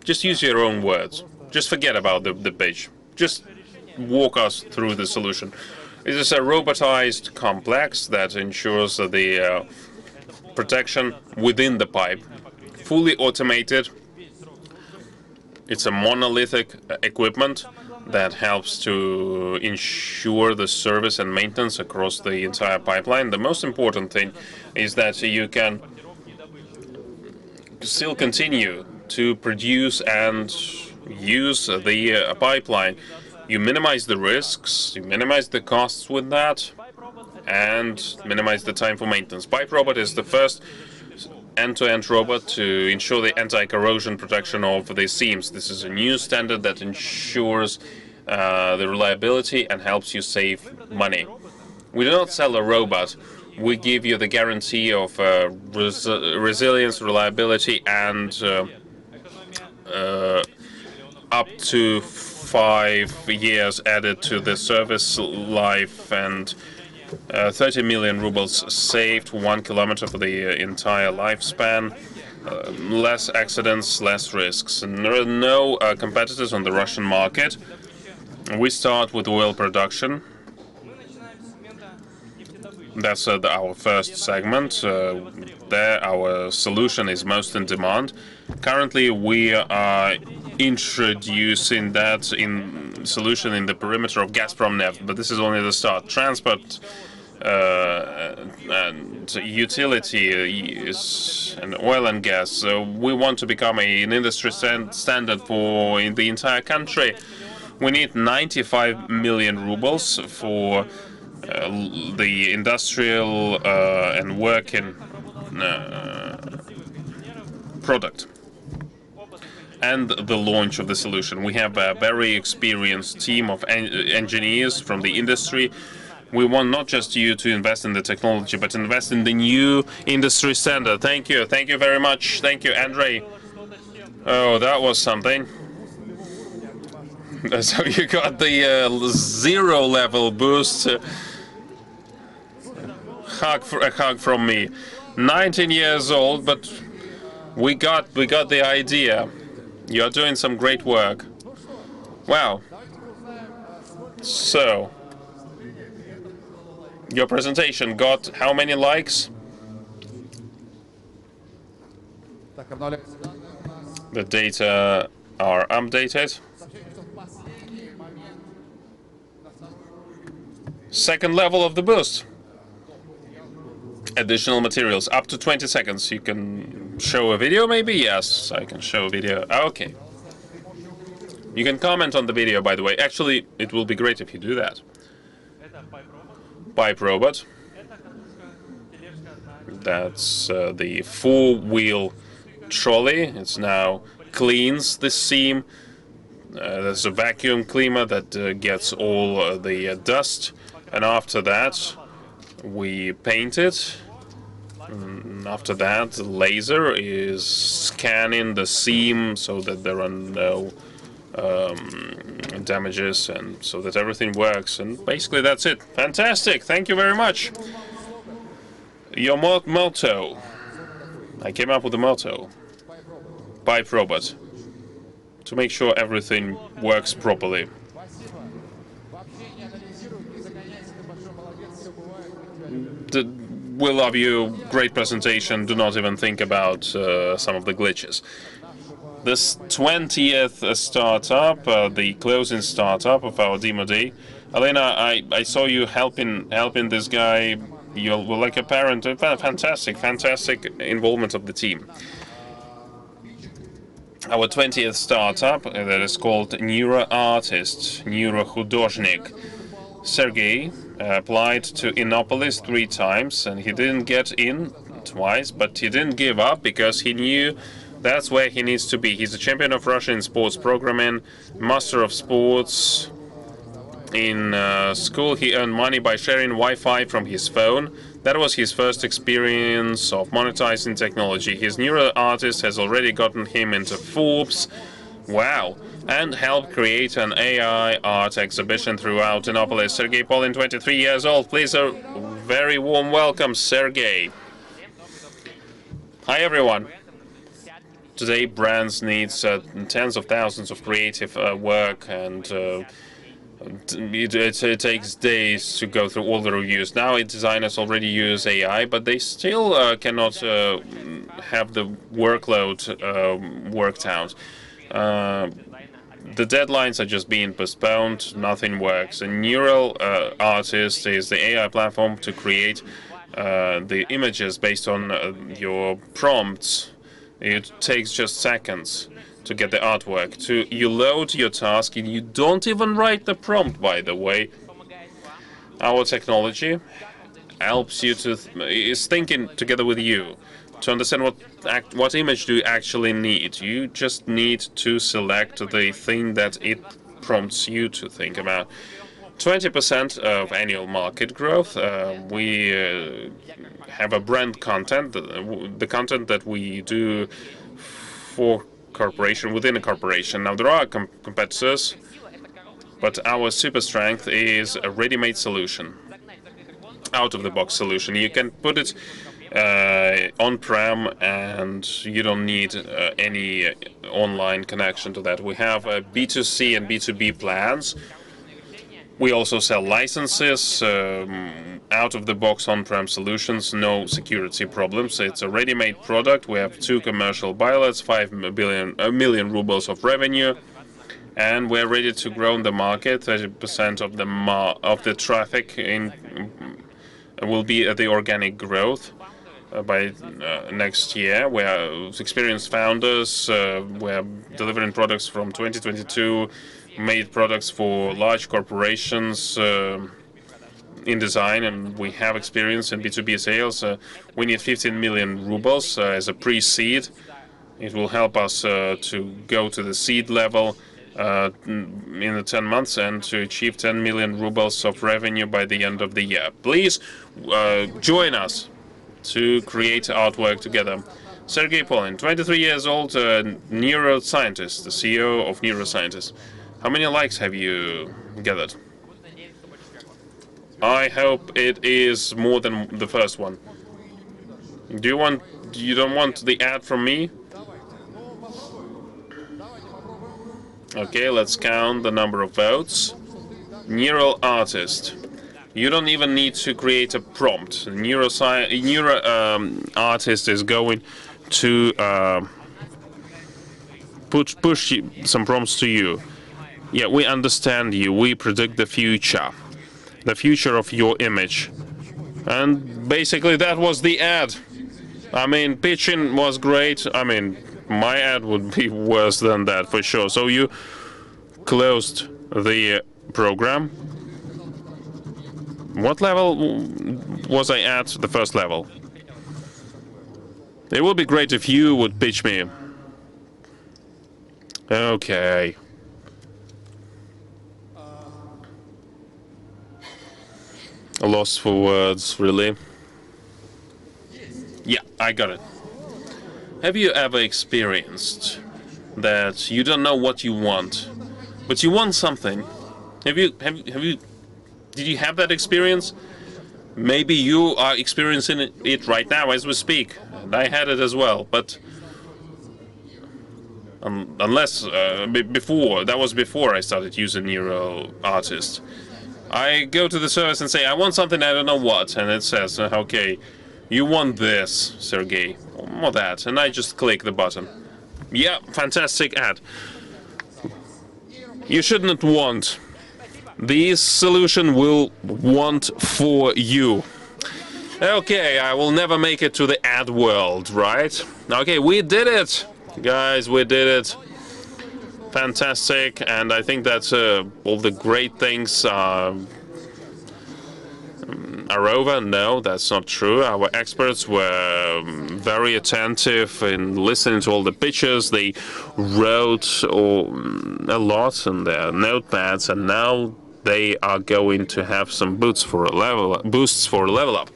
Just use your own words. Just forget about the page. Just walk us through the solution. It is a robotized complex that ensures the protection within the pipe. Fully automated. It's a monolithic equipment that helps to ensure the service and maintenance across the entire pipeline. The most important thing is that you can still continue to produce and use the pipeline. You minimize the risks, you minimize the costs with that, and minimize the time for maintenance. Pipe Robot is the first end-to-end robot to ensure the anti-corrosion protection of the seams. This is a new standard that ensures the reliability and helps you save money. We do not sell a robot. We give you the guarantee of resilience, reliability, and up to 5 years added to the service life, and 30 million rubles saved, 1 kilometer for the entire lifespan, less accidents, less risks. And there are no competitors on the Russian market. We start with oil production. That's our first segment. There, our solution is most in demand. Currently, we are introducing that solution in the perimeter of Gazprom Neft, but this is only the start. Transport and utility is and oil and gas. So we want to become an industry standard for in the entire country. We need 95 million rubles for the industrial and working product and the launch of the solution. We have a very experienced team of engineers from the industry. We want not just you to invest in the technology, but invest in the new industry standard. Thank you. Thank you very much. Thank you, Andrei. Oh, that was something. So you got the 0 level boost. A hug from me. 19 years old, but we got the idea. You're doing some great work. Wow. So, your presentation got how many likes? The data are updated. Second level of the boost. Additional materials, up to 20 seconds. You can show a video, maybe? Yes, I can show a video. Okay. You can comment on the video, by the way. Actually, it will be great if you do that. Pipe Robot. That's the 4-wheel trolley. It's now cleans the seam. There's a vacuum cleaner that gets all the dust. And after that, we paint it. After that, the laser is scanning the seam so that there are no damages and so that everything works. And basically that's it. Fantastic. Thank you very much. Your motto. I came up with a motto. Pipe Robot. To make sure everything works properly. We love you. Great presentation. Do not even think about some of the glitches. This 20th startup, the closing startup of our demo day. Elena, I saw you helping this guy You'll like a parent. Fantastic, fantastic involvement of the team. Our 20th startup that is called Neuro Artist, Neuro Художник. Sergey applied to Innopolis 3 times and he didn't get in twice, but he didn't give up because he knew that's where he needs to be. He's a champion of Russia in sports programming, master of sports. In school, he earned money by sharing Wi-Fi from his phone. That was his first experience of monetizing technology. His Neuro Artist has already gotten him into Forbes. Wow. And helped create an AI art exhibition throughout Innopolis. Sergey Polin, 23 years old. Please a very warm welcome, Sergey. Hi, everyone. Today, brands need tens of thousands of creative work, and it takes days to go through all the reviews. Now, designers already use AI, but they still cannot have the workload worked out. The deadlines are just being postponed. Nothing works. A Neural Artist is the AI platform to create the images based on your prompts. It takes just seconds to get the artwork. You load your task and you don't even write the prompt, by the way. Our technology helps you is thinking together with you to understand what image do you actually need. You just need to select the thing that it prompts you to think about. 20% of annual market growth. We have a brand content, the content that we do for corporation, within a corporation. Now, there are competitors, but our super strength is a ready-made solution, out-of-the-box solution. You can put it on-prem, and you don't need any online connection to that. We have B2C and B2B plans. We also sell licenses, out-of-the-box on-prem solutions, no security problems. It's a ready-made product. We have 2 commercial pilots, 5 million rubles of revenue, and we're ready to grow in the market. 30% of the traffic will be the organic growth. By next year. We are experienced founders. We are delivering products from 2022, made products for large corporations in design, and we have experience in B2B sales. We need 15 million rubles as a pre-seed. It will help us to go to the seed level in the 10 months and to achieve 10 million rubles of revenue by the end of the year. Please join us to create artwork together. Sergey Polin, 23 years old, neuroscientist, the CEO of Neuroscientist. How many likes have you gathered? I hope it is more than the first one. You don't want the ad from me? Okay, let's count the number of votes. Neural Artist. You don't even need to create a prompt. Neuro Artist is going to push some prompts to you. Yeah, we understand you. We predict the future of your image. And basically that was the ad. I mean, pitching was great. I mean, my ad would be worse than that for sure. So you closed the program. What level was I at? The first level. It would be great if you would pitch me. Okay. Lost for words, really? Yeah, I got it. Have you ever experienced that you don't know what you want, but you want something? Did you have that experience? Maybe you are experiencing it right now as we speak. And I had it as well, but unless before, that was before I started using Neuro Artist. I go to the service and say, I want something, I don't know what, and it says, okay, you want this, Sergey, or that, and I just click the button. Yeah, fantastic ad. You shouldn't want. This solution will want for you. Okay, I will never make it to the ad world, right? Okay, we did it, guys, we did it. Fantastic, and I think that all the great things are over. No, that's not true. Our experts were very attentive in listening to all the pitches. They wrote a lot on their notepads, and now they are going to have some boosts for a level up.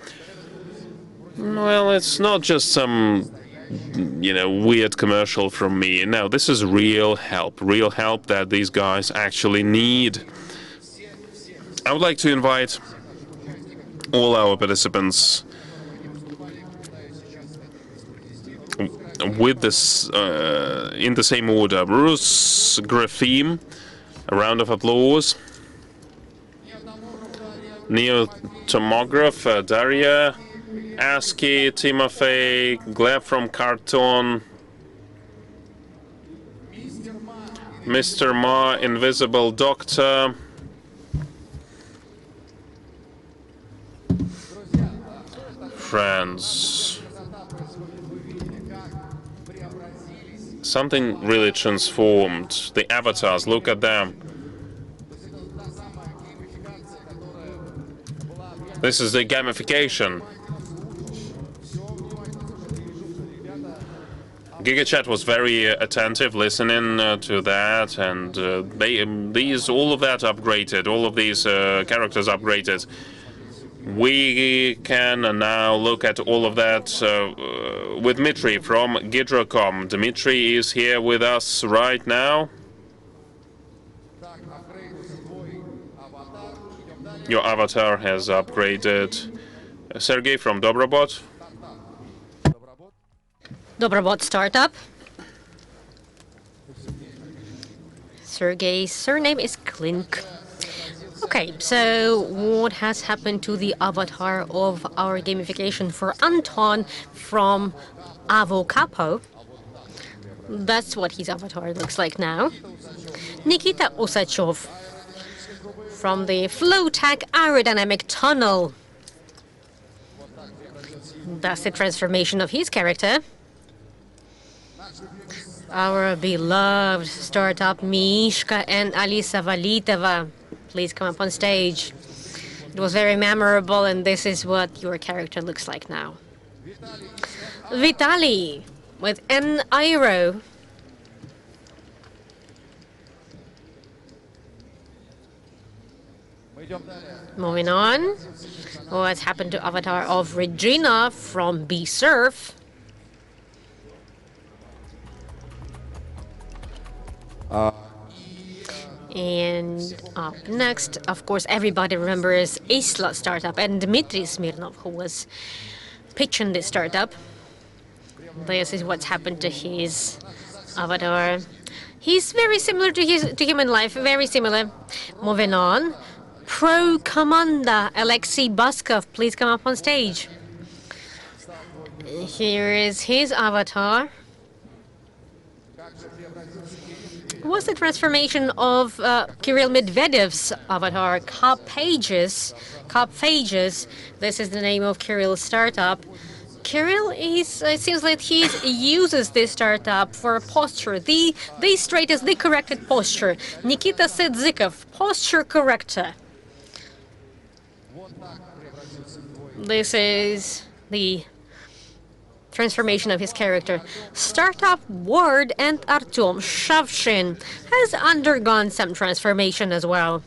Well, it's not just some, weird commercial from me. No, this is real help that these guys actually need. I would like to invite all our participants with this in the same order. Bruce Grafim, a round of applause. Neo-tomograph, Daria, ASCII, Timofey, Gleb from Carton, Mr. Ma, Invisible Doctor, friends. Something really transformed. The avatars, look at them. This is the gamification. GigaChat was very attentive, listening to that, and all of that upgraded, all of these characters upgraded. We can now look at all of that with Dmitry from Gidrocom. Dmitry is here with us right now. Your avatar has upgraded. Sergey from Dobrobot. Dobrobot startup. Sergey's surname is Klink. Okay, so what has happened to the avatar of our gamification for Anton from Avocapo? That's what his avatar looks like now. Nikita Usachov from the Flowtech aerodynamic tunnel. That's the transformation of his character. Our beloved startup Mishka and Alisa Valitova. Please come up on stage. It was very memorable, and this is what your character looks like now. Vitaly with an Aero. Moving on. What's happened to avatar of Regina from B-Surf? And up next, of course, everybody remembers Isla startup and Dmitry Smirnov, who was pitching this startup. This is what's happened to his avatar. He's very similar to human life, very similar. Moving on, Pro Commander Alexei Baskov, please come up on stage. Here is his avatar. Was the transformation of Kirill Medvedev's avatar, Carpages. This is the name of Kirill's startup. Kirill is, it seems like he uses this startup for posture, the straightest, the corrected posture. Nikita Sedzikov, posture corrector. This is the transformation of his character. Startup Ward and Artyom Shavshin has undergone some transformation as well.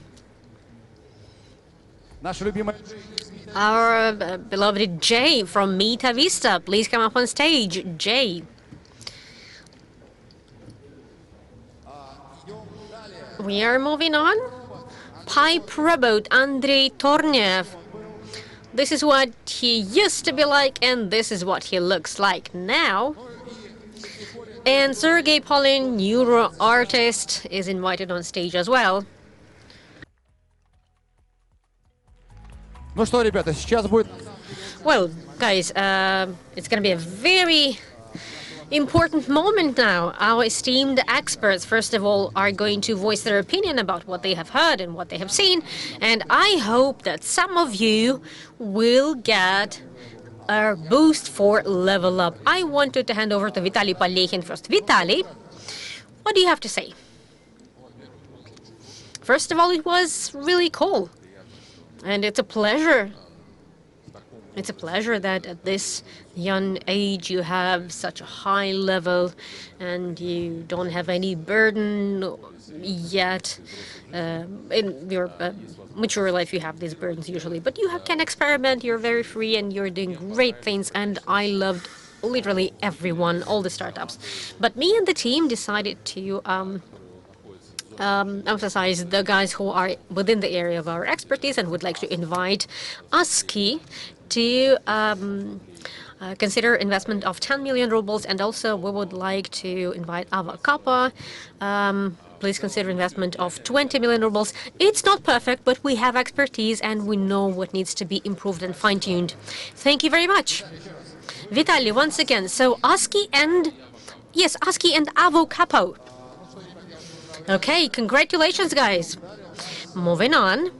Our beloved Jay from Meta Vista, please come up on stage, Jay. We are moving on. Pipe Robot Andrei Tornev. This is what he used to be like, and this is what he looks like now. And Sergey Polin, neuro artist, is invited on stage as well. Well, guys, it's going to be a very important moment now. Our esteemed experts, first of all, are going to voice their opinion about what they have heard and what they have seen. And I hope that some of you will get a boost for level up. I wanted to hand over to Vitaly Palekhin first. Vitaly, what do you have to say? First of all, it was really cool. And it's a pleasure. It's a pleasure that at this young age you have such a high level and you don't have any burden yet. In your mature life you have these burdens usually, but you can experiment, you're very free and you're doing great things, and I loved literally everyone, all the startups. But me and the team decided to emphasize the guys who are within the area of our expertise and would like to invite ASCII to consider investment of 10 million rubles, and also we would like to invite Ava Kappa. Please consider investment of 20 million rubles. It's not perfect, but we have expertise and we know what needs to be improved and fine-tuned. Thank you very much. Vitaly, once again, so ASCII and Avo Capo. Okay, congratulations, guys. Moving on.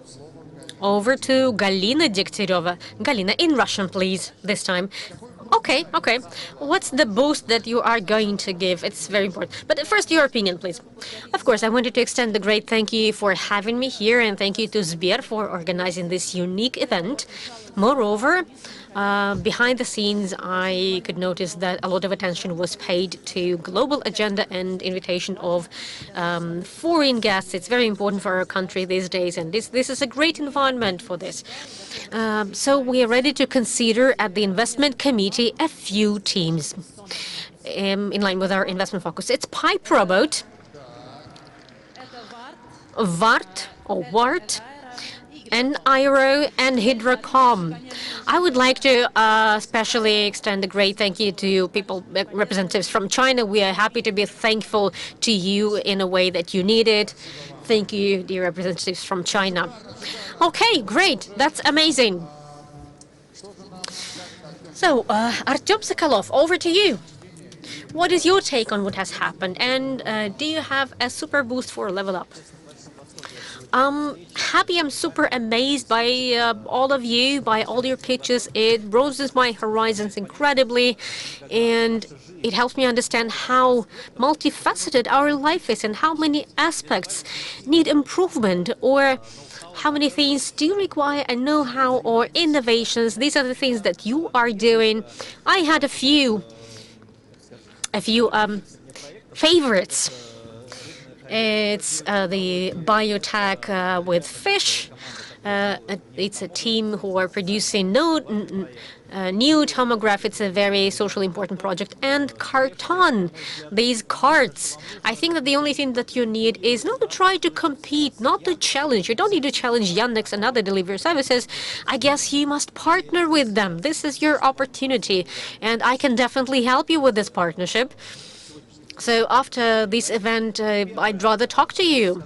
Over to Galina Degtyaryova. Galina, in Russian, please, this time. Okay. What's the boost that you are going to give? It's very important. But first, your opinion, please. Of course, I wanted to extend a great thank you for having me here, and thank you to Sber for organizing this unique event. Moreover, behind the scenes, I could notice that a lot of attention was paid to global agenda and invitation of foreign guests. It's very important for our country these days, and this is a great environment for this. So we are ready to consider at the investment committee a few teams in line with our investment focus. It's Pipe Robot, VART or WART, and IRO and Hydrocom. I would like to especially extend a great thank you to representatives from China. We are happy to be thankful to you in a way that you need it. Thank you, dear representatives from China. Okay, great. That's amazing. So, Artyom Sokolov, over to you. What is your take on what has happened? And do you have a super boost for Level Up? Happy, I'm super amazed by all of you, by all your pitches. It broadens my horizons incredibly, and it helps me understand how multifaceted our life is and how many aspects need improvement, or how many things do require a know-how or innovations. These are the things that you are doing. I had a few favorites. It's the biotech with fish. It's a team who are producing new tomograph. It's a very socially important project. And carton, these cards. I think that the only thing that you need is not to try to compete, not to challenge. You don't need to challenge Yandex and other delivery services. I guess you must partner with them. This is your opportunity. And I can definitely help you with this partnership. So after this event, I'd rather talk to you.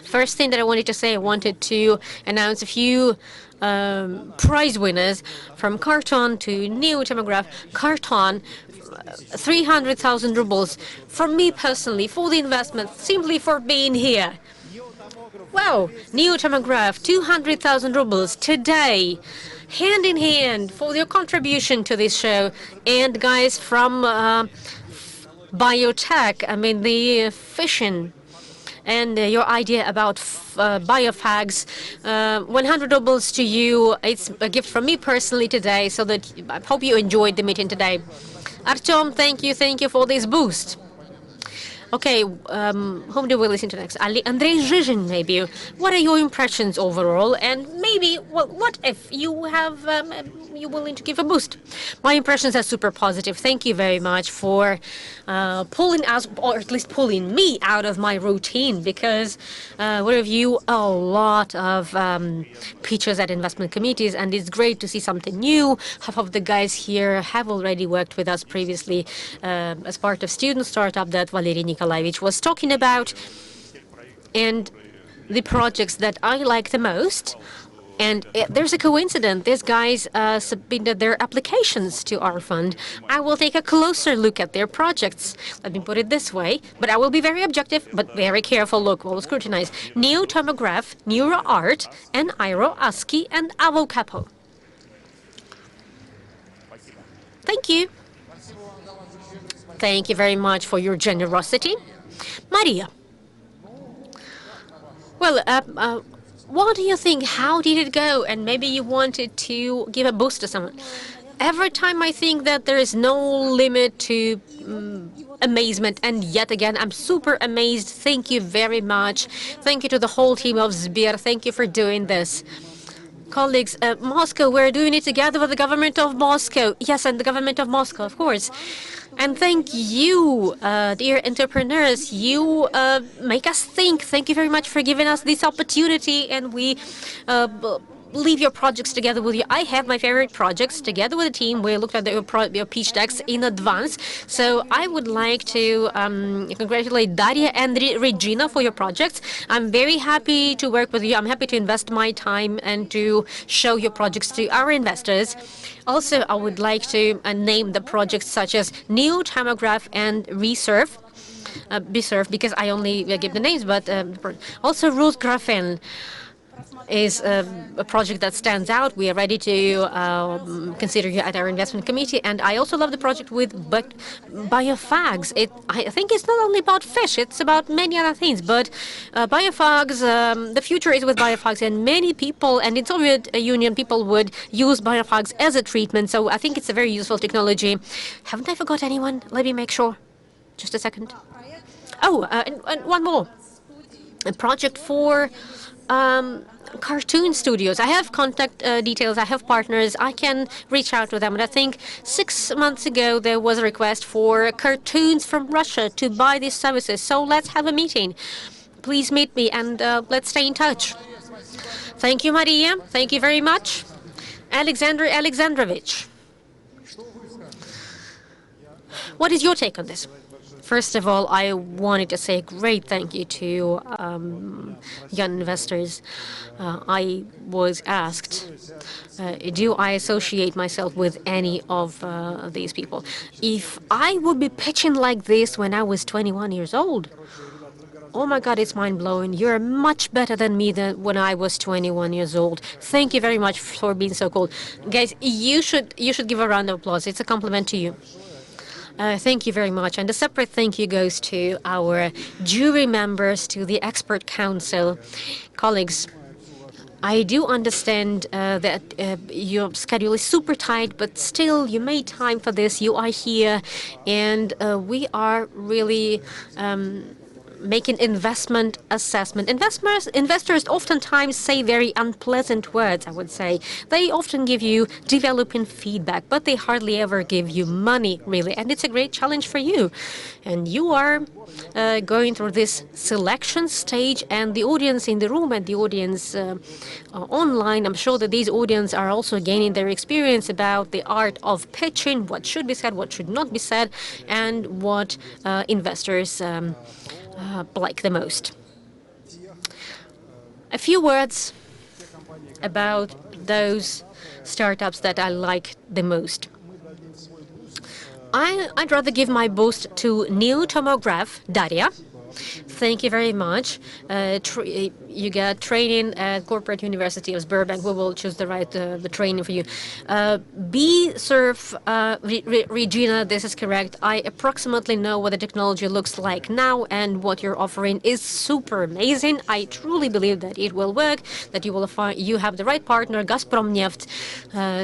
First thing that I wanted to say, I wanted to announce a few prize winners from Carton to New Tomograph. Carton, 300,000 rubles from me personally for the investment, simply for being here. Wow, New Tomograph, 200,000 rubles today, hand in hand for your contribution to this show. And guys from biotech, I mean the fission, and your idea about biofags, 100 rubles to you. It's a gift from me personally today, so that I hope you enjoyed the meeting today. Artyom, thank you for this boost. Okay, whom do we listen to next? Andrei Zhizhin, maybe. What are your impressions overall? And maybe, what if you have, you're willing to give a boost? My impressions are super positive. Thank you very much for pulling us, or at least pulling me out of my routine, because we review a lot of pitches at investment committees, and it's great to see something new. Half of the guys here have already worked with us previously as part of student startup that Valery Nikolaevich was talking about. And the projects that I like the most And there's a coincidence. These guys submitted their applications to our fund. I will take a closer look at their projects. Let me put it this way, but I will be very objective, but very careful look. We'll scrutinize. Neo-tomograph, NeuroArt, and Airo, ASCII, and Avocapo. Thank you. Thank you very much for your generosity. Maria. Well, what do you think? How did it go? And maybe you wanted to give a boost to someone. Every time I think that there is no limit to amazement, and yet again, I'm super amazed. Thank you very much. Thank you to the whole team of Sber. Thank you for doing this. Colleagues, Moscow, we're doing it together with the government of Moscow. Yes, and the government of Moscow, of course. And thank you, dear entrepreneurs. You make us think. Thank you very much for giving us this opportunity. And we leave your projects together with you. I have my favorite projects together with the team. We looked at your pitch decks in advance. So I would like to congratulate Daria and Regina for your projects. I'm very happy to work with you. I'm happy to invest my time and to show your projects to our investors. Also, I would like to name the projects such as Neo-tomograph and Reserve. Beserve, because I only give the names, but also Ruth Grafen is a project that stands out. We are ready to consider you at our investment committee. And I also love the project with biophags. I think it's not only about fish, it's about many other things. But biophags, the future is with biophags, and many people, and in Soviet Union, people would use biophags as a treatment. So I think it's a very useful technology. Haven't I forgot anyone? Let me make sure. Just a second. Oh, and one more. A project for cartoon studios. I have contact details. I have partners. I can reach out to them. And I think 6 months ago, there was a request for cartoons from Russia to buy these services. So let's have a meeting. Please meet me and let's stay in touch. Thank you, Maria. Thank you very much. Alexander Alexandrovich. What is your take on this? First of all, I wanted to say a great thank you to young investors. I was asked, do I associate myself with any of these people? If I would be pitching like this when I was 21 years old, oh my God, it's mind-blowing. You're much better than me when I was 21 years old. Thank you very much for being so cool. Guys, you should give a round of applause. It's a compliment to you. Thank you very much. And a separate thank you goes to our jury members, to the expert council. Colleagues, I do understand that your schedule is super tight, but still you made time for this. You are here, and we are really making investment assessment. Investors oftentimes say very unpleasant words, I would say. They often give you developing feedback, but they hardly ever give you money, really. And it's a great challenge for you. And you are going through this selection stage, and the audience in the room and the audience online, I'm sure that these audience are also gaining their experience about the art of pitching, what should be said, what should not be said, and what investors like the most. A few words about those startups that I like the most. I'd rather give my boost to Neo-tomograph, Daria. Thank you very much. You get training at Corporate University of Burbank. We will choose the training for you. B-Surf, Regina, this is correct. I approximately know what the technology looks like now, and what you're offering is super amazing. I truly believe that it will work, that you have the right partner, Gazpromneft.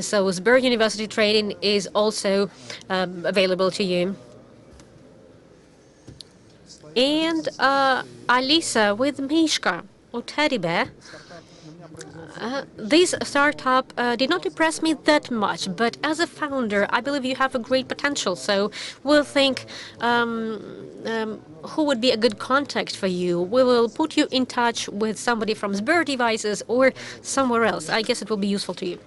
So Sber University training is also available to you. And Alisa with Mishka, or Teddy Bear. This startup did not impress me that much, but as a founder, I believe you have a great potential. So we'll think who would be a good contact for you. We will put you in touch with somebody from Sber Devices or somewhere else. I guess it will be useful to you.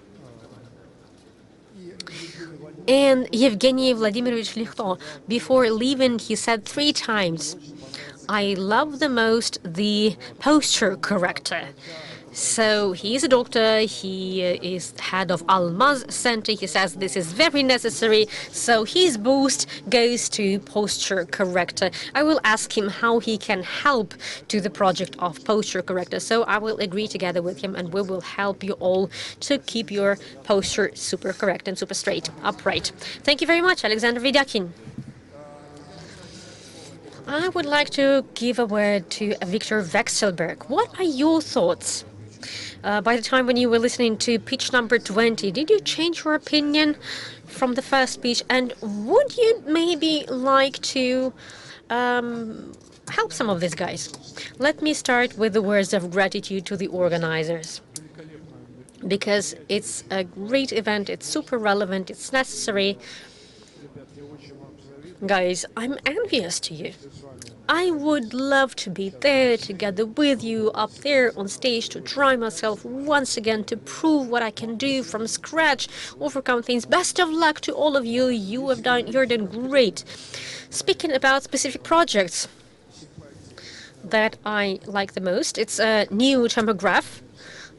And Evgeny Vladimirovich Likhto, before leaving, he said 3 times, I love the most the posture corrector. So he's a doctor, he is head of Almaz Center. He says this is very necessary, so his boost goes to posture corrector. I will ask him how he can help to the project of posture corrector. So I will agree together with him and we will help you all to keep your posture super correct and super straight, upright. Thank you very much, Alexander Vidyakin. I would like to give a word to Viktor Vekselberg. What are your thoughts? By the time when you were listening to pitch number 20, did you change your opinion from the first speech? And would you maybe like to help some of these guys? Let me start with the words of gratitude to the organizers. Because it's a great event, it's super relevant, it's necessary. Guys, I'm envious to you. I would love to be there together with you up there on stage to try myself once again to prove what I can do from scratch, overcome things. Best of luck to all of you. You're doing great. Speaking about specific projects that I like the most, it's a new tomograph.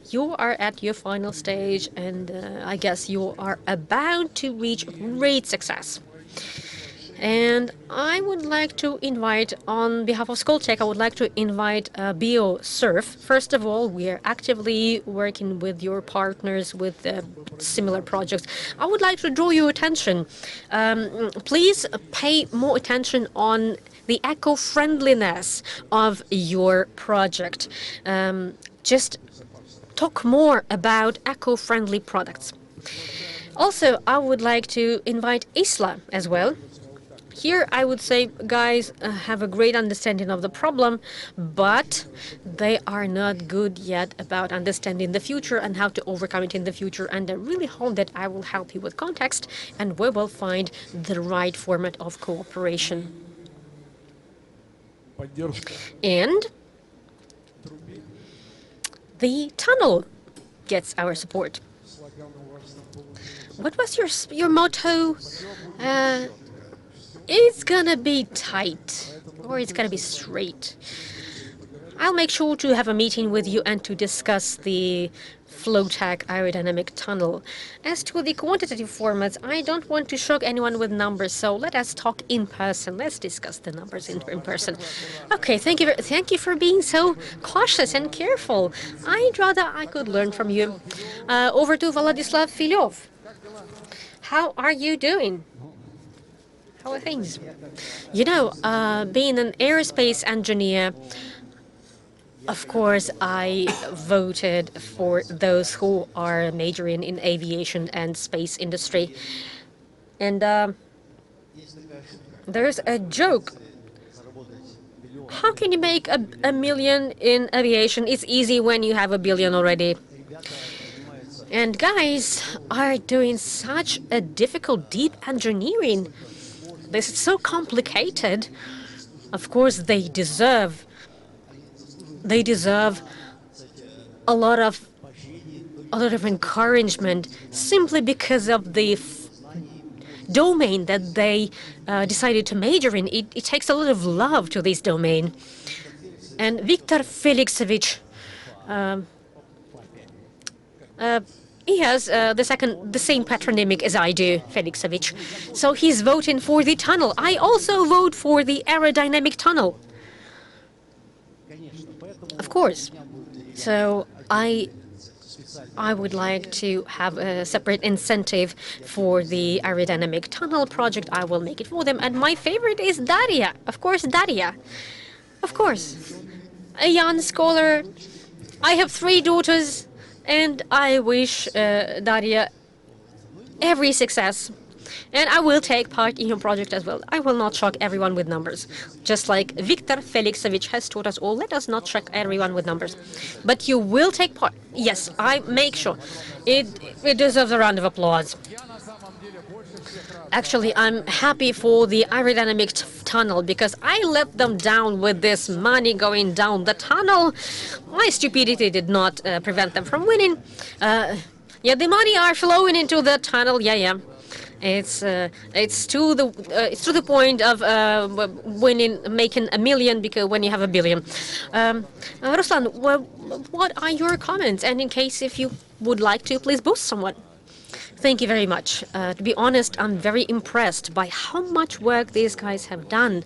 You are at your final stage, and I guess you are about to reach great success. And I would like to invite, on behalf of Skoltech, I would like to invite BioSurf. First of all, we are actively working with your partners with similar projects. I would like to draw your attention. Please pay more attention on the eco-friendliness of your project. Just talk more about eco-friendly products. Also, I would like to invite Isla as well. Here, I would say, guys have a great understanding of the problem, but they are not good yet about understanding the future and how to overcome it in the future. And I really hope that I will help you with context and we will find the right format of cooperation. And the tunnel gets our support. What was your motto? It's gonna be tight, or it's gonna be straight. I'll make sure to have a meeting with you and to discuss the Flowtech aerodynamic tunnel. As to the quantitative formats, I don't want to shock anyone with numbers, so let us talk in person. Let's discuss the numbers in person. Okay, thank you for being so cautious and careful. I'd rather I could learn from you. Over to Vladislav Filov. How are you doing? How are things? You know, being an aerospace engineer, of course, I voted for those who are majoring in aviation and space industry. And there's a joke. How can you make a million in aviation? It's easy when you have a billion already. And guys are doing such a difficult, deep engineering. This is so complicated. Of course, they deserve a lot of encouragement simply because of the domain that they decided to major in. It takes a lot of love to this domain. And Viktor Felixovich, he has the same patronymic as I do, Felixovich. So he's voting for the tunnel. I also vote for the aerodynamic tunnel. Of course. So I would like to have a separate incentive for the aerodynamic tunnel project. I will make it for them. And my favorite is Daria. Of course, Daria. Of course. A young scholar. I have 3 daughters. And I wish Daria every success. And I will take part in your project as well. I will not shock everyone with numbers. Just like Viktor Felixovich has taught us all, let us not shock everyone with numbers. But you will take part. Yes, I make sure. It deserves a round of applause. Actually, I'm happy for the aerodynamic tunnel because I let them down with this money going down the tunnel. My stupidity did not prevent them from winning. Yeah, the money are flowing into the tunnel. Yeah. It's to the point of making a million because when you have a billion. Ruslan, what are your comments? And in case if you would like to, please boost someone. Thank you very much. To be honest, I'm very impressed by how much work these guys have done.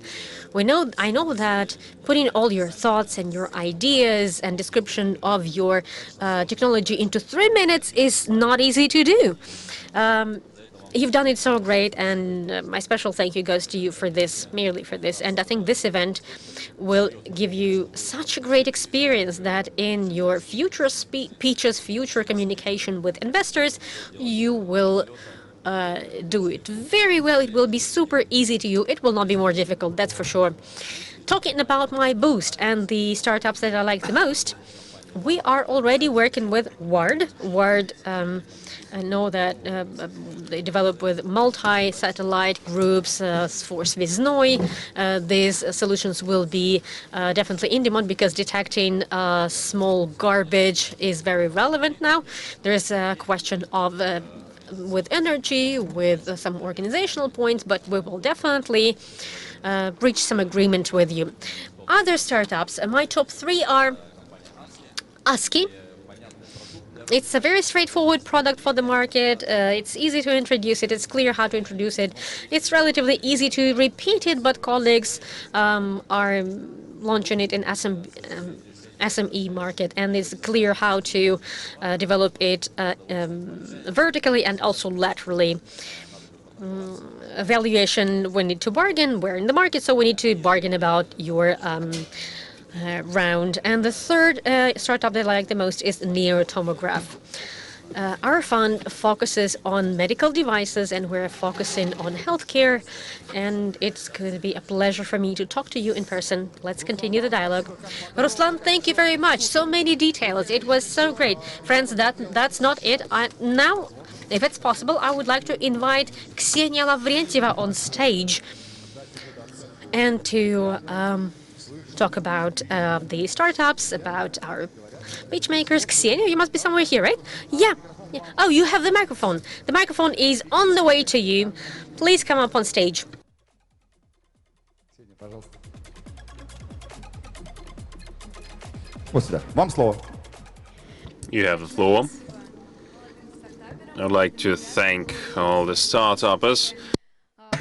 I know that putting all your thoughts and your ideas and description of your technology into 3 minutes is not easy to do. You've done it so great, and my special thank you goes to you for this, merely for this. And I think this event will give you such a great experience that in your future speeches, future communication with investors, you will do it very well. It will be super easy to you. It will not be more difficult, that's for sure. Talking about my boost and the startups that I like the most, we are already working with WARD. WARD, I know that they develop with multi-satellite groups for Svyznoy. These solutions will be definitely in demand because detecting small garbage is very relevant now. There is a question of with energy, with some organizational points, but we will definitely reach some agreement with you. Other startups, my top 3 are ASCII. It's a very straightforward product for the market. It's easy to introduce it. It's clear how to introduce it. It's relatively easy to repeat it, but colleagues are launching it in SME market, and it's clear how to develop it vertically and also laterally. Evaluation, we need to bargain. We're in the market, so we need to bargain about your round. And the third startup that I like the most is Neotomograph. Our fund focuses on medical devices, and we're focusing on healthcare, and it's going to be a pleasure for me to talk to you in person. Let's continue the dialogue. Ruslan, thank you very much. So many details. It was so great. Friends, that's not it. Now, if it's possible, I would like to invite Ksenia Lavrentieva on stage and to talk about the startups, about our pitch makers. Ksenia, you must be somewhere here, right? Yeah. Oh, you have the microphone. The microphone is on the way to you. Please come up on stage. Вам слово. You have the floor. I'd like to thank all the startuppers,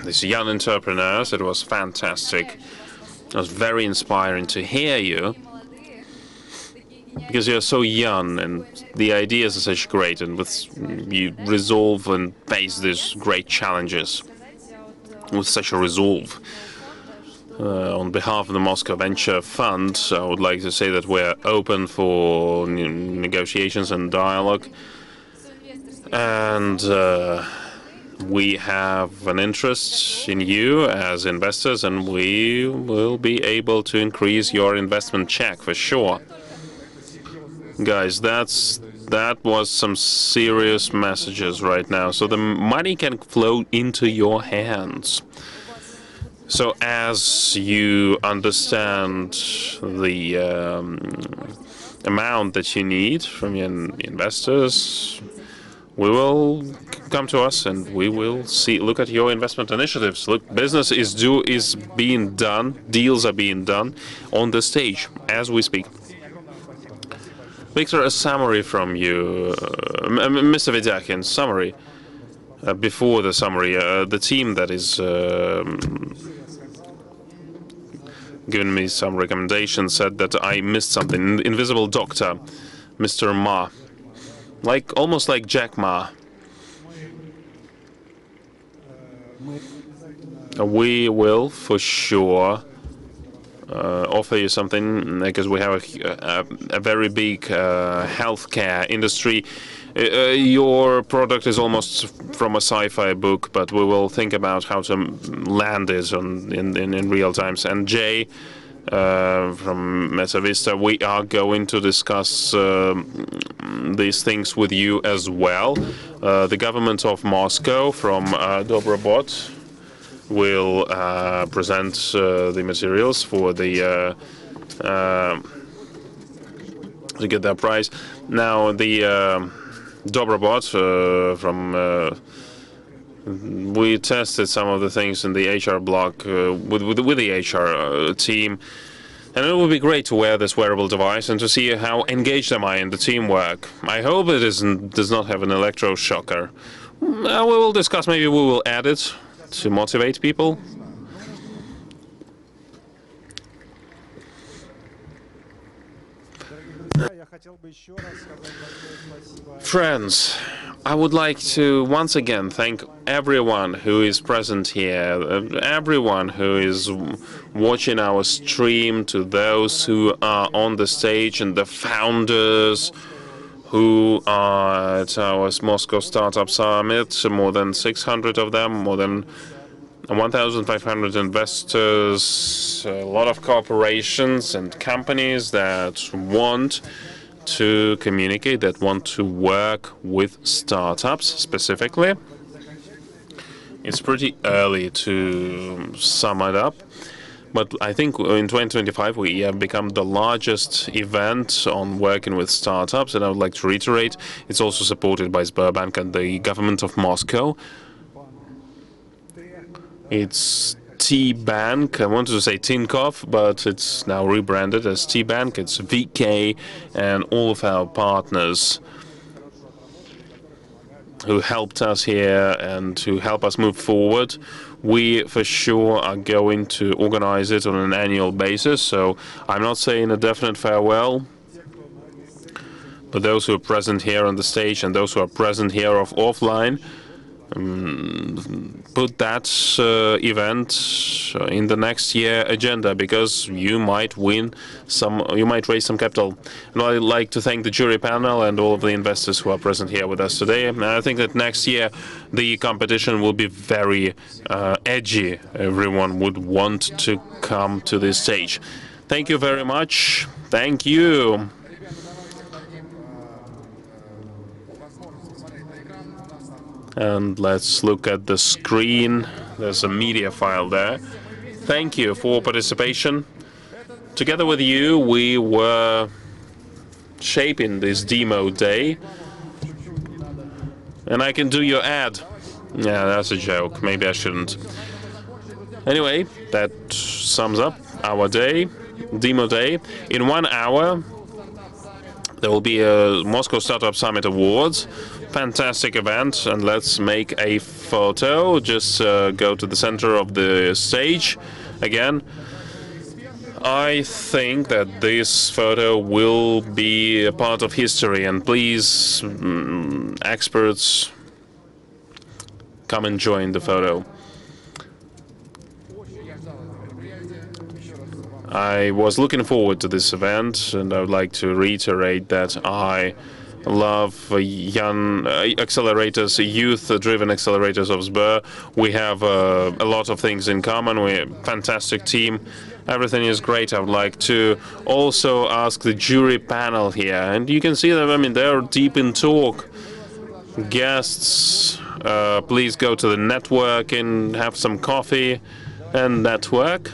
these young entrepreneurs. It was fantastic. It was very inspiring to hear you, because you're so young and the ideas are such great, and you resolve and face these great challenges with such a resolve. On behalf of the Moscow Venture Fund, I would like to say that we're open for negotiations and dialogue, and we have an interest in you as investors, and we will be able to increase your investment check for sure. Guys, that was some serious messages right now. So the money can flow into your hands. So as you understand the amount that you need from your investors, we will come to us and we will look at your investment initiatives. Look, business is being done, deals are being done on the stage as we speak. Victor, a summary from you, Mr. Vedyakin, summary. Before the summary, the team that is giving me some recommendations said that I missed something. Invisible Doctor, Mr. Ma. Almost like Jack Ma. We will for sure offer you something, because we have a very big healthcare industry. Your product is almost from a sci-fi book, but we will think about how to land it in real times. And Jay from Mesa Vista, we are going to discuss these things with you as well. The government of Moscow from Dobrobot will present the materials for the to get that prize. Now the Dobrobot from We tested some of the things in the HR block with the HR team, and it would be great to wear this wearable device and to see how engaged am I in the teamwork. I hope it does not have an electroshocker. We will discuss, maybe we will add it to motivate people. Friends, I would like to once again thank everyone who is present here, everyone who is watching our stream, to those who are on the stage and the founders who are at our Moscow Startup Summit, more than 600 of them, more than 1,500 investors, a lot of corporations and companies that want to communicate, that want to work with startups specifically. It's pretty early to sum it up, but I think in 2025 we have become the largest event on working with startups, and I would like to reiterate, it's also supported by Sberbank and the government of Moscow. It's T-Bank. I wanted to say Tinkoff, but it's now rebranded as T-Bank. It's VK and all of our partners who helped us here and who help us move forward. We for sure are going to organize it on an annual basis, so I'm not saying a definite farewell. But those who are present here on the stage and those who are present here offline, put that event in the next year agenda, because you might win some, you might raise some capital. And I'd like to thank the jury panel and all of the investors who are present here with us today. And I think that next year the competition will be very edgy. Everyone would want to come to this stage. Thank you very much. Thank you. And let's look at the screen. There's a media file there. Thank you for participation. Together with you, we were shaping this demo day. And I can do your ad. Yeah, that's a joke. Maybe I shouldn't. Anyway, that sums up our day, demo day. In 1 hour, there will be a Moscow Startup Summit Awards. Fantastic event, and let's make a photo. Just go to the center of the stage again. I think that this photo will be a part of history, and please, experts, come and join the photo. I was looking forward to this event, and I would like to reiterate that I love young accelerators, youth-driven accelerators of Sber. We have a lot of things in common. We're a fantastic team. Everything is great. I would like to also ask the jury panel here, and you can see them. I mean, they're deep in talk. Guests, please go to the network and have some coffee and network.